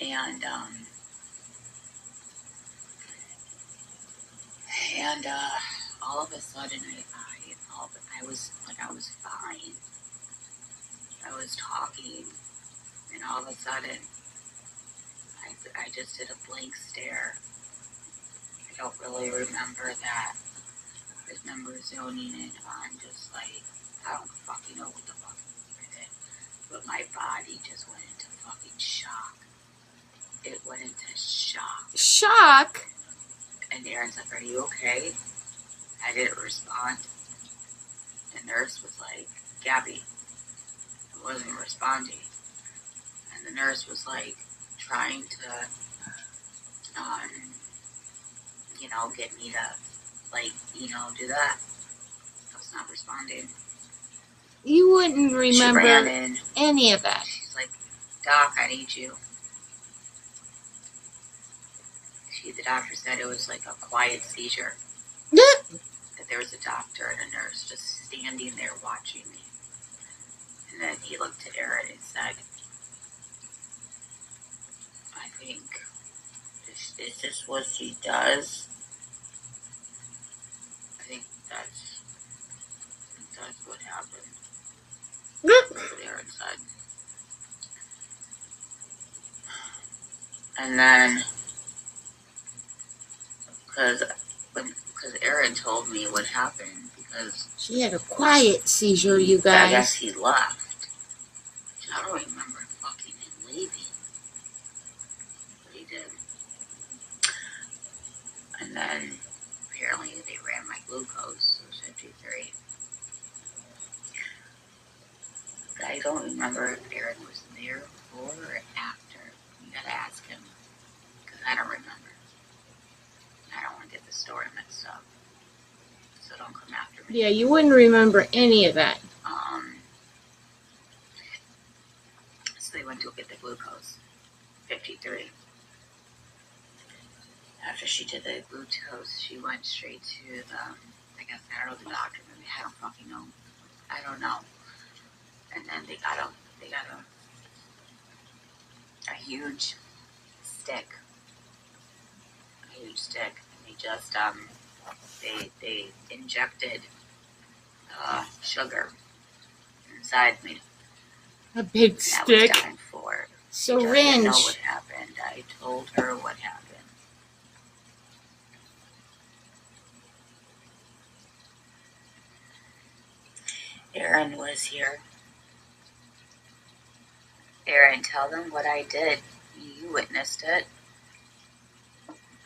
And all of a sudden I was fine. I was talking, and all of a sudden I just did a blank stare. I don't really remember that. I remember zoning in on just like, I don't fucking know what the fuck I did. But my body just went into fucking shock. It went into shock. Shock? And Aaron's like, are you okay? I didn't respond. The nurse was like, Gabi, I wasn't responding. And the nurse was like, trying to, get me to, do that. I was not responding. You wouldn't She remember ran in. any of that. She's like, Doc, I need you. The doctor said it was like a quiet seizure. That there was a doctor and a nurse just standing there watching me. And then he looked at Aaron and said, I think, is this what she does? I think that's what happened. That's what Aaron said. And then, because Aaron told me what happened, because she had a quiet seizure, you guys. I guess he left. Which I don't remember fucking him leaving. But he did. And then, apparently, they ran my glucose. It was 53. But I don't remember if Aaron was there before or after. You gotta ask him. Because I don't remember. I don't want to get the Yeah, you wouldn't remember any of that. So they went to get the glucose, 53. After she did the glucose, she went straight to the, I guess, I don't know, the doctor. Maybe, I don't fucking know. I don't know. And then they got a huge stick. And they just, they injected sugar inside me. A big And stick. I was dying for it. She Syringe. doesn't know what happened. I told her what happened. Aaron was here. Aaron, tell them what I did. You witnessed it.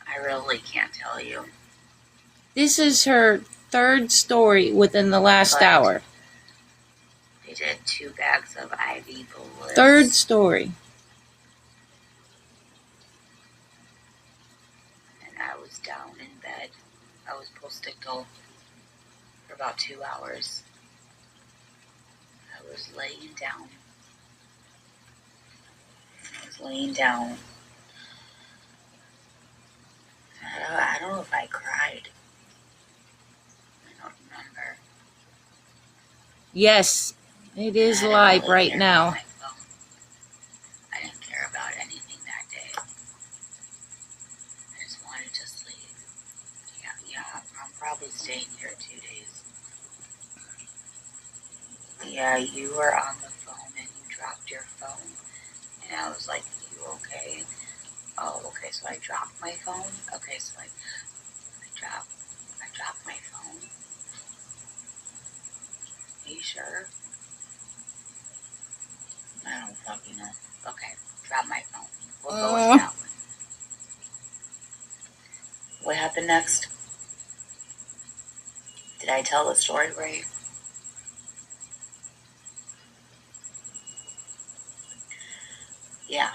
I really can't tell you. This is her third story within the last hour. They did 2 bags of IV bullets. Third story. And I was down in bed. I was postictal for about 2 hours. I was laying down. I don't know if I cried. I don't remember. Yes, it is live really right now. I didn't care about anything that day. I just wanted to sleep. Yeah, I'm probably staying here 2 days. Yeah, you were on the phone and you dropped your phone. And I was like, you okay? Oh, okay, so I dropped my phone? Okay, so I dropped my phone. Are you sure? I don't fucking know. Okay, drop my phone. We'll go with that one. What happened next? Did I tell the story right? Yeah.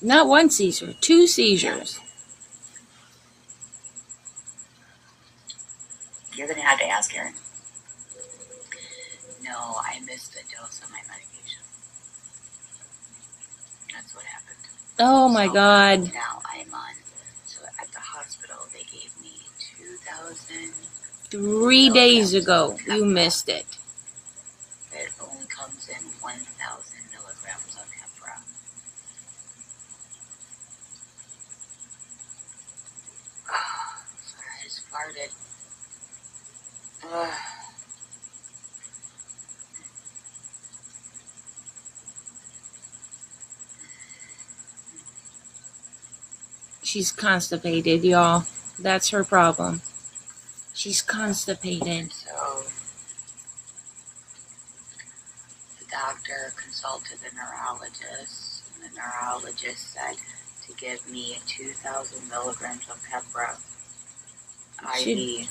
Not one seizure, 2 seizures. You're gonna have to ask Aaron. No, I missed a dose of my medication. That's what happened. Oh my God. Now I'm on. So at the hospital, they gave me 2,000. 3 days ago, you missed it. It only comes in 1,000 milligrams of Hepra. Sorry, I just farted. She's constipated, y'all. That's her problem. She's constipated. So the doctor consulted the neurologist, and the neurologist said to give me 2,000 milligrams of Hepra IV.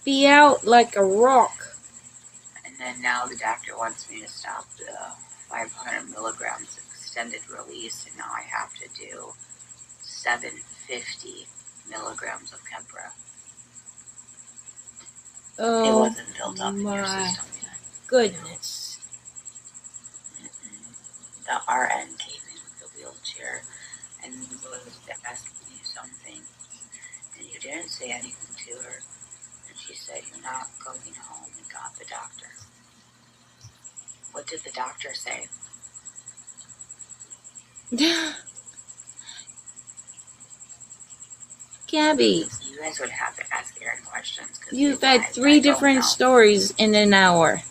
Be out like a rock. And then now the doctor wants me to stop the 500 milligrams extended release, and now I have to do 750 milligrams of Hepra. Oh, it wasn't built up in your system yet. Goodness. The RN came in with the wheelchair and was asking you something, and you didn't say anything to her. And she said, "You're not going home," and got the doctor. What did the doctor say? Gabby, You guys would have to ask Aaron questions. You've had 3 different stories in an hour.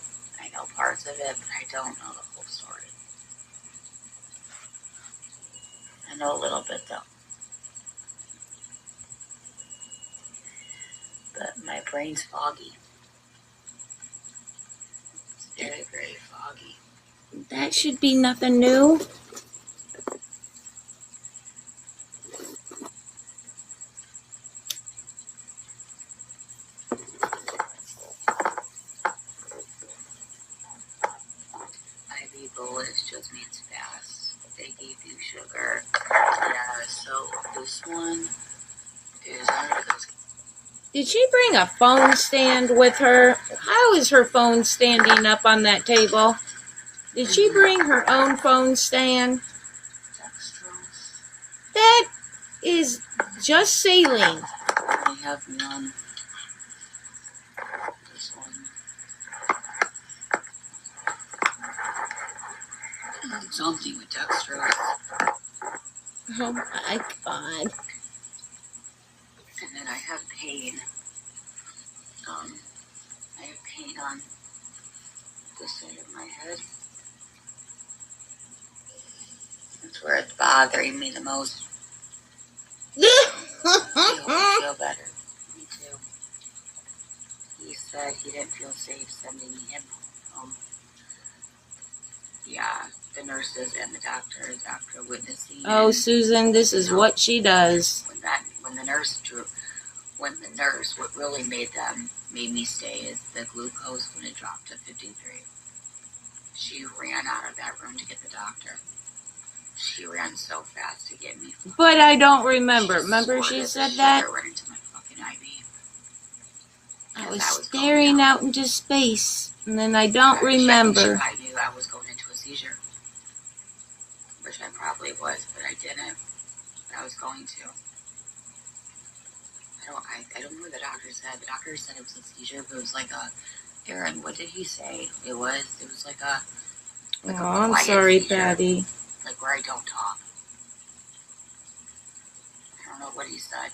I know parts of it, but I don't know the whole story. I know a little bit, though. But my brain's foggy. It's very, very foggy. That should be nothing new. IV bullets just means fast. They gave you sugar. Yeah, so this one is under those. Did she bring a phone stand with her? How is her phone standing up on that table? Did she bring her own phone stand? Dextrose. That is just saline. I have none. This one. Something with dextrose. Oh my God. And then I have pain. I have pain on this side of my head. That's where it's bothering me the most. I feel better. Me too. He said he didn't feel safe sending him home. Yeah, the nurses and the doctors after witnessing. Oh, Susan, this is what she does. When the nurse, what really made me stay is the glucose when it dropped to 53. She ran out of that room to get the doctor. She ran so fast to get me. But I don't remember. Remember she said that? Right into my fucking IV. I was staring out into space, and then I don't remember. I knew I was going into a seizure, which I probably was, but I didn't. But I was going to. I don't know what the doctor said. The doctor said it was a seizure, but it was like a. Aaron, what did he say? It was like a. Like oh, I'm sorry, seizure, Patty. Like where I don't talk. I don't know what he said.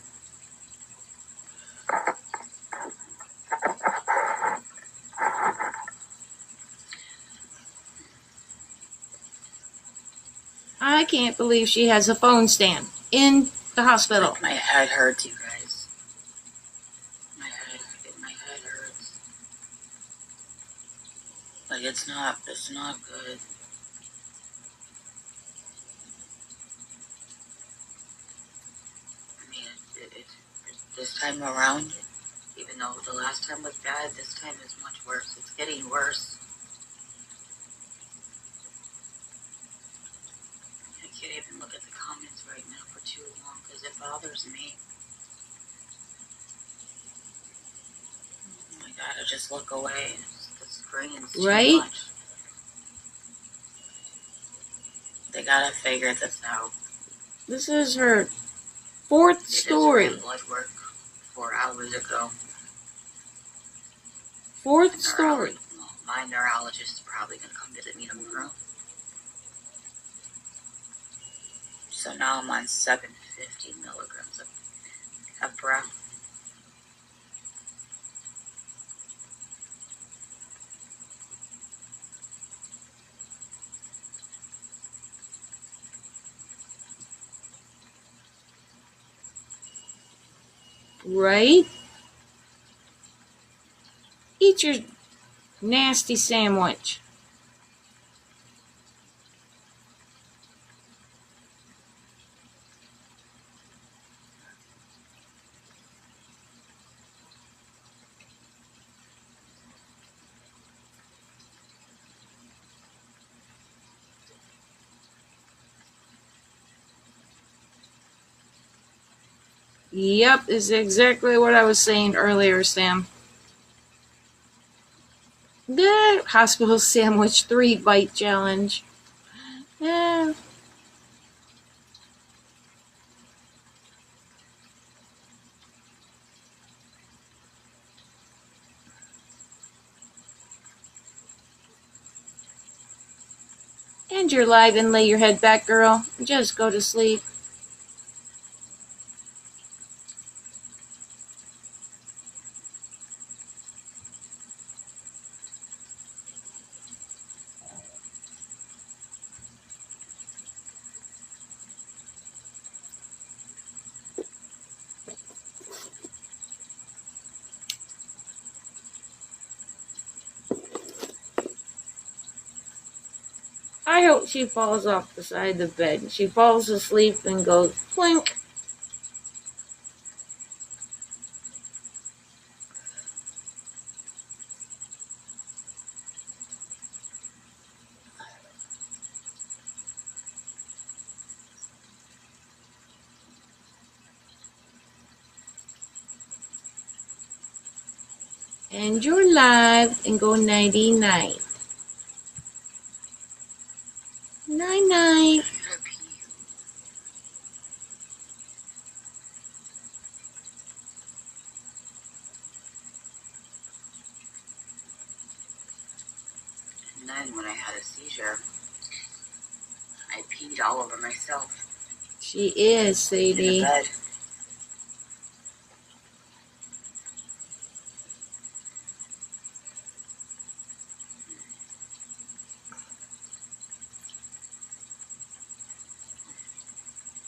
I can't believe she has a phone stand in the hospital. Like my head hurts, you guys. My head hurts. Like it's not good. I mean, this time around, even though the last time was bad, this time is much worse. It's getting worse. I can't even look at the comments right now for too long because it bothers me. Oh my God, I just look away. The screen's too much. They gotta figure this out. This is her fourth story. Just ran blood work 4 hours ago. Fourth story. My neurologist is probably gonna come visit me tomorrow. So now I'm on 750 milligrams of breath. Right? Eat your nasty sandwich. Yep, is exactly what I was saying earlier, Sam. The hospital sandwich 3-bite challenge. Yeah. End your live and lay your head back, girl. Just go to sleep. I hope she falls off the side of the bed. She falls asleep and goes plink. End your live and go nighty-night. Night-night. And then when I had a seizure, I peed all over myself She is, in the Sadie. bed.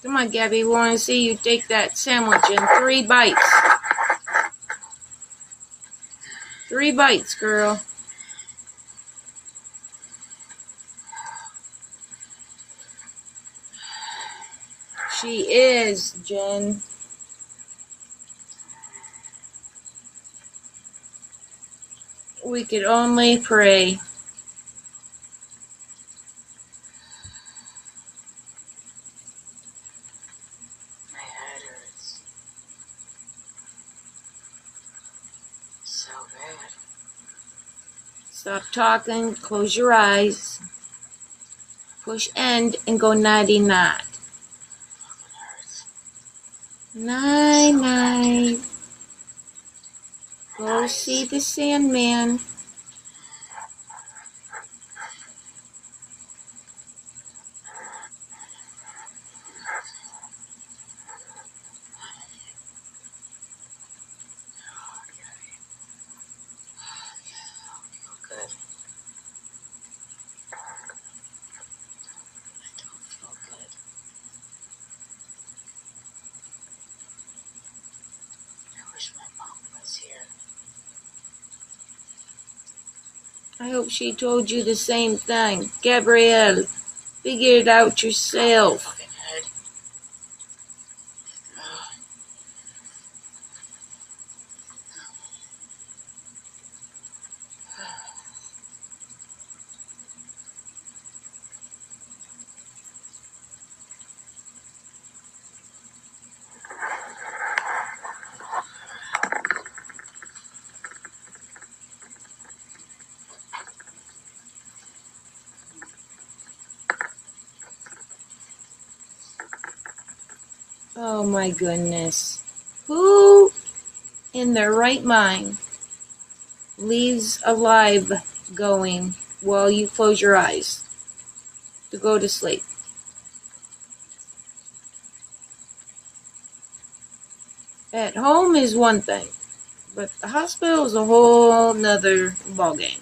Come on, Gabby. We want to see you take that sandwich in 3 bites. 3 bites, girl. She is, Jen. We could only pray. My head hurts so bad. Stop talking. Close your eyes. Push end and go nighty-night. Fucking hurts. Night-night. Go see the Sandman. Good. I don't feel good. I wish my mom was here. I hope she told you the same thing. Gabrielle, figure it out My yourself. fucking head. Ugh. Oh my goodness. Who in their right mind leaves a live going while you close your eyes to go to sleep? At home is one thing, but the hospital is a whole nother ballgame.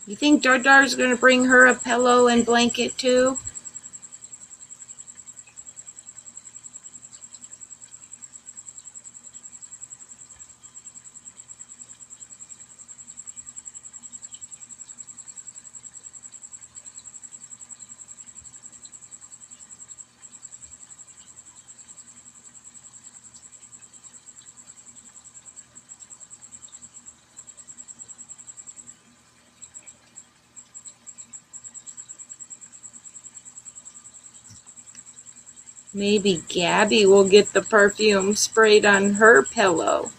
You think Dardar's gonna bring her a pillow and blanket too? Maybe Gabby will get the perfume sprayed on her pillow.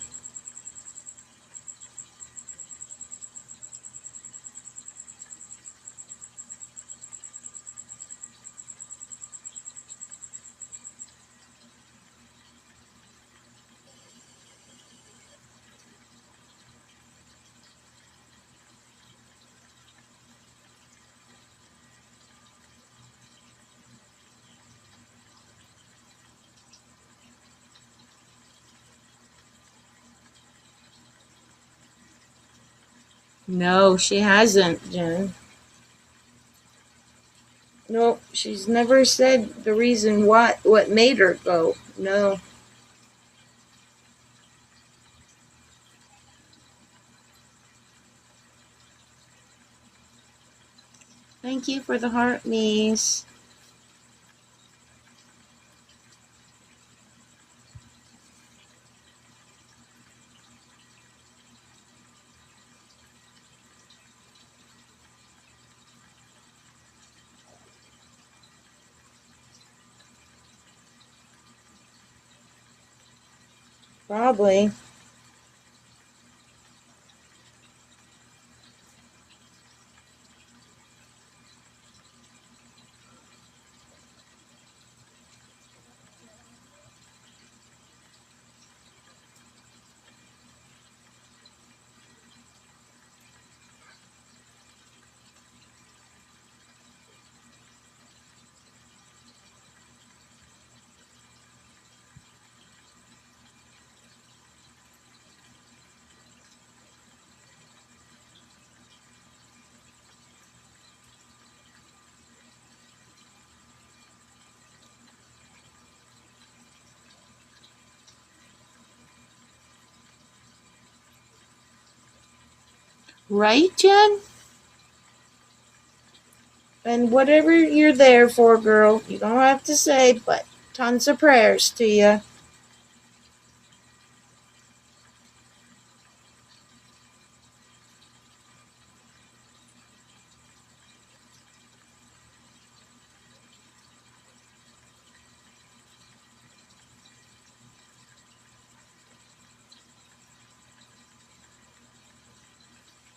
No, she hasn't, Jen. No, she's never said the reason what made her go. No. Thank you for the heart, niece. Probably. Right, Jen? And whatever you're there for, girl, you don't have to say, but tons of prayers to you.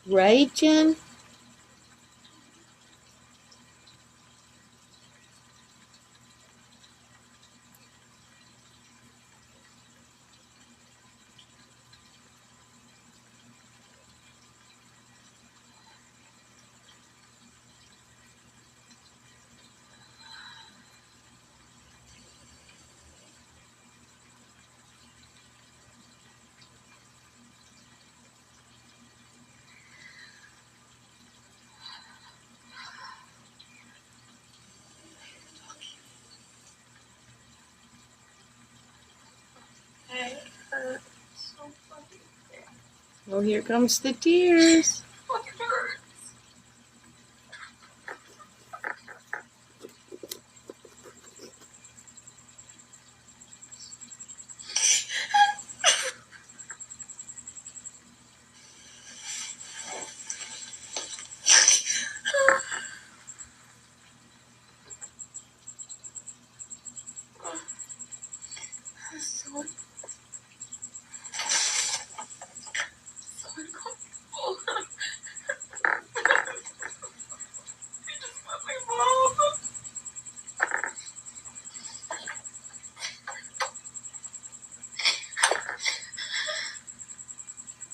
Right, Jen? Well, here comes the tears.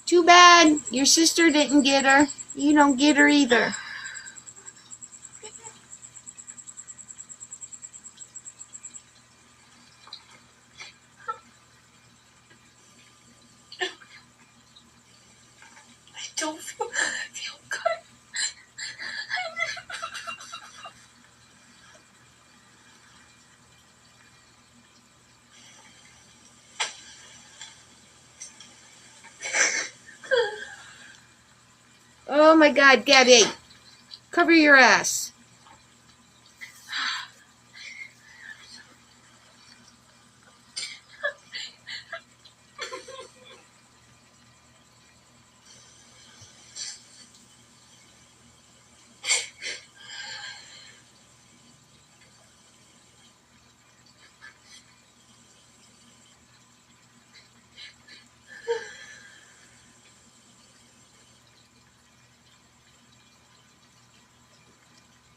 Too bad your sister didn't get her. You don't get her either. Don't feel good. Oh my God, Gabi. Cover your ass.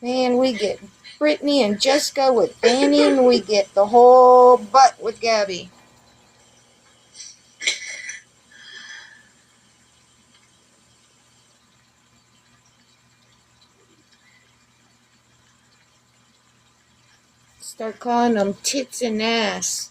Man, we get Brittany and Jessica with Dani, and we get the whole butt with Gabi. Start calling them tits and ass.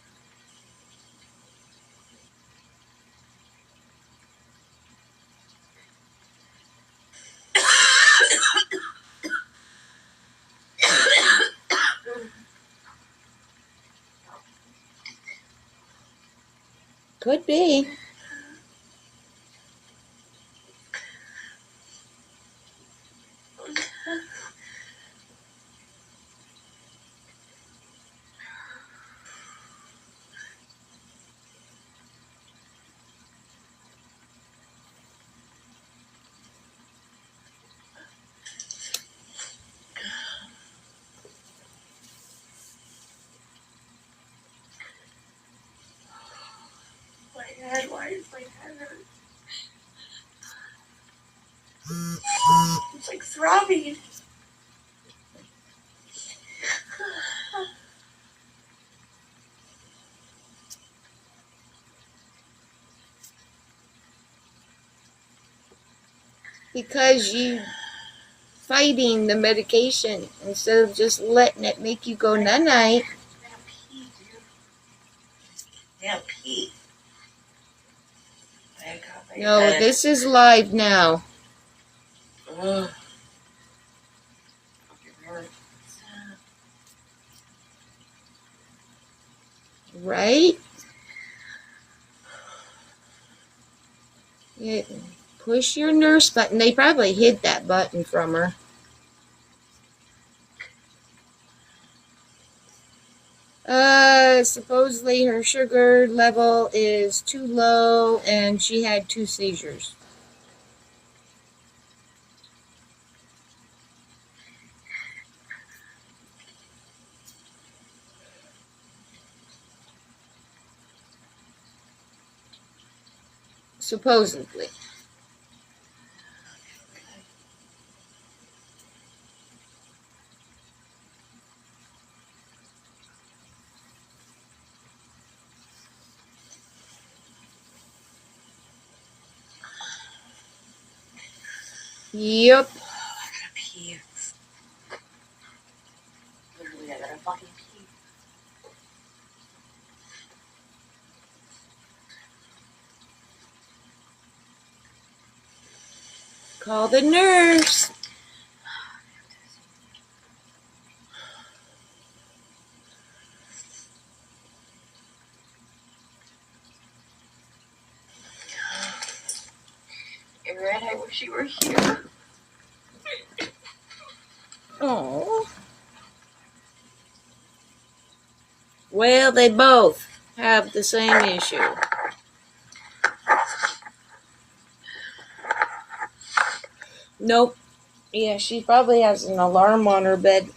Could be. It's like hurt. It's like throbbing. Because you fighting the medication instead of just letting it make you go night-night. Pee, dude. Yeah, pee. No, this is live now. Ugh. Fucking hurts. Right? Yeah, push your nurse button. They probably hid that button from her. Supposedly her sugar level is too low and she had 2 seizures. Supposedly. Yep. I gotta pee. Literally, I gotta fucking pee. Call the nurse. Aaron, I wish you were here. Oh. Well, they both have the same issue. Nope. Yeah, she probably has an alarm on her bed.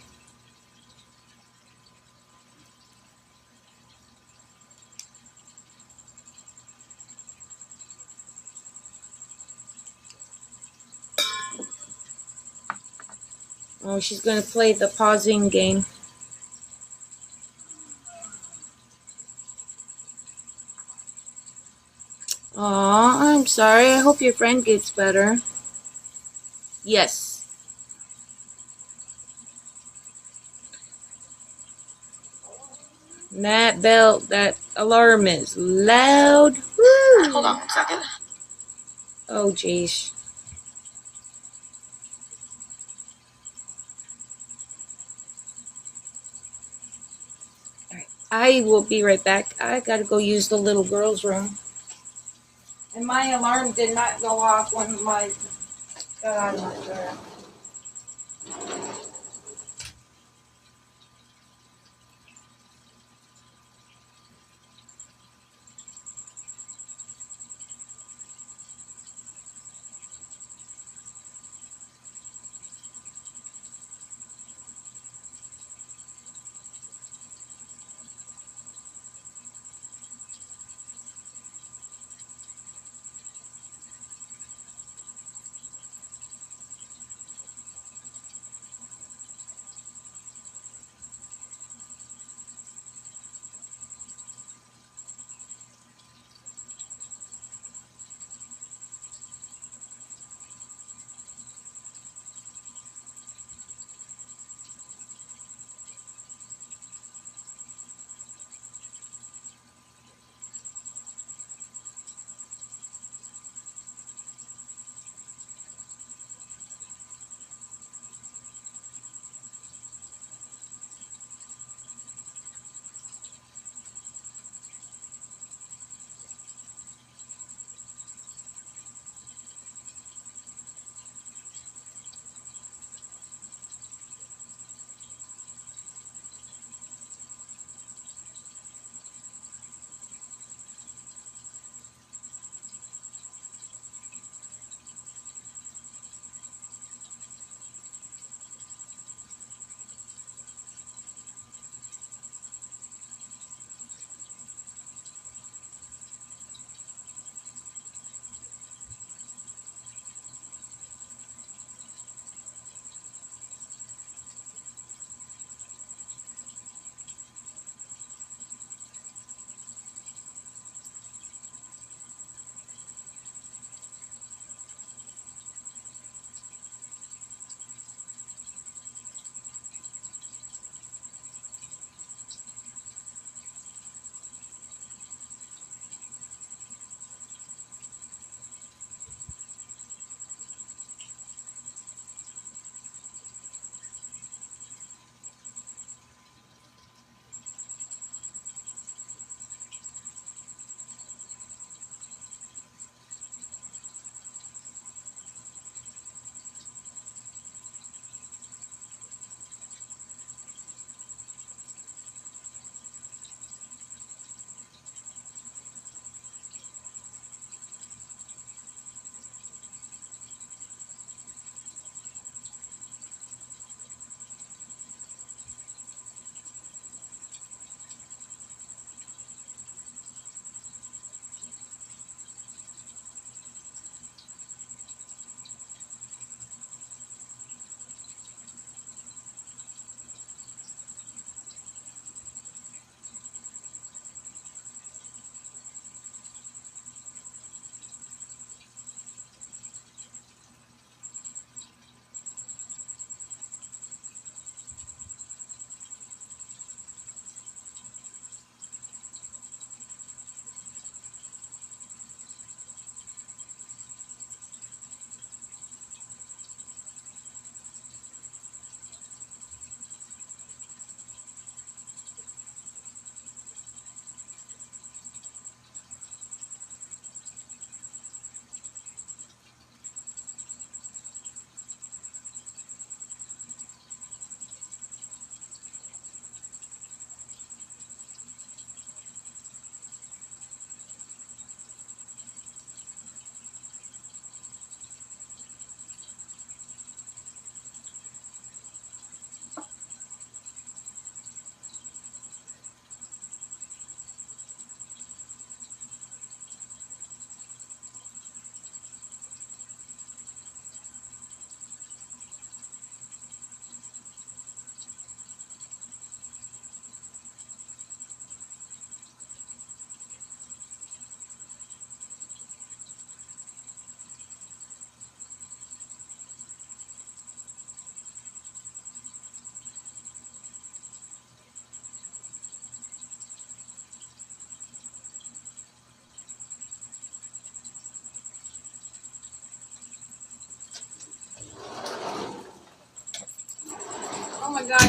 Oh, she's going to play the pausing game. Aw, I'm sorry. I hope your friend gets better. Yes. That bell, that alarm is loud. Woo. Hold on 1 second. Oh, jeez. Alright, I will be right back. I gotta go use the little girl's room. And my alarm did not go off when my... God, I'm not sure.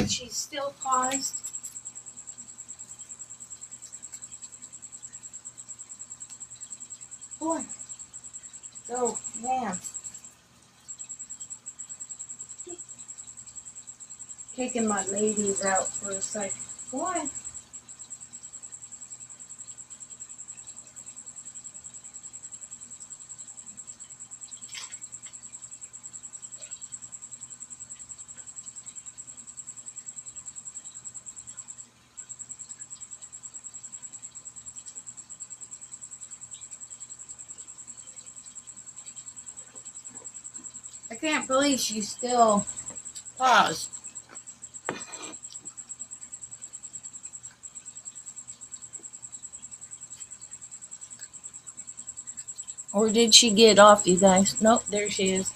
that she's still paused. Go on. Go, man. Taking my ladies out for a second. Go on. I can't believe she's still paused. Or did she get off, you guys? Nope, there she is.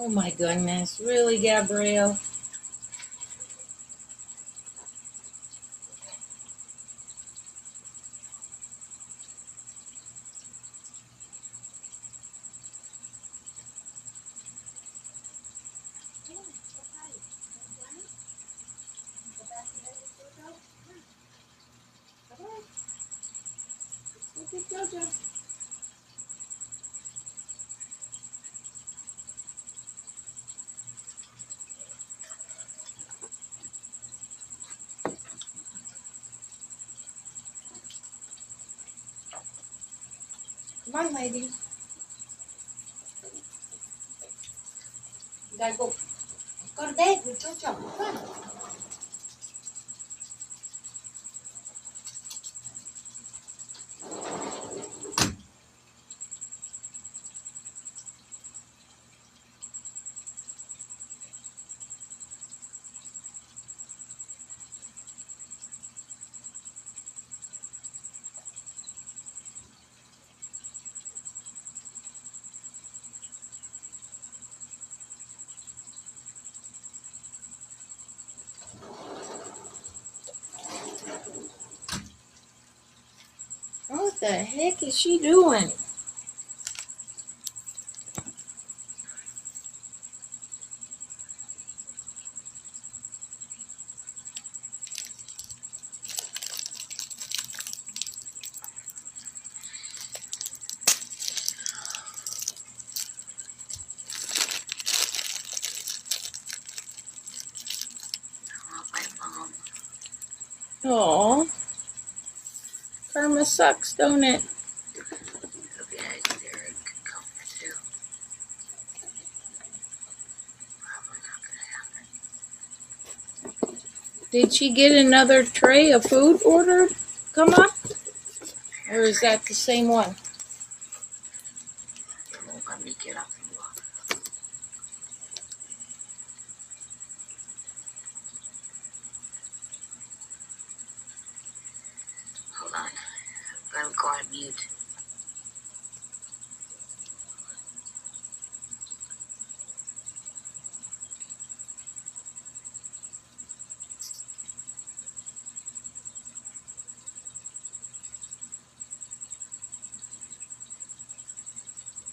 Oh my goodness, really, Gabrielle? Come on, ladies. You gotta go. Go to bed with Jojo. Come on. What the heck is she doing? Oh, karma sucks, don't it? Did she get another tray of food ordered? Come on. Or is that the same one? Let me get up and walk. Hold on. I've got to go on mute.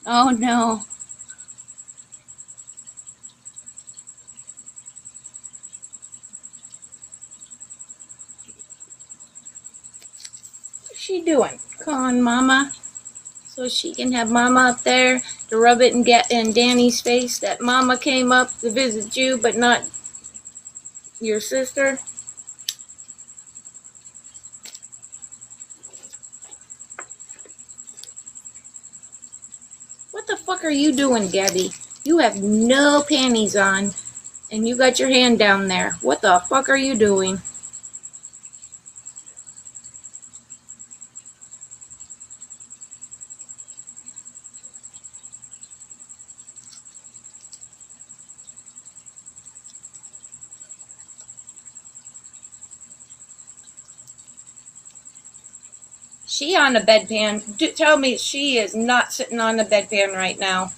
Oh no. What's she doing? Come on, Mama. So she can have Mama up there to rub it and get in Danny's face that Mama came up to visit you, but not your sister. What the fuck are you doing, Gabi? You have no panties on, and you got your hand down there. What the fuck are you doing? She on the bedpan. Tell me she is not sitting on the bedpan right now.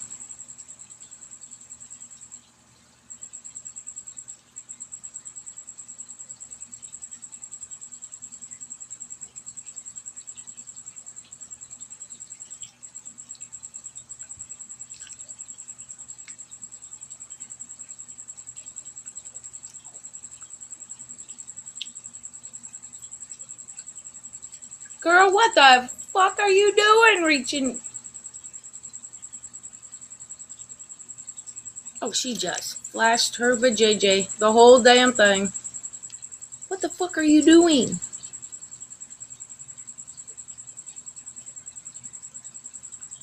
Girl, what the fuck are you doing reaching? Oh, she just flashed her vajayjay. The whole damn thing. What the fuck are you doing?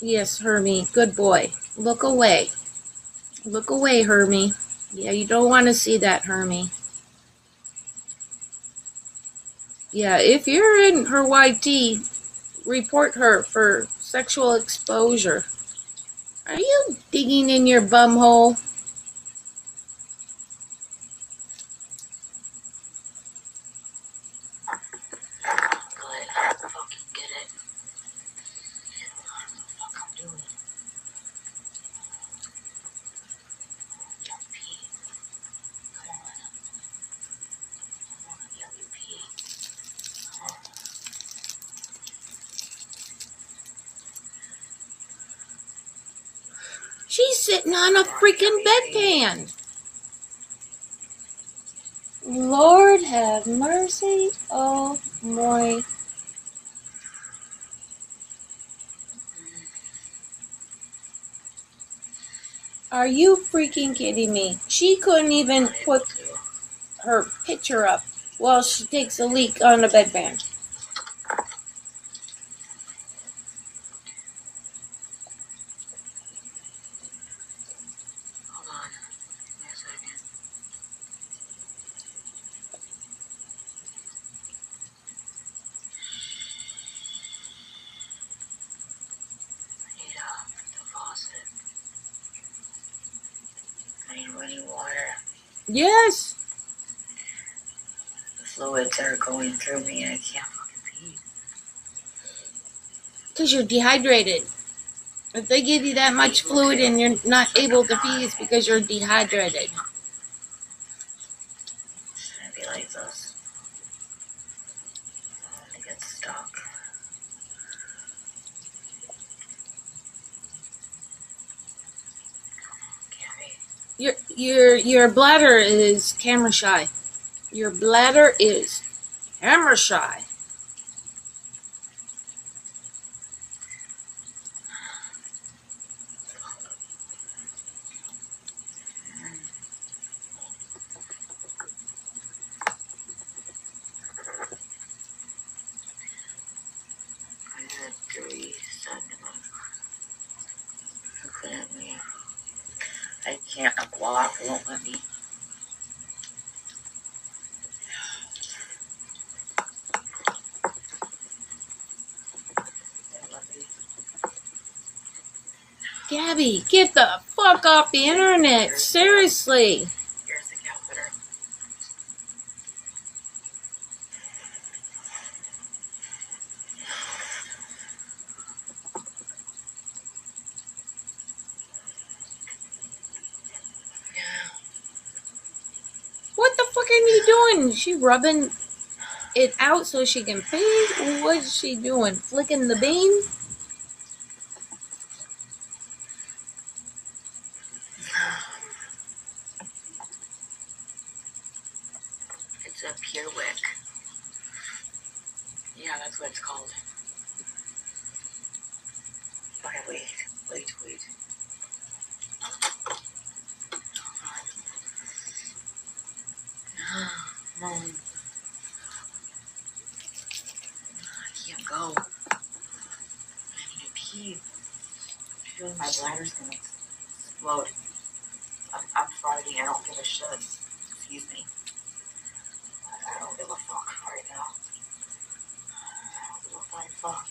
Yes, Hermie. Good boy. Look away. Look away, Hermie. Yeah, you don't want to see that, Hermie. Yeah, if you're in her YT, report her for sexual exposure. Are you digging in your bum hole? Good. Fucking get it. What the fuck I'm doing? Don't pee. Come on. I wanna get you pee. Come on. She's sitting on a freaking bedpan. Lord have mercy. Oh my. Are you freaking kidding me? She couldn't even put her picture up while she takes a leak on the bedpan. Hold on. Give me a second. I need the faucet. I need running water. Yes, The fluids are going through me and I can't fucking pee. because you're dehydrated. If they give you that much fluid and you're not able to pee, it's because you're dehydrated. Shouldn't be like this. I want to get stuck. Gabi. Your bladder is camera shy. Your bladder is camera shy. I had 3 seconds. I couldn't leave. I can't walk. It won't let me. Gabby, get the fuck off the internet. Seriously. Here's the catheter. What the fuck are you doing? Is she rubbing it out so she can pee? What is she doing? Flicking the bean? It's a pure wick. Yeah, that's what it's called. Okay, wait. Mom. I can't go. I need to pee. I feel like my bladder's gonna explode. I'm farting. I don't give a shit. Excuse me. I don't give a fuck right now. I don't give a flying fuck.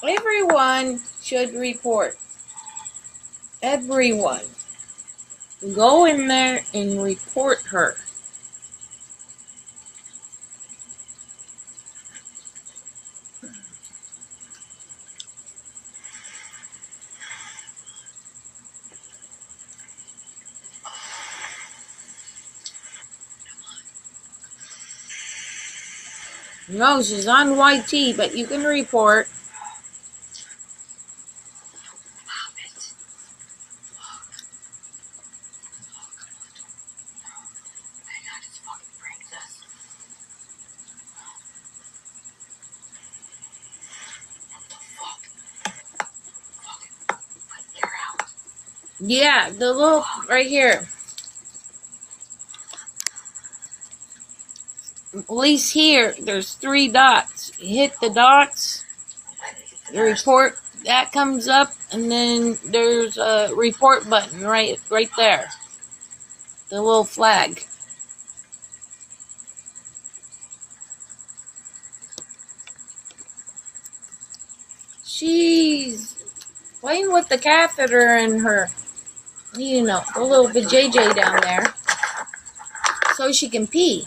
Everyone should report. Everyone. Go in there and report her. No, she's on YT, but you can report. Stop it. My God, it's fucking Princess. What the fuck? Fucking put your out. Yeah, the little, right here. At least here, there's 3 dots. You hit the dots, the report, that comes up, and then there's a report button right there. The little flag. She's playing with the catheter in her, you know, the little vajayjay down there, so she can pee.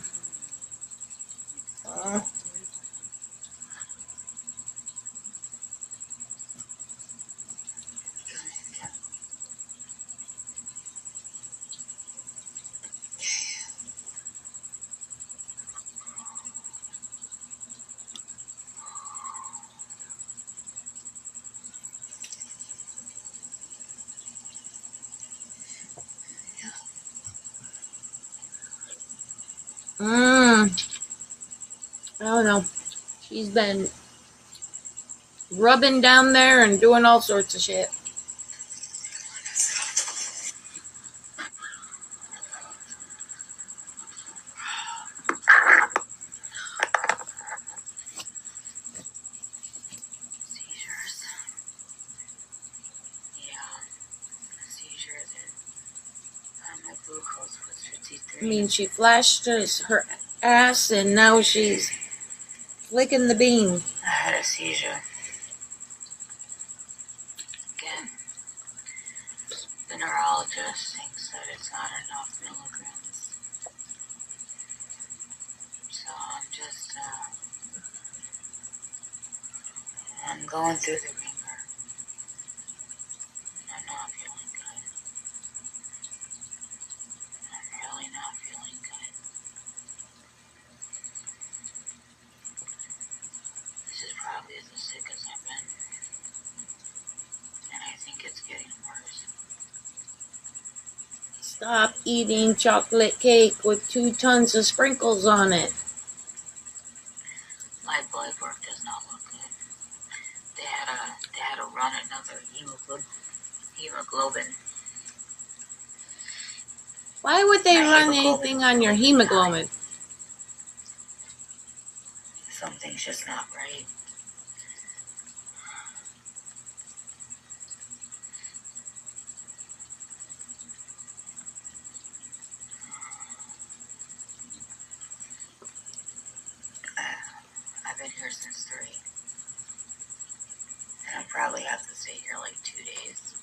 I don't know. She's been rubbing down there and doing all sorts of shit. Seizures. Yeah. Seizures and my glucose was 53. I mean, she flashed her ass and now she's flicking the bean. I had a seizure. Again, the neurologist thinks that it's not enough milligrams. So I'm just, I'm going through the ringer. I'm not feeling good. I'm really not feeling good. This is probably as sick as I've been. And I think it's getting worse. Stop eating chocolate cake with 2 tons of sprinkles on it. My blood work does not look good. They had to run another hemoglobin. Why would they My run hemoglobin anything was on your really hemoglobin? high. Something's just not right. I've been here since 3. And I'll probably have to stay here like 2 days.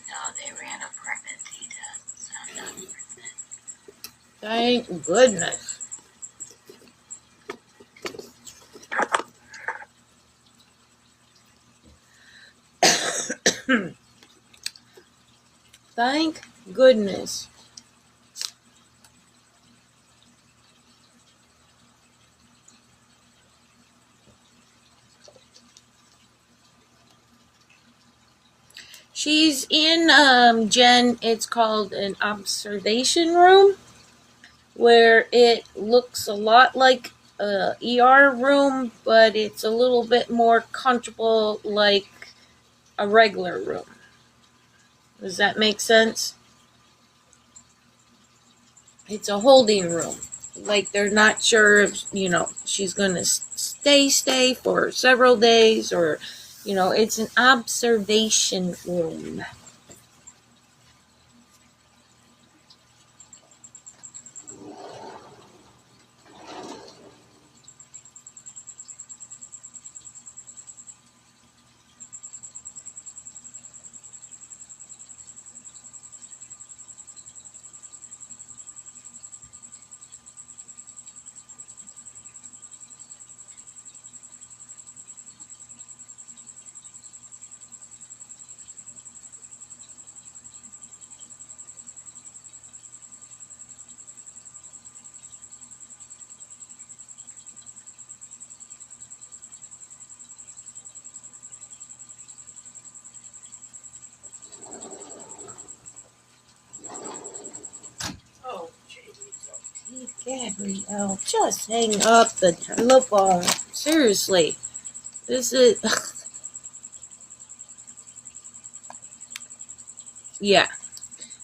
No, they ran a pregnancy test. I'm not pregnant. Thank goodness. Thank goodness. She's in, Jen, it's called an observation room, where it looks a lot like a ER room, but it's a little bit more comfortable like a regular room. Does that make sense? It's a holding room. Like they're not sure if, you know, she's going to stay for several days or, you know, it's an observation room. Gabrielle, just hang up the telephone. Seriously. This is... yeah.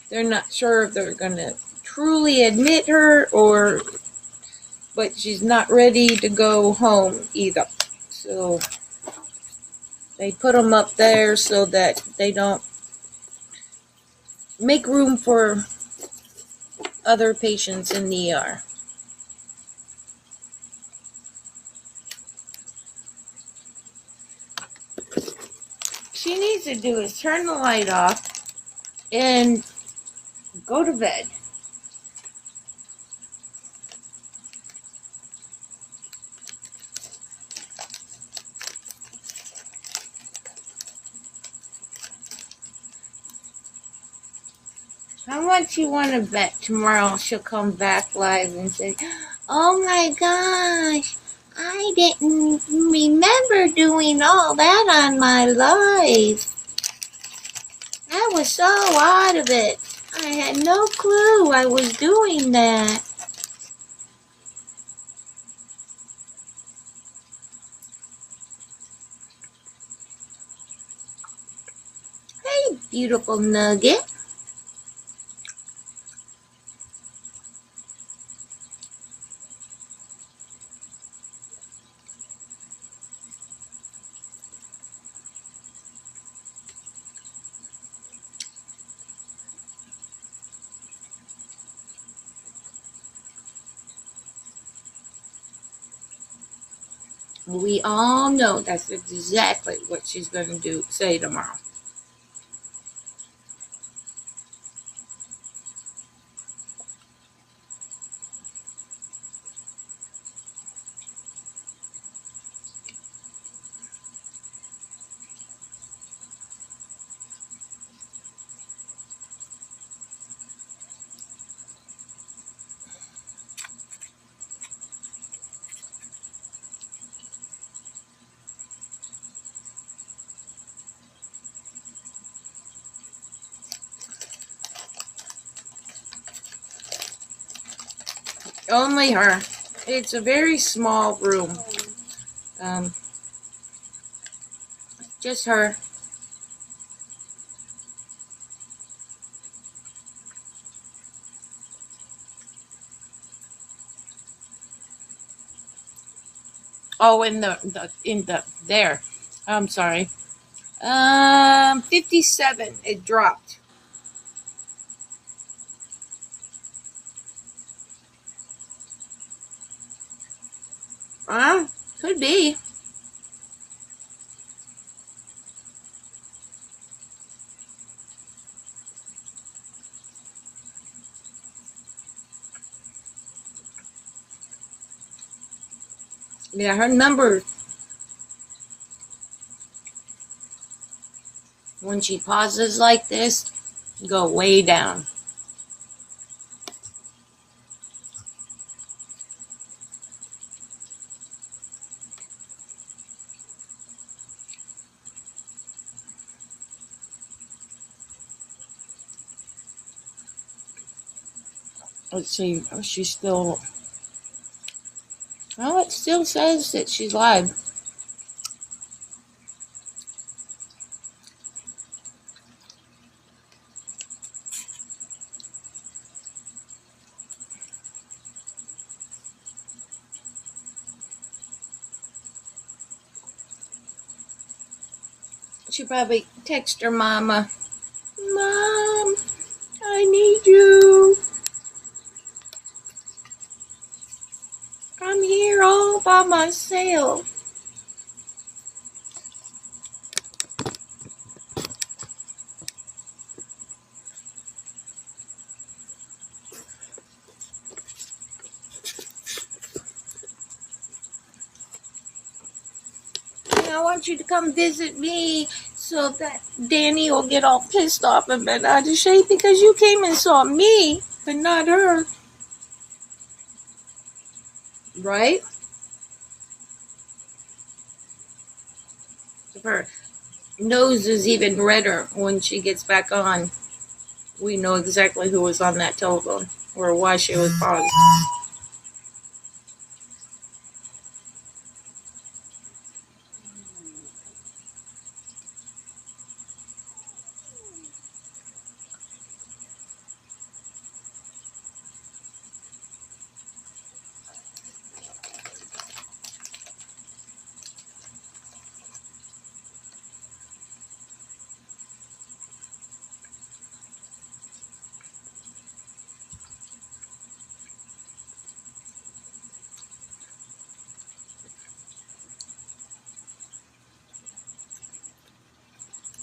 They're not sure if they're going to truly admit her or... but she's not ready to go home either. So they put them up there so that they don't make room for other patients in the ER. She needs to do is turn the light off and go to bed. How much you want to bet tomorrow she'll come back live and say, oh my gosh, I didn't remember doing all that on my live. I was so out of it. I had no clue I was doing that. Hey, beautiful nugget. We all know that's exactly what she's going to say tomorrow. Only her. It's a very small room. Just her. Oh, in the there. I'm sorry. 57. It dropped. Could be. Yeah, her number, when she pauses like this, go way down. Let's see. She's still... well, it still says that she's live. She probably text her mama. Mom, I need you. I'm here all by myself. I want you to come visit me so that Dani will get all pissed off and bent out of shape because you came and saw me, but not her. Right? Her nose is even redder when she gets back on. We know exactly who was on that telephone or why she was paused.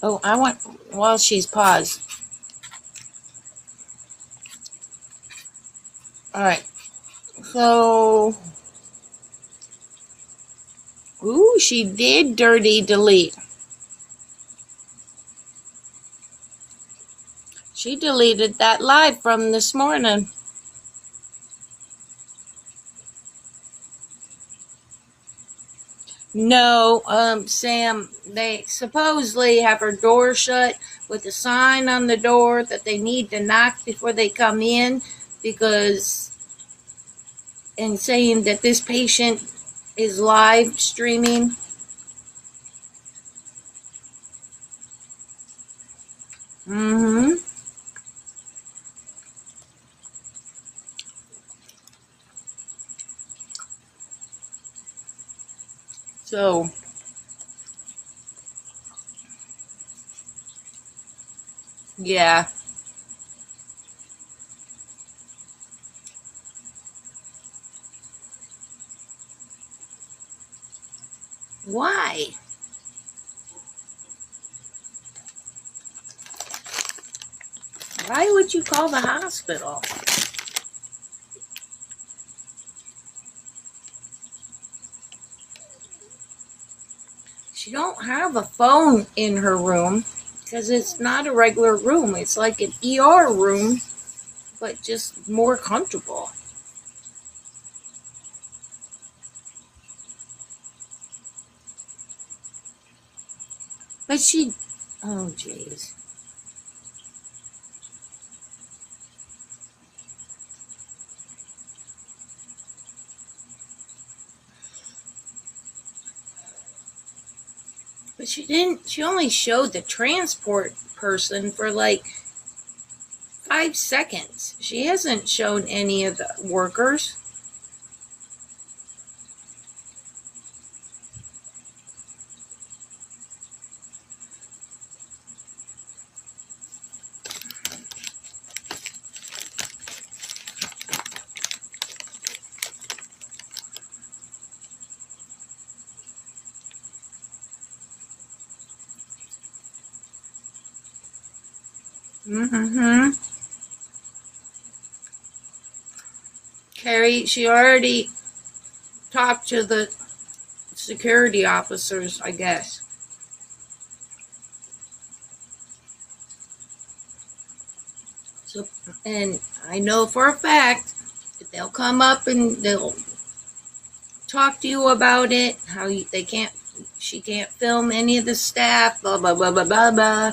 Oh, I want, while she's paused. Alright, so, ooh, she did dirty delete. She deleted that live from this morning. No, Sam, they supposedly have her door shut with a sign on the door that they need to knock before they come in, because, and saying that this patient is live streaming. Mm-hmm. So, yeah. Why? Why would you call the hospital? She don't have a phone in her room because it's not a regular room. It's like an ER room, but just more comfortable. But she, oh jeez. But she didn't, she only showed the transport person for like 5 seconds. She hasn't shown any of the workers. Mm-hmm. Carrie, she already talked to the security officers, I guess. So, and I know for a fact that they'll come up and they'll talk to you about it, how they can't, she can't film any of the staff, blah, blah, blah, blah, blah, blah.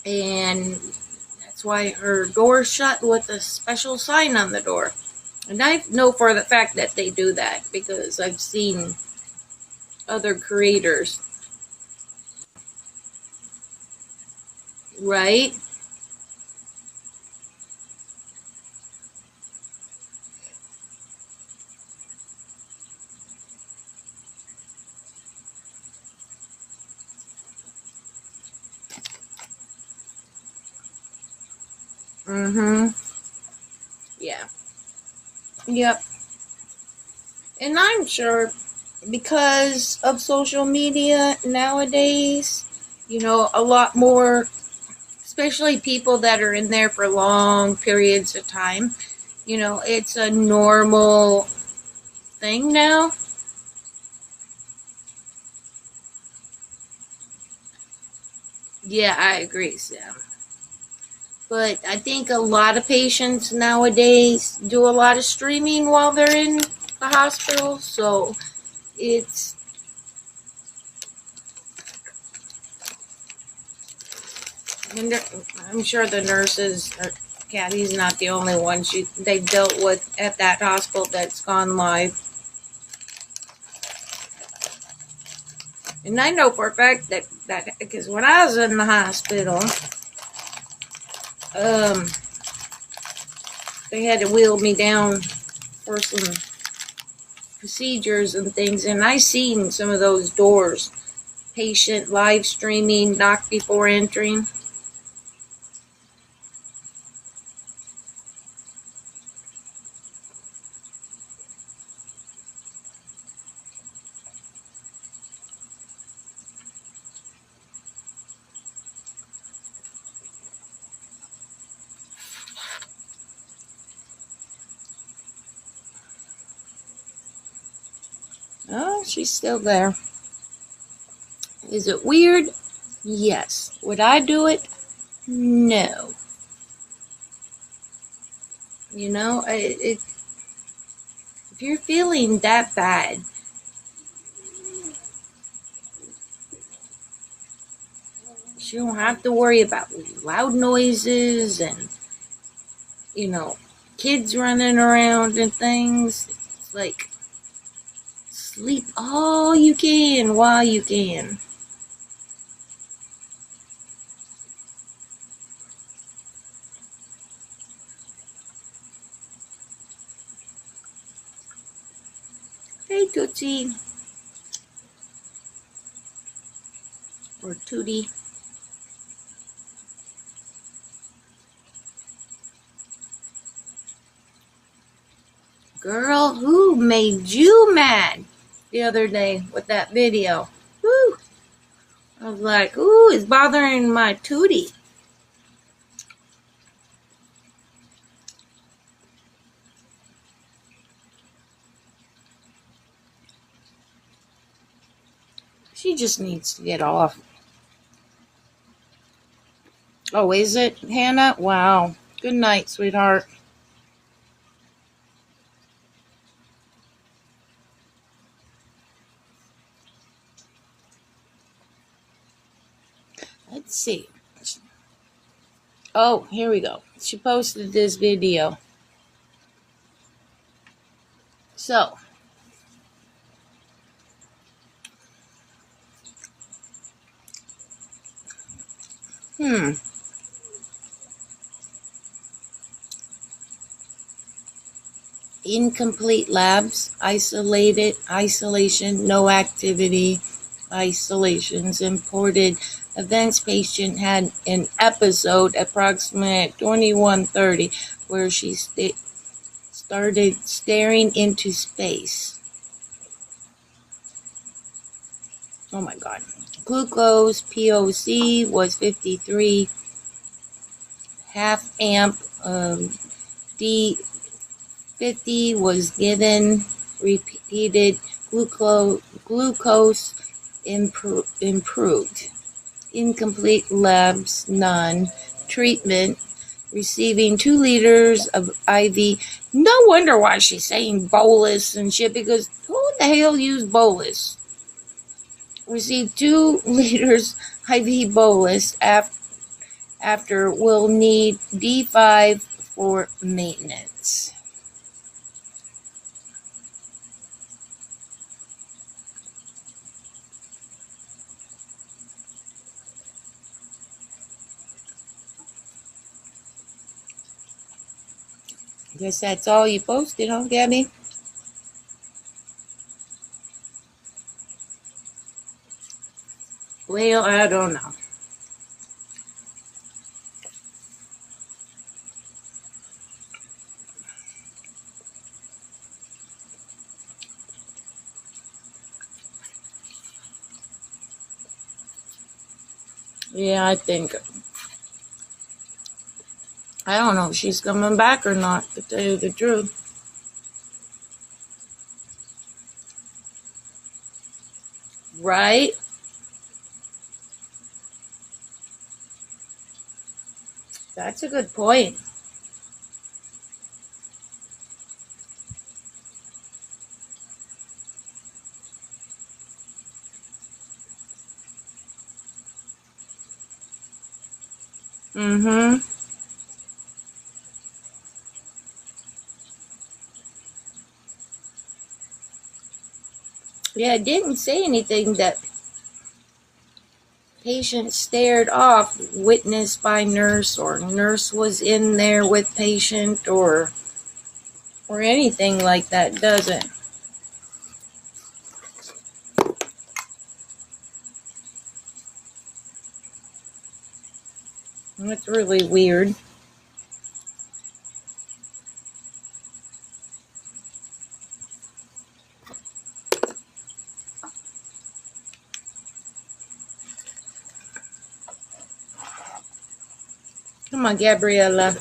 And that's why her door's shut with a special sign on the door. And I know for the fact that they do that because I've seen other creators. Right? Mm-hmm. Yeah. Yep. And I'm sure because of social media nowadays, you know, a lot more, especially people that are in there for long periods of time, you know, it's a normal thing now. Yeah, I agree, Sam. But I think a lot of patients nowadays do a lot of streaming while they're in the hospital, so it's, I'm sure the nurses, Gabby's not the only one they dealt with at that hospital that's gone live. And I know for a fact that because when I was in the hospital, they had to wheel me down for some procedures and things, and I seen some of those doors, patient live streaming, knock before entering. she's still there. Is it weird? Yes. Would I do it? No. You know, if you're feeling that bad, you don't have to worry about loud noises and, kids running around and things. It's like, sleep all you can while you can. Hey, Tootsie. Or Tootie. Girl, who made you mad the other day with that video? Woo! I was like, ooh, it's bothering my Tootie. She just needs to get off. Oh, is it, Hannah? Wow. Good night, sweetheart. Let's see. Oh, here we go. She posted this video. So, incomplete labs, isolation, no activity, isolations, imported events. Patient had an episode approximate 21:30 where she started staring into space. Oh my God. Glucose POC was 53, half amp. D50 was given. Repeated glucose improved. Incomplete labs, none. Treatment, receiving 2 liters of IV. No wonder why she's saying bolus and shit, because who the hell used bolus? Received 2 liters IV bolus after will need D5 for maintenance. Guess that's all you posted, huh, Gabi? Well, I don't know. Yeah, I don't know if she's coming back or not, to tell you the truth. Right? That's a good point. Mm-hmm. Yeah, it didn't say anything that patient stared off, witnessed by nurse, or nurse was in there with patient, or anything like that, does it? It's really weird. Come on, Gabriella.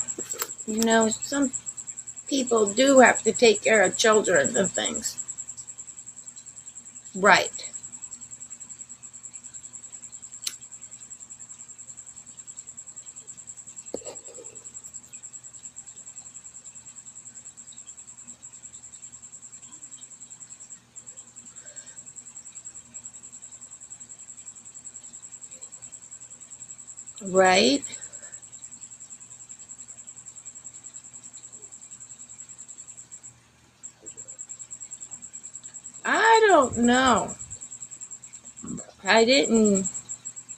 You know, some people do have to take care of children and things. Right. Right. I don't know. I didn't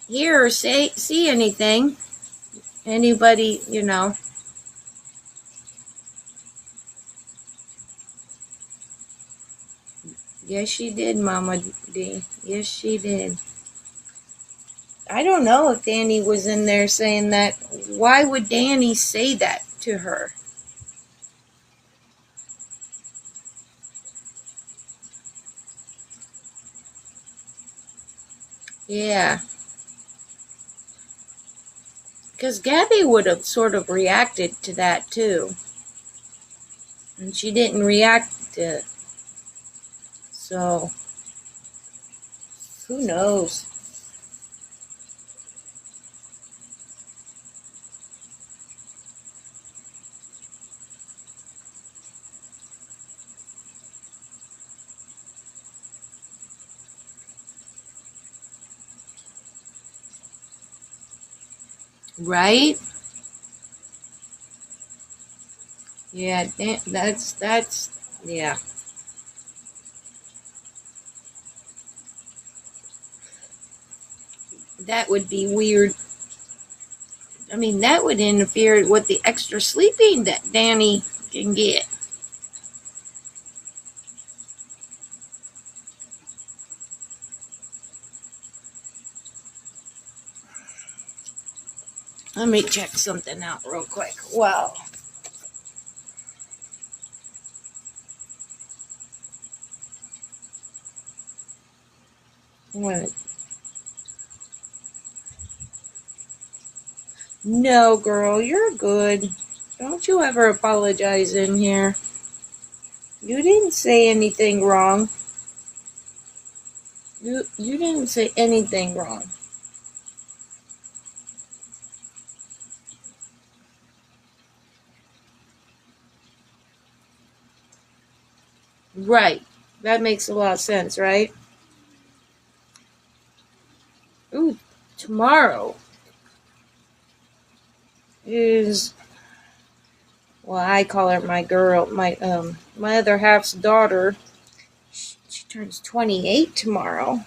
hear or see anything. Anybody, Yes, she did, Mama D. Yes, she did. I don't know if Dani was in there saying that. Why would Dani say that to her? Yeah. Because Gabi would have sort of reacted to that too. And she didn't react to it. So, who knows? Right? Yeah, yeah. That would be weird. I mean, that would interfere with the extra sleeping that Dani can get. Let me check something out real quick. Wow. No, girl, you're good. Don't you ever apologize in here. You didn't say anything wrong. You didn't say anything wrong. Right. That makes a lot of sense, right? Ooh, tomorrow is, well, I call her my girl, my other half's daughter. She turns 28 tomorrow.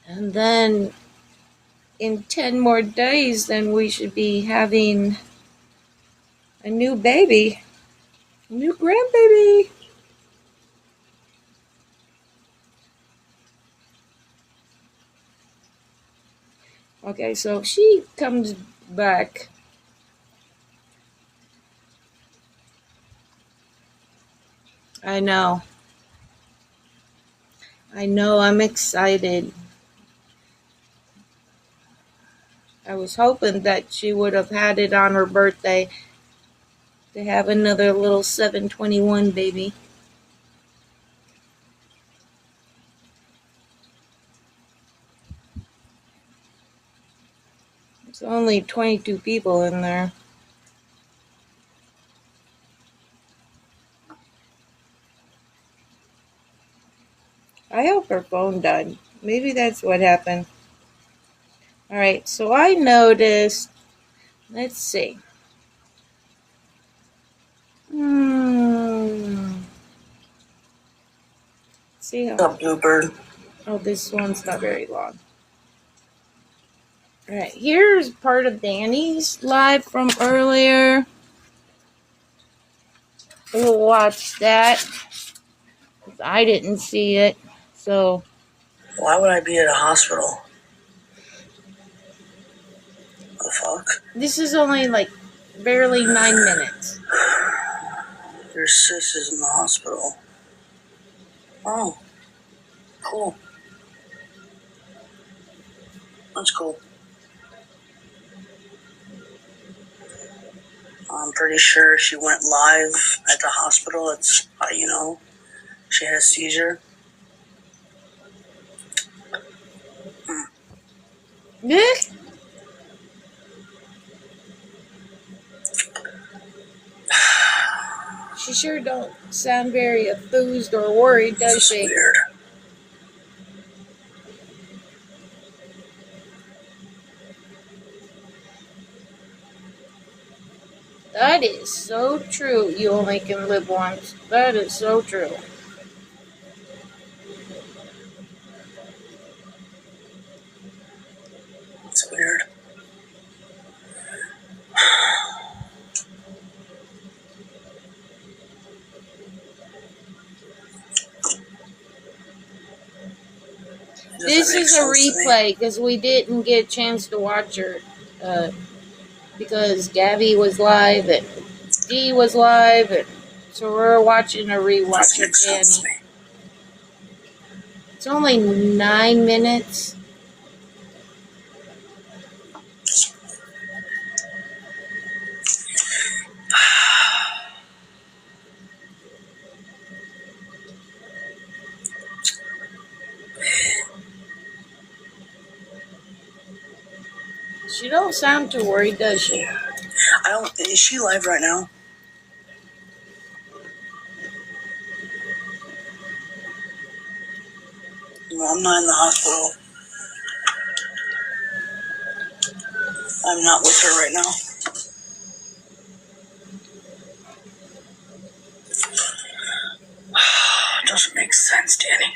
And then in 10 more days, then we should be having a new baby. A new grandbaby. Okay, so if she comes back, I know, I'm excited. I was hoping that she would have had it on her birthday to have another little 721 baby. There's only 22 people in there. I hope her phone died. Maybe that's what happened. Alright, so I noticed, let's see. See how. What's up, Bluebird? Oh, this one's not very long. Alright, here's part of Dani's live from earlier. We'll watch that. I didn't see it, so. Why would I be at a hospital? The fuck? This is only like barely 9 minutes. Your sis is in the hospital. Oh, cool. That's cool. I'm pretty sure she went live at the hospital. That's how you know she had a seizure. She sure don't sound very enthused or worried, does It's she? weird. That is so true. You only can live once. That is so true. It's weird. It This doesn't make is a sense to me. replay because we didn't get a chance to watch her because Gabi was live and Dee was live, and so we're watching a It rewatch doesn't of make sense to Dani. me. It's only 9 minutes. She don't sound too worried, does she? I don't. Is she live right now? No, I'm not in the hospital. I'm not with her right now. It doesn't make sense, Dani.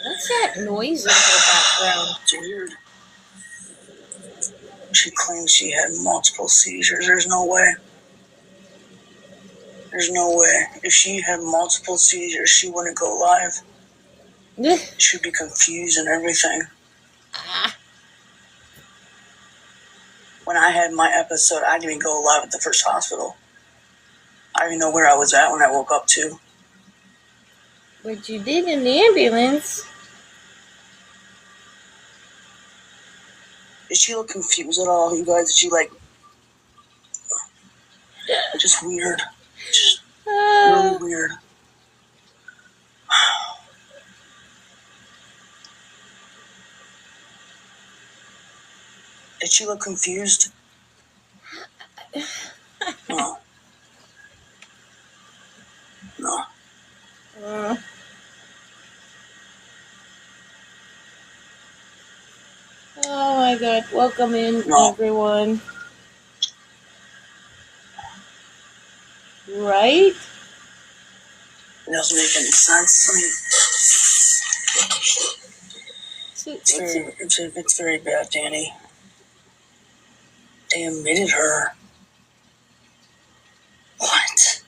What's that noise in her background? It's weird. She claims she had multiple seizures. There's no way. There's no way. If she had multiple seizures, she wouldn't go live. She'd be confused and everything. When I had my episode, I didn't even go live at the first hospital. I didn't know where I was at when I woke up too. But you did in the ambulance. Did she look confused at all, you guys? Did she just weird? Just really weird. Did she look confused? No. No. Oh my God. Welcome in, No. everyone. Right? It doesn't make any sense. I mean, it's very bad, Dani. They admitted her. What?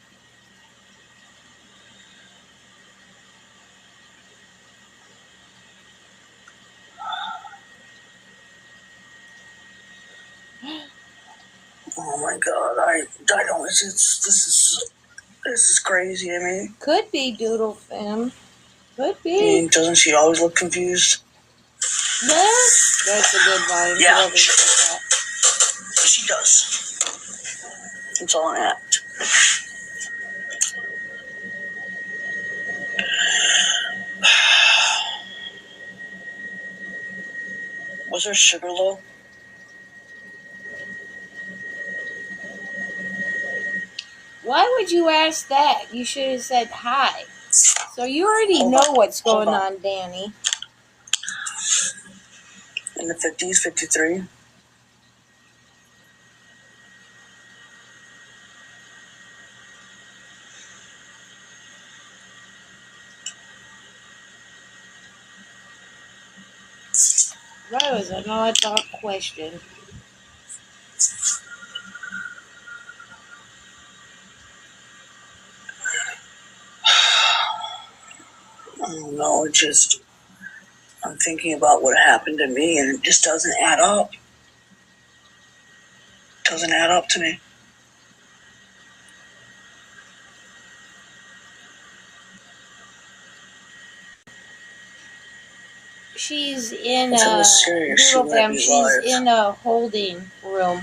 Oh my God! I don't. This is crazy. I mean, Could be Doodle Fam. Could I be. mean, doesn't she always look confused? That's a good line. Yeah, Whoever said that. she does. It's all an act. Was her sugar low? Why would you ask that? You should have said hi. So you already Hold know on. what's Hold going on. on, Dani. In the 50s, 53. That was an odd question. I don't know. It just, I'm thinking about what happened to me, and it just doesn't add up. Doesn't add up to me. she's in If it a was serious, she Doodle wouldn't Fam. be She's alive. in a holding room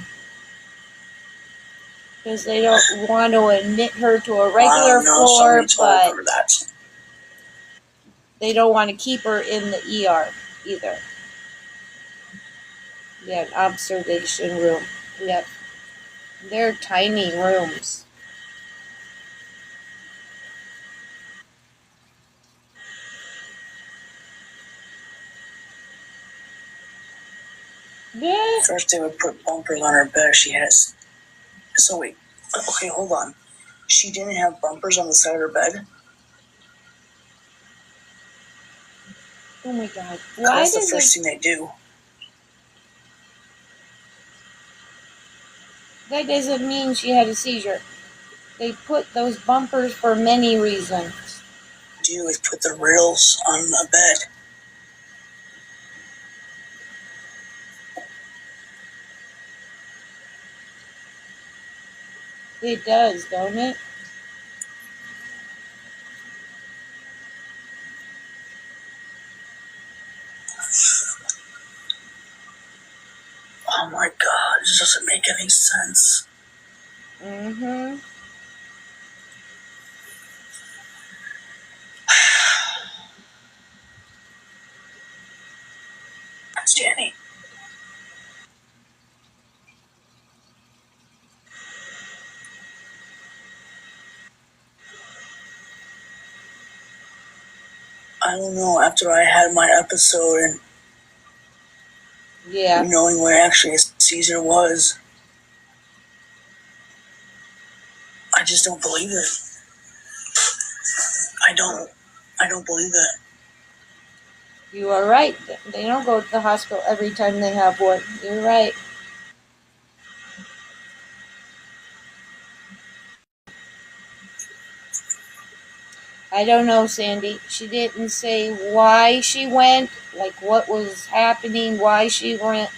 because they don't want to admit her to a I regular don't know. floor, Somebody told but her that. they don't want to keep her in the ER either. Yeah, an observation room. Yep. They're tiny rooms. Yeah. First, they would put bumpers on her bed. She has. So wait. Okay, hold on. She didn't have bumpers on the side of her bed. Oh my God. That's the first thing they do. That doesn't mean she had a seizure. They put those bumpers for many reasons. Do is put the rails on the bed. It does, don't it? Oh my God, this doesn't make any sense. Mm-hmm. It's Dani. I don't know. After I had my episode and Yeah. knowing where actually a seizure was, I just don't believe it. I don't believe it. You are right. They don't go to the hospital every time they have one. You're right. I don't know, Sandy. She didn't say why she went, like what was happening, why she went,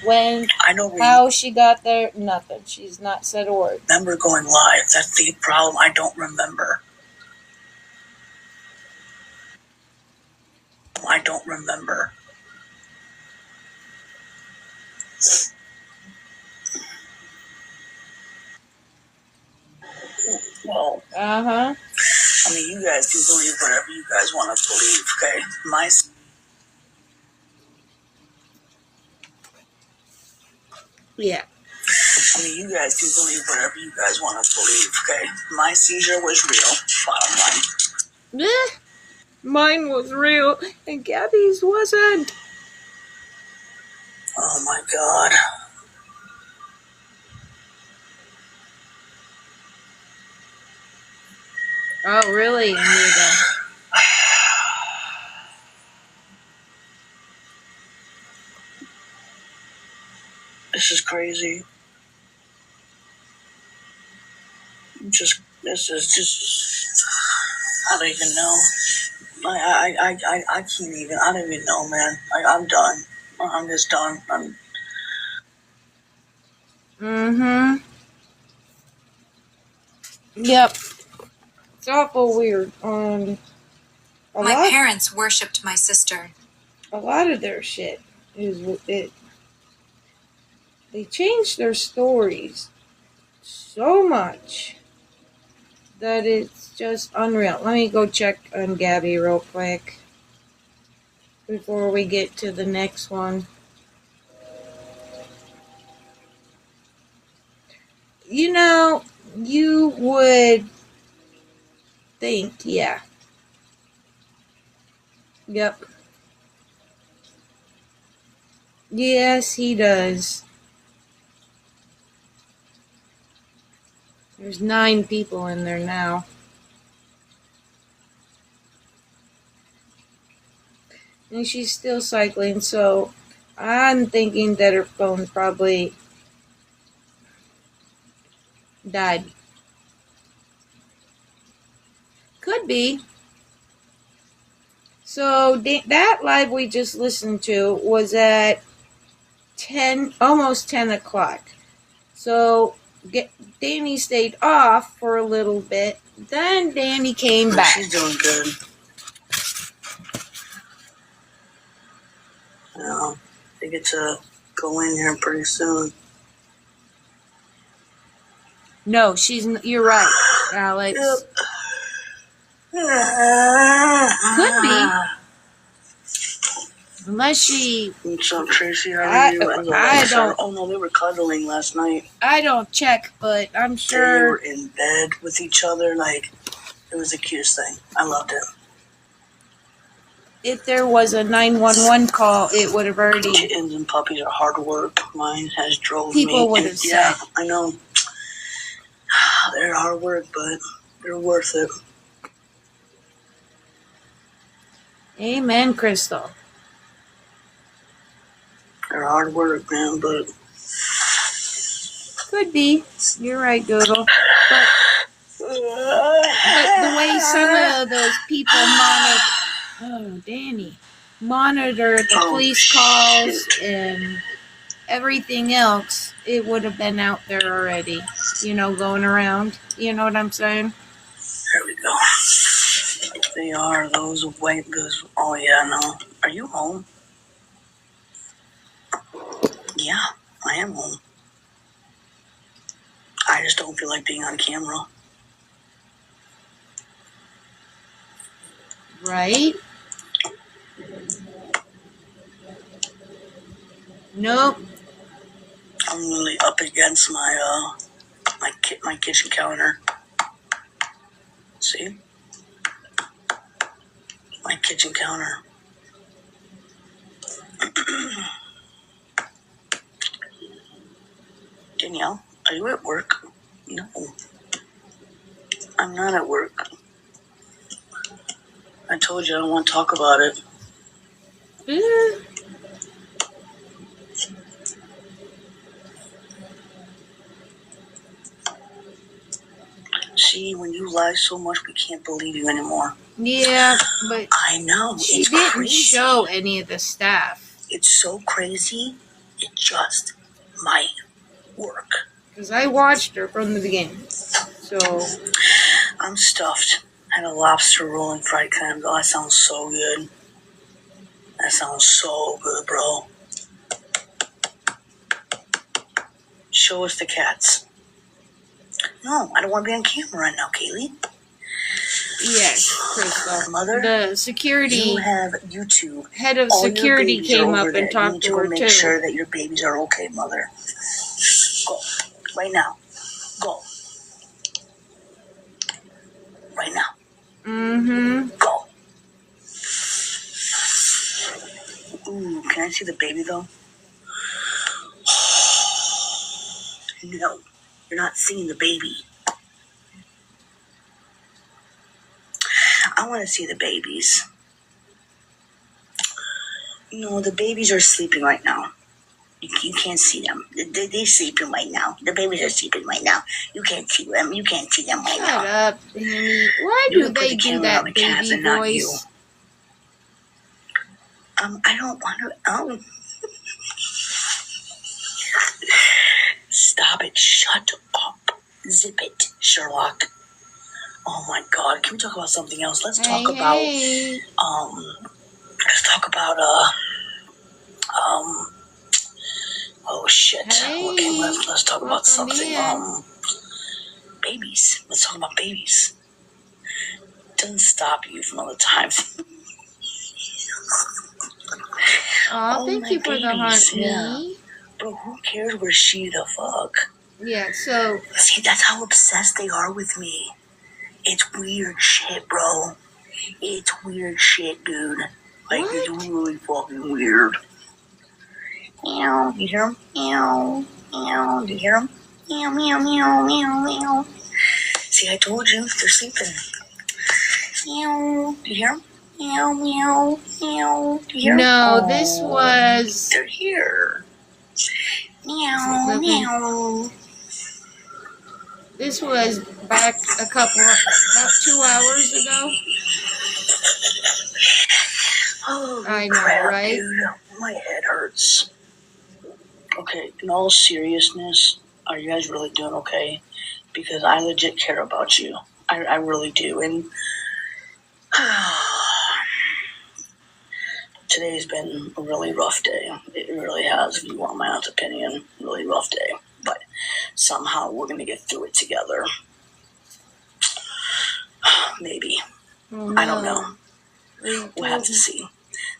I don't how she got there. Nothing. She's not said a word. remember going live. That's the problem. I don't remember. I don't remember. Well, Uh-huh. I mean, you guys can believe whatever you guys want to believe, okay? Yeah. I mean, you guys can believe whatever you guys want to believe, okay? My seizure was real, bottom line. Eh, mine was real, and Gabby's wasn't. Oh my God. Oh, really, Anita? This is crazy. This is just, I don't even know. I can't even, I don't even know, man. I'm done. I'm just done. Mm-hmm. Yep. It's awful weird. My parents worshipped my sister. A lot of their shit is it. They changed their stories so much that it's just unreal. Let me go check on Gabby real quick before we get to the next one. You know, you would think, yeah. Yep. Yes, he does. There's 9 people in there now. And she's still cycling, so I'm thinking that her phone probably died. Could be. So that live we just listened to was at 10, almost 10 o'clock. So Dani stayed off for a little bit. Then Dani came back. She's doing good. know. They get to go in here pretty soon. No, you're right, Alex. Could be. Unless she... What's up, Tracy? How are you? I don't... Oh, no, they were cuddling last night. I don't check, but I'm sure... They were in bed with each other. Like, it was the cutest thing. I loved it. If there was a 911 call, it would have already... Kittens and puppies are hard work. Mine has drove People me. would have said. Yeah, I know. They're hard work, but they're worth it. Amen, Crystal. They're hard work, man, but... Could be. You're right, Doodle. But the way some of those people monitor the police calls and everything else, it would have been out there already, going around. You know what I'm saying? There we go. They are those white goods. Oh, yeah, no. Are you home? Yeah, I am home. I just don't feel like being on camera. Right? Nope. I'm really up against my my kitchen counter. See? My kitchen counter. Danielle, are you at work? No. I'm not at work. I told you I don't want to talk about it. See, when you lie so much, we can't believe you anymore. Yeah, but I know. She it's didn't crazy. show any of the staff. It's so crazy. It just might work. Because I watched her from the beginning. So I'm stuffed. Had a lobster roll and fried clams. Oh, that sounds so good. That sounds so good, bro. Show us the cats. No, I don't want to be on camera right now, Kaylee. yes, Crystal. Mother, the security you have YouTube. head of All security your babies came are up over and there. You talked need to go her make too. sure that your babies are okay, Mother. Go. Right now. Go. Right now. Mm-hmm. Go. Ooh, can I see the baby, though? No, you're not seeing the baby. I want to see the babies. No, the babies are sleeping right now. You can't see them. They're sleeping right now. The babies are sleeping right now. You can't see them. You can't see them right now. Shut up, Danny. Why You do can put they the do camera that on the cats baby and not you. voice? I don't want to. Stop it. Shut up. Zip it, Sherlock. Oh my God. Can we talk about something else? Let's talk about let's talk about oh shit. Okay, let's talk about something. Babies. Let's talk about babies. Doesn't stop you from all the times. Oh, thank you for the heart, me. Bro, who cares where she the fuck? Yeah, so... See, that's how obsessed they are with me. It's weird shit, bro. It's weird shit, dude. Like, what? It's really fucking weird. Meow. You hear him? Meow. Meow. Do you hear him? Meow, meow, meow, meow, meow. See, I told you, they're sleeping. Meow. Do you hear him? Meow, meow, meow. Do you hear him? No, this was... They're here. Meow, meow. This was back about 2 hours ago. Oh, I know, crap, right? Dude, my head hurts. Okay, in all seriousness, are you guys really doing okay? Because I legit care about you. I really do. And today's been a really rough day. It really has, if you want my honest opinion, really rough day. But somehow we're going to get through it together. Maybe. Oh, no. I don't know. We'll have to see.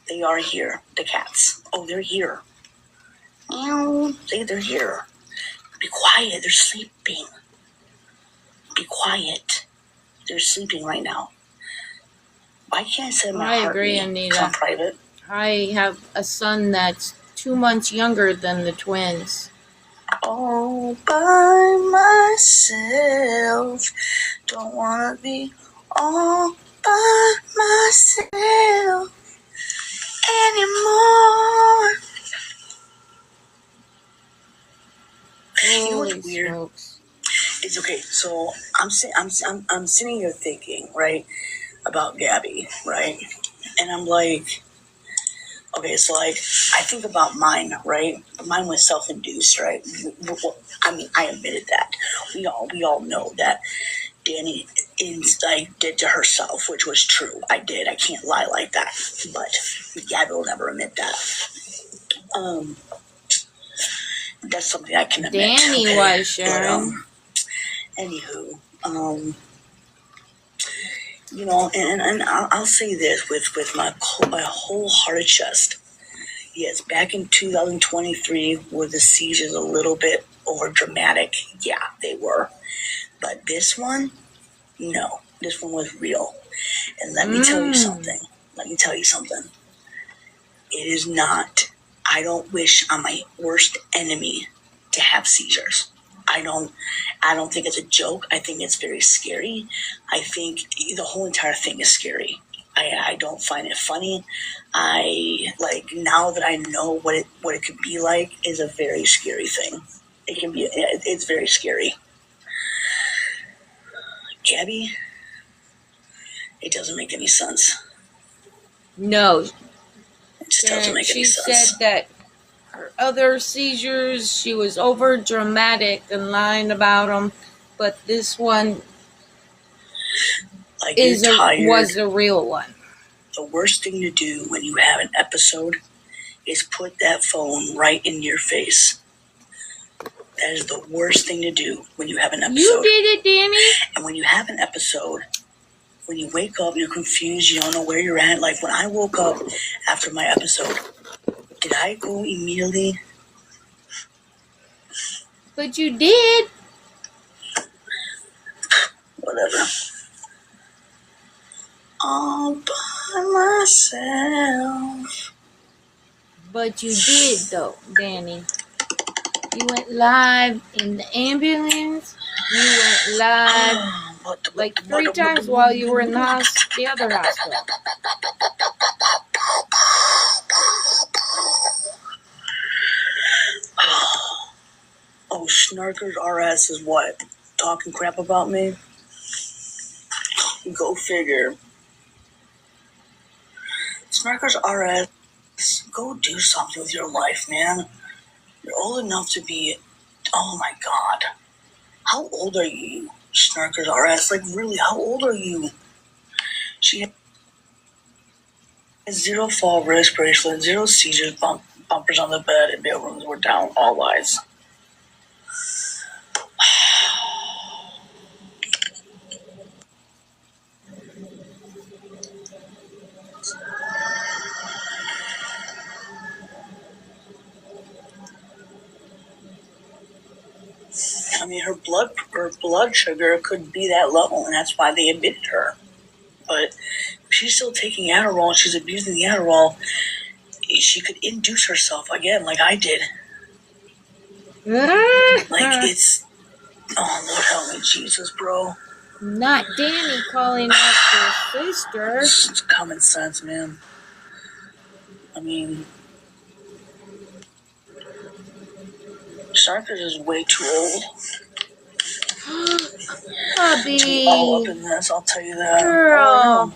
They are here, the cats. Oh, they're here. Meow. They're here. Be quiet, they're sleeping. Be quiet. They're sleeping right now. Why can't I say my heart agree, rate Anita. come private? I have a son that's 2 months younger than the twins. All by myself. Don't wanna be all by myself anymore. You know what's weird? Smokes. It's okay. So I'm sitting here thinking, right, about Gabi, right, and I'm like, okay, so like I think about mine, right? Mine was self-induced, right? I mean, I admitted that. We all know that Dani did to herself, which was true. I did. I can't lie like that. But Gabi will never admit that. That's something I can admit. Dani okay? was, Sharon. But, anywho, you know, and I'll say this with my wholehearted chest. Yes, back in 2023, were the seizures a little bit over dramatic? Yeah, they were. But this one, no, this one was real. And let me tell you something. It is not. I don't wish on my worst enemy to have seizures. I don't think it's a joke. I think it's very scary. I think the whole entire thing is scary. I don't find it funny. Now that I know what it could be like is a very scary thing. It's very scary. Gabi, it doesn't make any sense. No. It just doesn't make any sense. She said that her other seizures, she was over dramatic and lying about them, but this one was a real one. The worst thing to do when you have an episode is put that phone right in your face. That is the worst thing to do when you have an episode. You did it, Dani. And when you have an episode, when you wake up, you're confused, you don't know where you're at. Like when I woke up after my episode, did I go immediately? But you did. Whatever. All by myself. But you did, though, Dani. You went live in the ambulance. You went live like 3 times while you were in the other hospital. Oh, Snarkers RS is what? Talking crap about me? Go figure. Snarkers RS, go do something with your life, man. You're old enough to be... Oh my god. How old are you, Snarkers RS? Like, really, how old are you? She has 0 fall risk bracelet, 0 seizures, bumpers on the bed, and bail rooms were down, all lies. I mean, her blood sugar could be that low, and that's why they admitted her. But if she's still taking Adderall and she's abusing the Adderall, she could induce herself again, like I did. Like it's... Oh, Lord help me, Jesus, bro. Not Dani calling out your sister. It's common sense, man. I mean... Sarkis is way too old. Bubby. To be all up in this, I'll tell you that. Girl.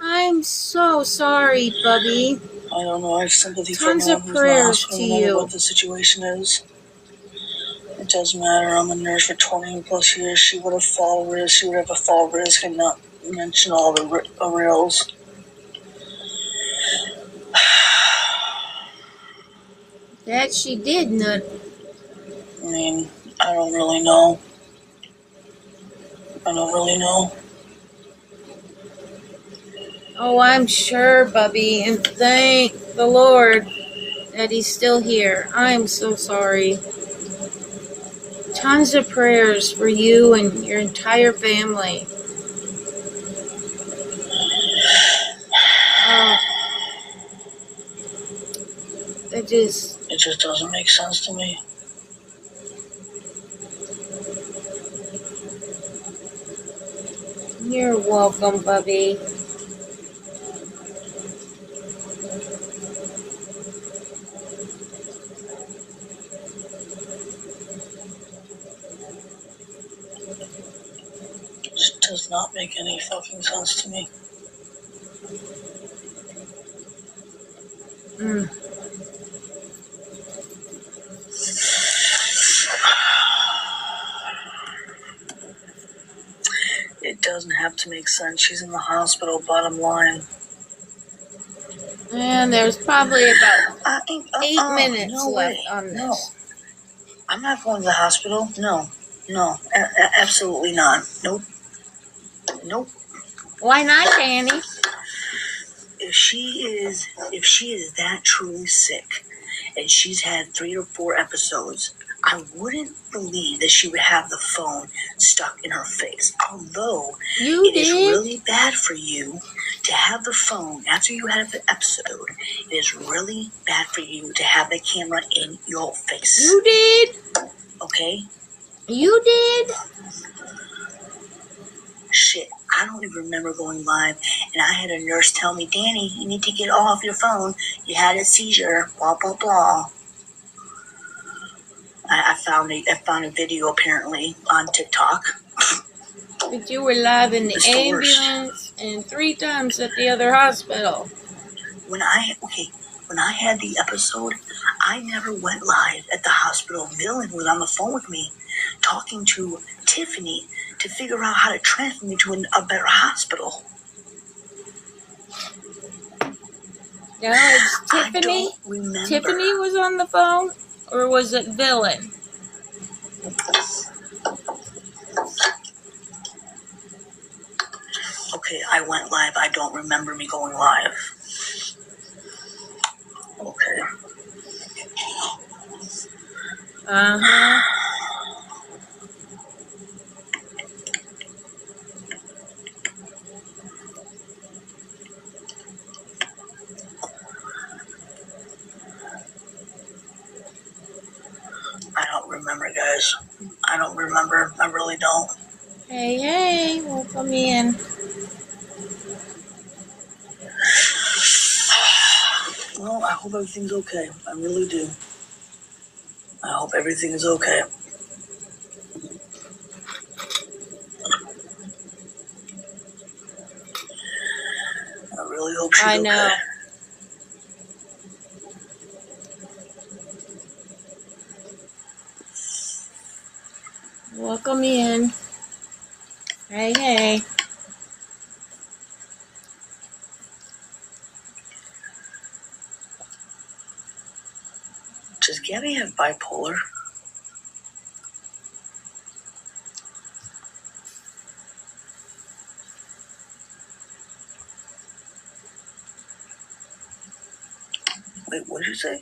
I'm so sorry, Bubby. I don't know. I have sympathy for Tons anyone of who's in the prayers hospital, to no matter you. what the situation is. It doesn't matter. I'm a nurse for 20 plus years. She would have a fall risk and not mention all the rails. That she did, Nut. I mean, I don't really know. Oh, I'm sure, Bubby, and thank the Lord that he's still here. I'm so sorry. Tons of prayers for you and your entire family. Oh, It just doesn't make sense to me. You're welcome, Bubby. It just does not make any fucking sense to me. Mm. It doesn't have to make sense. She's in the hospital, bottom line. And there's probably about 8 minutes left on this. No. I'm not going to the hospital. No. Absolutely not. Nope. Why not, Dani? If she is that truly sick and she's had 3 or 4 episodes, I wouldn't believe that she would have the phone stuck in her face. Although it is really bad for you to have the phone after you have an episode. It is really bad for you to have the camera in your face. You did. Okay? You did. Shit, I don't even remember going live, and I had a nurse tell me, Dani, you need to get off your phone. You had a seizure, blah, blah, blah. I found a video apparently on TikTok. But you were live in the ambulance and 3 times at the other hospital. When I had the episode, I never went live at the hospital. Dylan was on the phone with me, talking to Tiffany to figure out how to transfer me to a better hospital. No, it's Tiffany. Tiffany was on the phone, or was it Villain? Okay, I went live. I don't remember me going live. Okay. Uh-huh. I don't remember, guys. I don't remember. I really don't. Hey, welcome in. Well, I hope everything's okay. I really do. I hope everything is okay. I really hope she's okay. I know. Welcome in. Hey. Does Gabi have bipolar? Wait, what did you say?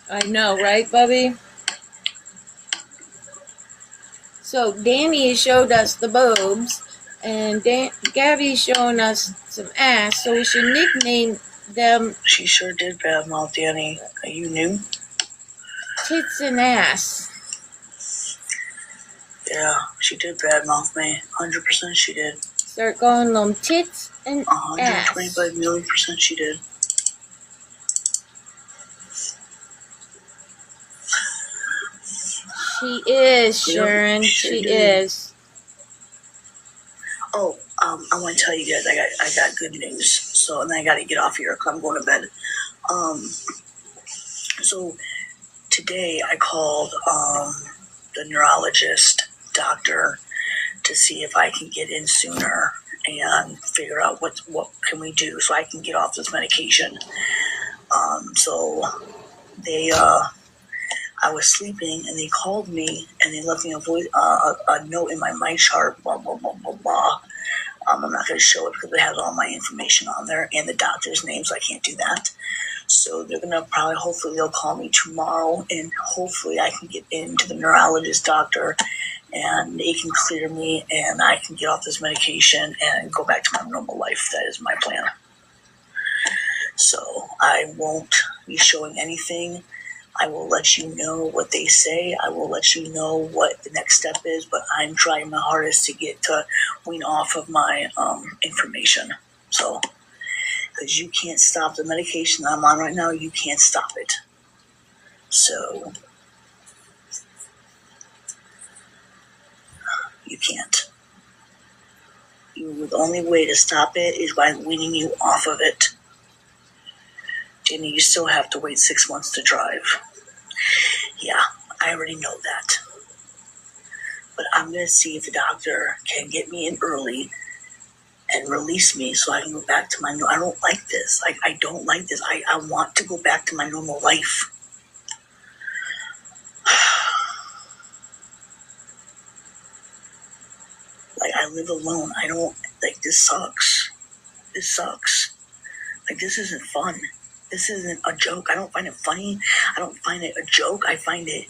I know, right, Bubby? So Dani showed us the boobs, and Gabi's showing us some ass, so we should nickname them... She sure did badmouth Dani. You knew? Tits and ass. Yeah, she did badmouth me. 100% she did. Start calling them tits and ass. 125 million% she did. She is, Sharon. She is. Oh, I want to tell you guys, I got good news. So, and then I got to get off here because I'm going to bed. So today I called the neurologist doctor to see if I can get in sooner and figure out what can we do so I can get off this medication. So they, I was sleeping and they called me and they left me a note in my chart, blah, blah, blah, blah, blah. I'm not going to show it because it has all my information on there and the doctor's name, so I can't do that. So they're going to hopefully they'll call me tomorrow and hopefully I can get into the neurologist doctor and they can clear me and I can get off this medication and go back to my normal life. That is my plan. So I won't be showing anything. I will let you know what they say. I will let you know what the next step is, but I'm trying my hardest to wean off of my information. So, because you can't stop the medication I'm on right now, you can't stop it. So, you can't. The only way to stop it is by weaning you off of it. Jenny, you still have to wait 6 months to drive. Yeah, I already know that. But I'm going to see if the doctor can get me in early and release me so I can go back to my I don't like this. I don't like this. I want to go back to my normal life. Like, I live alone. I don't, like, this sucks. This sucks. Like, this isn't fun. This isn't a joke. I don't find it funny. I don't find it a joke. I find it,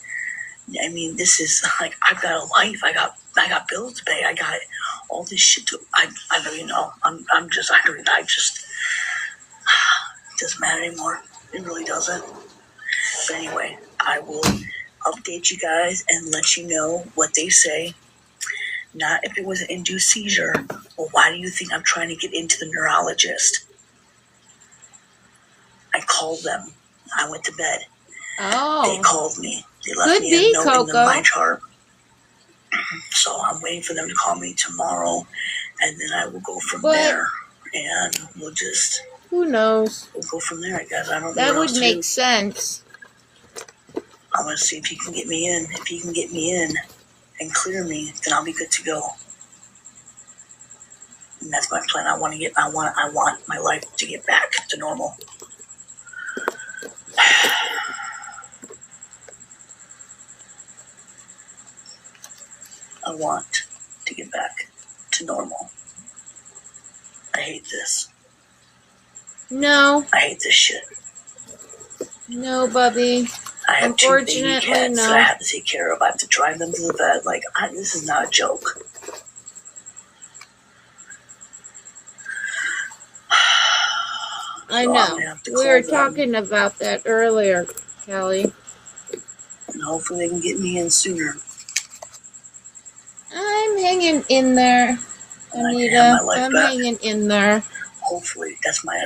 I mean, this is, like, I've got a life. I got bills to pay. I got all this shit to, I don't even know. It doesn't matter anymore. It really doesn't. But anyway, I will update you guys and let you know what they say. Not if it was an induced seizure. Well, why do you think I'm trying to get into the neurologist? I called them. I went to bed. Oh. They called me. They left me a note in my chart. So I'm waiting for them to call me tomorrow, and then I will go from there. And we'll just... Who knows? We'll go from there, I guess. I don't know. That would make sense. I'm going to see if he can get me in. If he can get me in and clear me, then I'll be good to go. And that's my plan. I want my life to get back to normal. I want to get back to normal. I hate this. No. I hate this shit. No, Bubby. I have 2 baby cats no. that I have to take care of. I have to drive them to the bed. Like, this is not a joke. I know. We were talking about that earlier, Kelly. And hopefully they can get me in sooner. I'm hanging in there, Anita. I'm hanging in there. Hopefully, that's my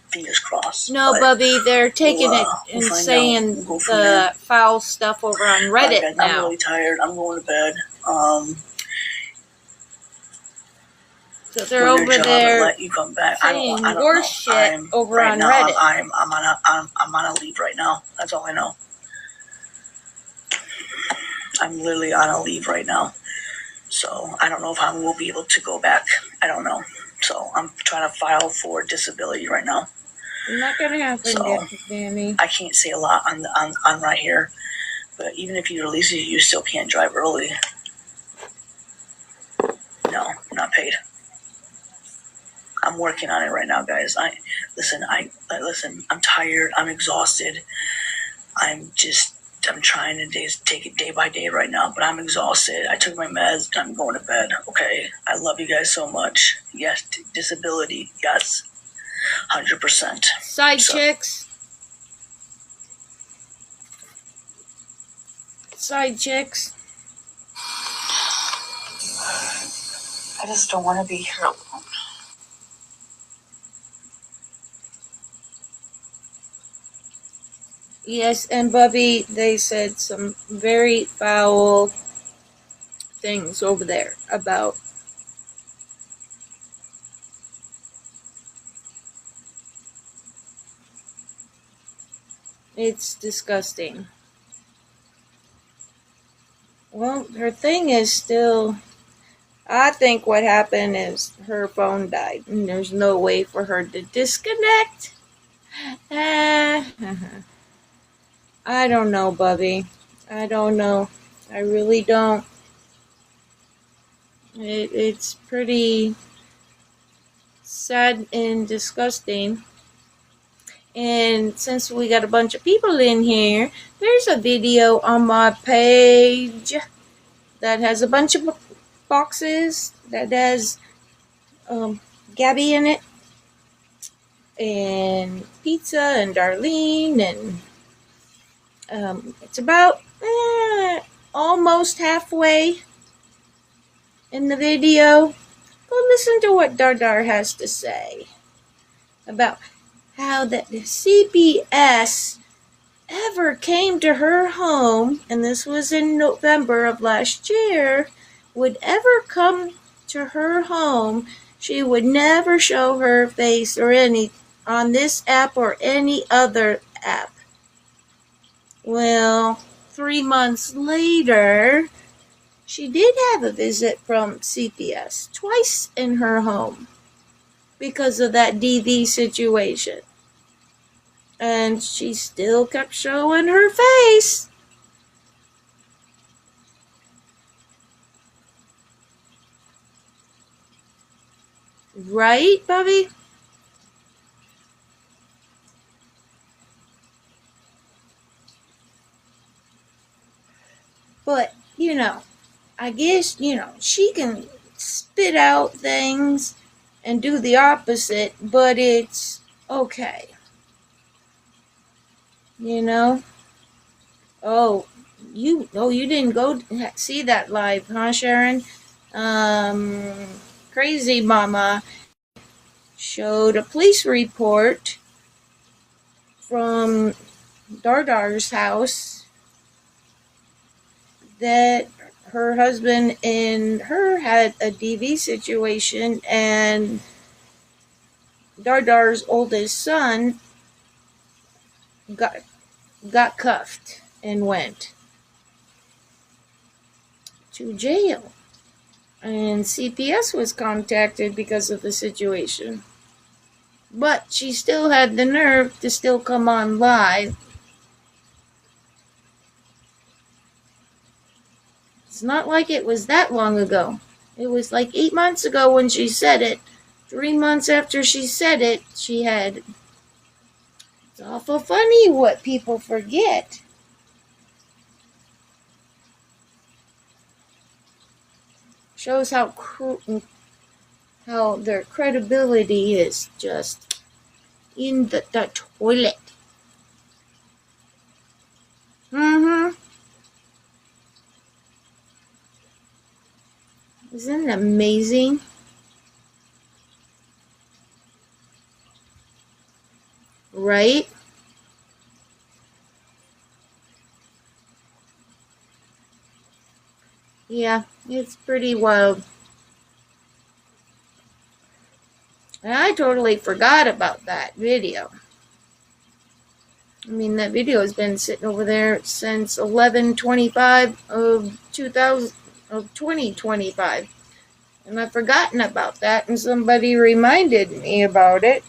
fingers crossed. No, Bubby, they're taking it and saying the foul stuff over on Reddit now. I'm really tired. I'm going to bed. So they're over there let you come back. saying worse shit over on Reddit. I'm on a leave right now. That's all I know. I'm literally on a leave right now. So I don't know if I will be able to go back. I don't know. So I'm trying to file for disability right now. It's not going to happen, Dani. I can't say a lot on right here. But even if you release it, you still can't drive early. No, not paid. I'm working on it right now, guys. Listen, I'm tired. I'm exhausted. I'm trying to take it day by day right now, but I'm exhausted. I took my meds. I'm going to bed. Okay. I love you guys so much. Yes, disability. Yes. 100%. Side chicks. Side chicks. I just don't want to be here alone. Yes, and Bubby, they said some very foul things over there about it's disgusting. Well, her thing is still I think what happened is her phone died, and there's no way for her to disconnect. I don't know, Bubby. I don't know. I really don't. It's pretty sad and disgusting. And since we got a bunch of people in here, there's a video on my page that has a bunch of boxes that has Gabi in it, and Pizza and Darlene, and it's about almost halfway in the video. Go listen to what Dardar has to say about how that the CPS ever came to her home, and this was in November of last year, would ever come to her home. She would never show her face or any on this app or any other app. Well, 3 months later, she did have a visit from CPS twice in her home because of that DV situation. And she still kept showing her face. Right, Bubby? But, I guess, she can spit out things and do the opposite, but it's okay. Oh, you didn't go see that live, huh, Sharon? Crazy Mama showed a police report from Dardar's house that her husband and her had a DV situation, and Dardar's oldest son got cuffed and went to jail. And CPS was contacted because of the situation. But she still had the nerve to still come on live. It's not like it was that long ago. It was like 8 months ago when she said it. 3 months after she said it, she had... It's awful funny what people forget. Shows how their credibility is just in the toilet. Isn't it amazing? Right? Yeah, it's pretty wild. And I totally forgot about that video. I mean, that video has been sitting over there since 11/25 of 2025. And I've forgotten about that, and somebody reminded me about it.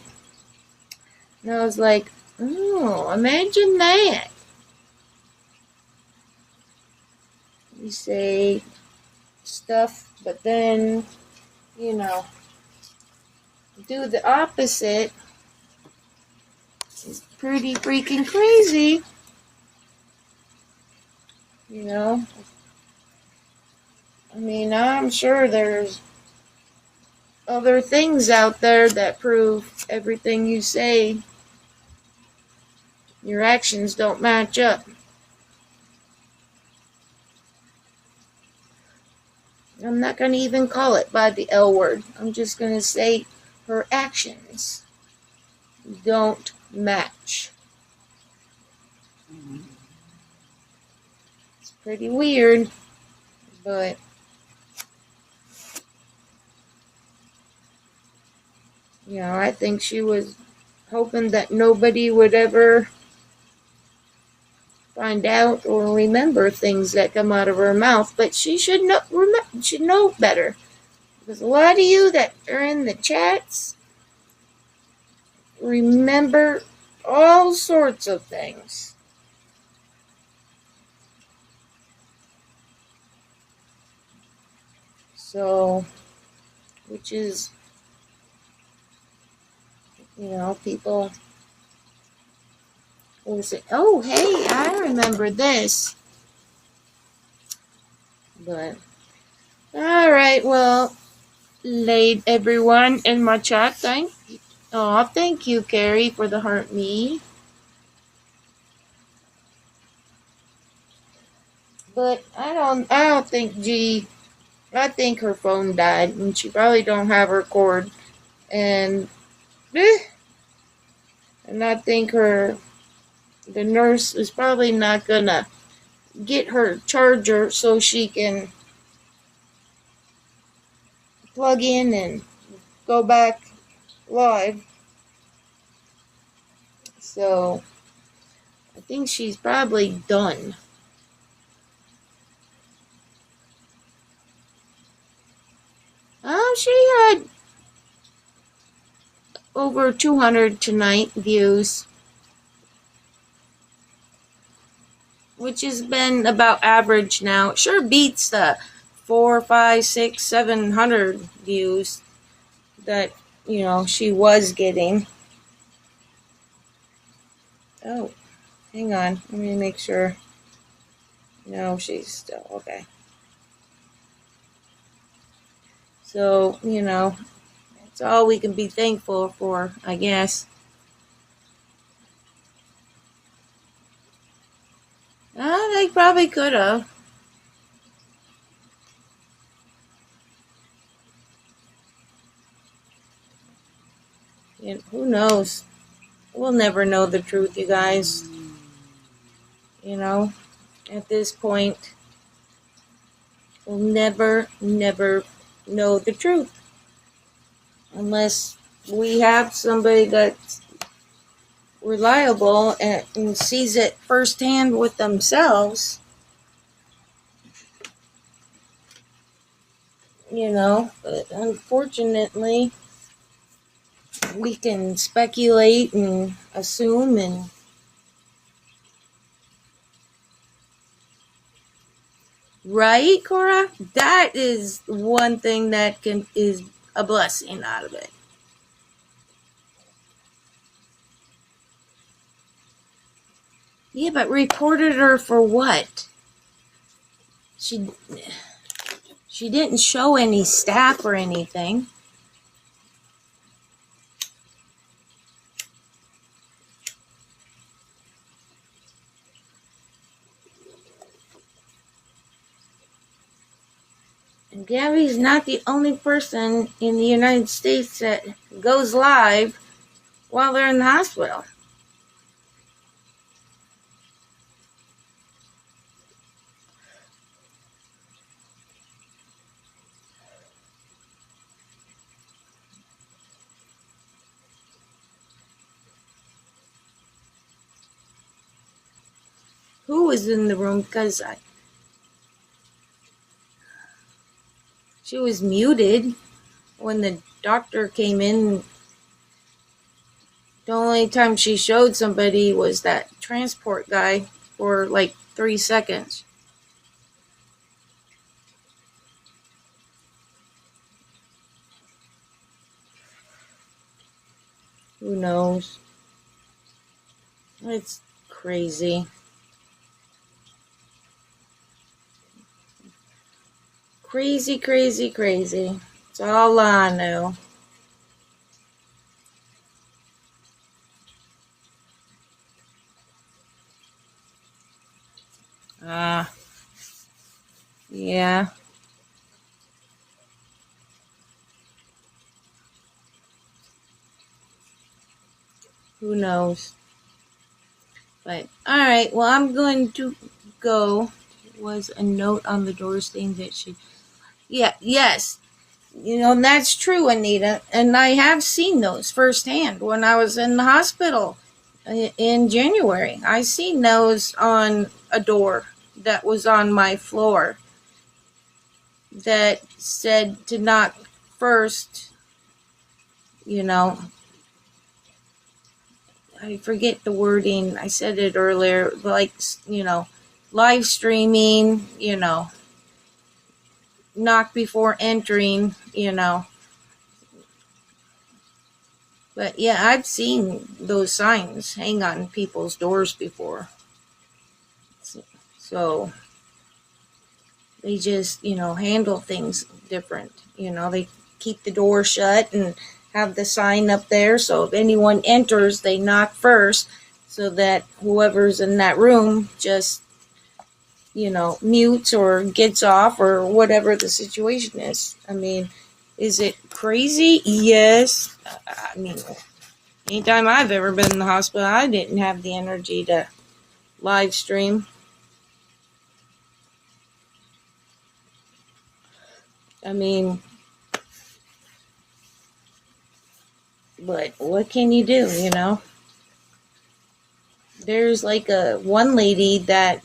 And I was like, oh, imagine that. You say stuff, but then, do the opposite. It's pretty freaking crazy. I mean, I'm sure there's other things out there that prove everything you say, your actions don't match up. I'm not going to even call it by the L word. I'm just going to say her actions don't match. It's pretty weird, but I think she was hoping that nobody would ever find out or remember things that come out of her mouth, but she should know better. Because a lot of you that are in the chats remember all sorts of things. So, which is, people will say, oh, hey, I remember this. But, all right, well, laid everyone in my chat, thank you, Carrie, for the heart me. But I don't think I think her phone died, and she probably don't have her cord, and I think the nurse is probably not gonna get her charger so she can plug in and go back live. So I think she's probably done. She had over 200 tonight views, which has been about average now. It sure beats the 4, 5, 6, 700 views that she was getting. Oh, hang on, let me make sure. No, she's still okay. So it's all we can be thankful for, I guess. They probably could have. Who knows? We'll never know the truth, you guys. At this point, we'll never know the truth. Unless we have somebody that's reliable and sees it firsthand with themselves. But unfortunately, we can speculate and assume and right, Cora? That is one thing that is a blessing out of it. Yeah, but reported her for what? She didn't show any staff or anything. And Gabi's not the only person in the United States that goes live while they're in the hospital. Who was in the room? Because she was muted when the doctor came in. The only time she showed somebody was that transport guy for like 3 seconds. Who knows? It's crazy. Crazy, crazy, crazy. It's all I know. Yeah. Who knows? But, alright, well, I'm going to go. Was a note on the door saying that she... Yeah, yes. That's true, Anita. And I have seen those firsthand when I was in the hospital in January. I seen those on a door that was on my floor that said to knock first, I forget the wording. I said it earlier, like, live streaming, knock before entering, But yeah, I've seen those signs hang on people's doors before. So they just, handle things different. They keep the door shut and have the sign up there. So if anyone enters, they knock first so that whoever's in that room just, mutes or gets off or whatever the situation is. I mean, is it crazy? Yes. I mean, anytime I've ever been in the hospital, I didn't have the energy to live stream. I mean, but what can you do, There's like one lady that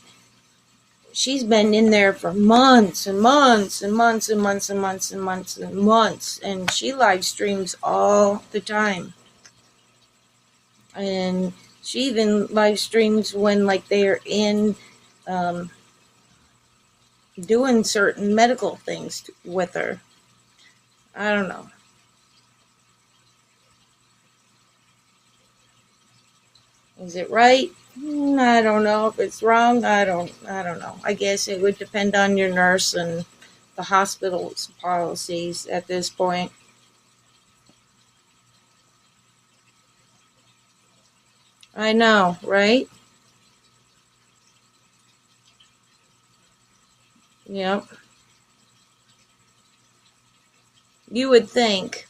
she's been in there for months and months and months and months and months and months and months, and she live streams all the time. And she even live streams when like they're in doing certain medical things with her. I don't know. Is it right? I don't know. If it's wrong, I don't know. I guess it would depend on your nurse and the hospital's policies at this point. I know, right? Yep. You would think.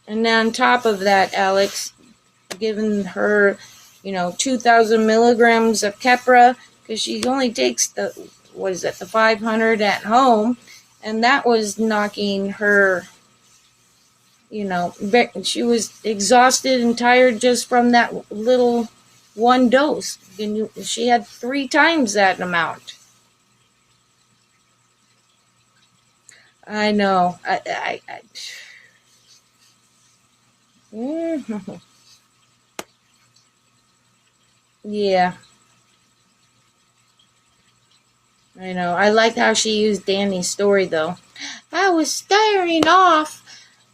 And then on top of that, Alex, giving her, 2,000 milligrams of Keppra, because she only takes the 500 at home, and that was knocking her, she was exhausted and tired just from that little one dose. She had 3 times that amount. I know. Yeah. I know. I like how she used Dani's story, though. I was staring off,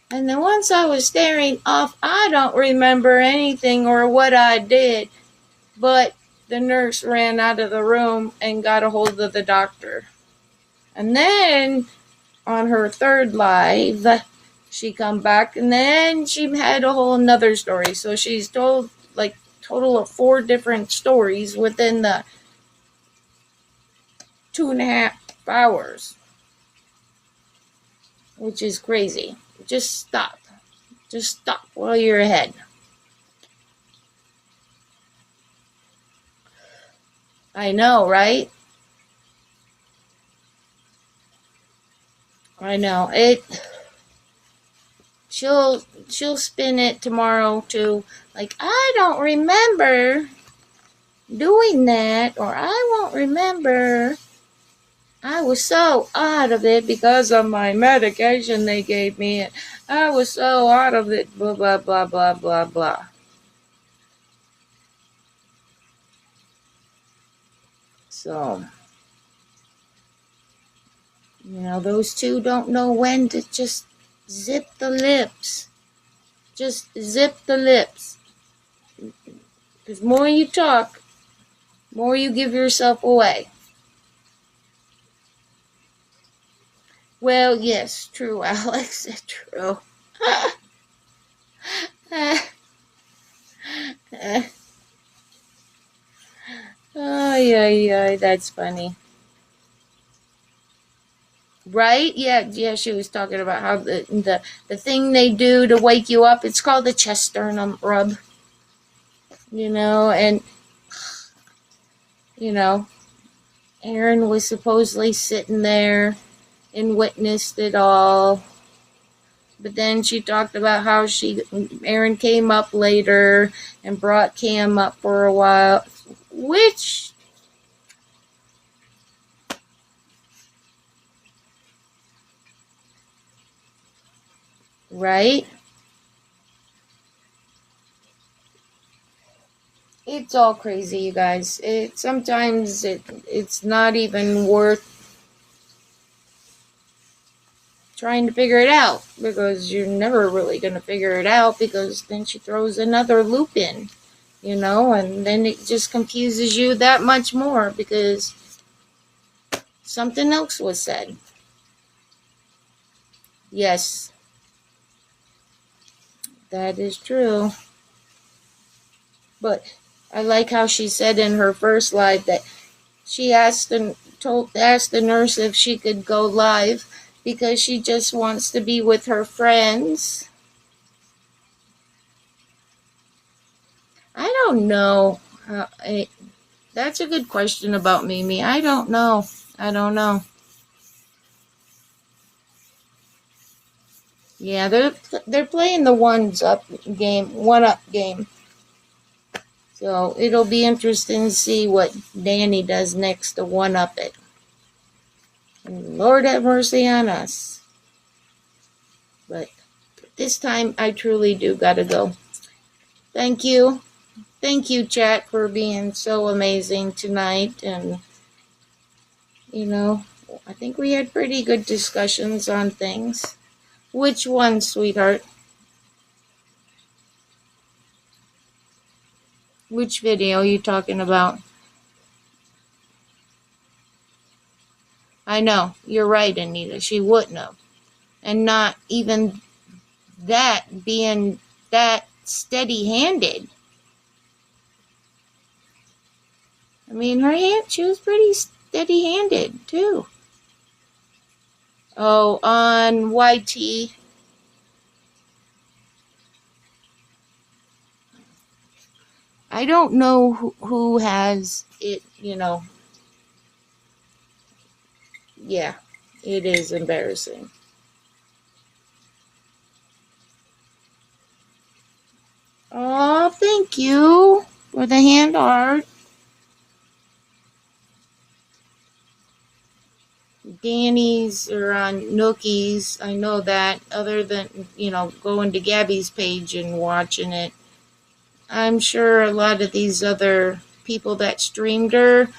and then once I was staring off, I don't remember anything or what I did, but the nurse ran out of the room and got a hold of the doctor. And then, on her third live, she come back, and then she had a whole another story. So she's told, like, total of 4 different stories within the 2.5 hours, which is crazy. Just stop while you're ahead. I know, right? I know it. She'll spin it tomorrow too, like, I don't remember doing that, or I won't remember. I was so out of it because of my medication they gave me. And I was so out of it, blah, blah, blah, blah, blah, blah. So, those two don't know when to just zip the lips. Just zip the lips. Because more you talk, more you give yourself away. Well, yes, true, Alex. True. Yeah, that's funny. Right? Yeah, she was talking about how the thing they do to wake you up, it's called the chest sternum rub. And Aaron was supposedly sitting there and witnessed it all. But then she talked about how Aaron came up later and brought Cam up for a while, which, Right? It's all crazy, you guys. Sometimes it's not even worth trying to figure it out, because you're never really going to figure it out, because then she throws another loop in, and then it just confuses you that much more because something else was said. Yes, that is true. But I like how she said in her first live that she asked the nurse if she could go live because she just wants to be with her friends. I don't know. That's a good question about Mimi. I don't know. Yeah, they're playing the one up game. So it'll be interesting to see what Dani does next to one up it. And Lord have mercy on us. But this time I truly do gotta go. Thank you. Thank you, chat, for being so amazing tonight. And, I think we had pretty good discussions on things. Which one, sweetheart? Which video are you talking about? I know, you're right, Anita. She wouldn't have. And not even that being that steady-handed. I mean, she was pretty steady-handed, too. Oh, on YT. I don't know who has it, Yeah, it is embarrassing. Oh, thank you for the hand art. Danny's or on Nookie's, I know that, other than, going to Gabi's page and watching it. I'm sure a lot of these other people that streamed her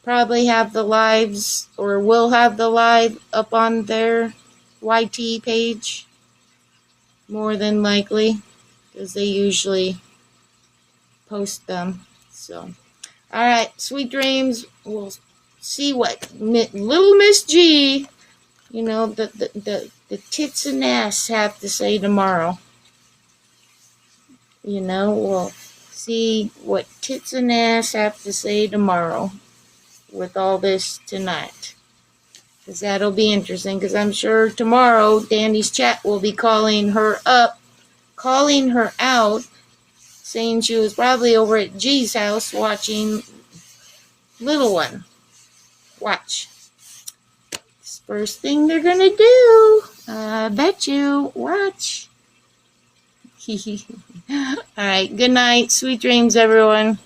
probably have the lives or will have the live up on their YT page. More than likely, because they usually post them. So, all right, sweet dreams. We'll see what little Miss G, the tits and ass have to say tomorrow. We'll see what tits and ass have to say tomorrow with all this tonight. Because that'll be interesting, because I'm sure tomorrow Dani's chat will be calling her out, saying she was probably over at G's house watching Little One. Watch. It's the first thing they're gonna do. I bet you. Watch. Alright, good night. Sweet dreams, everyone.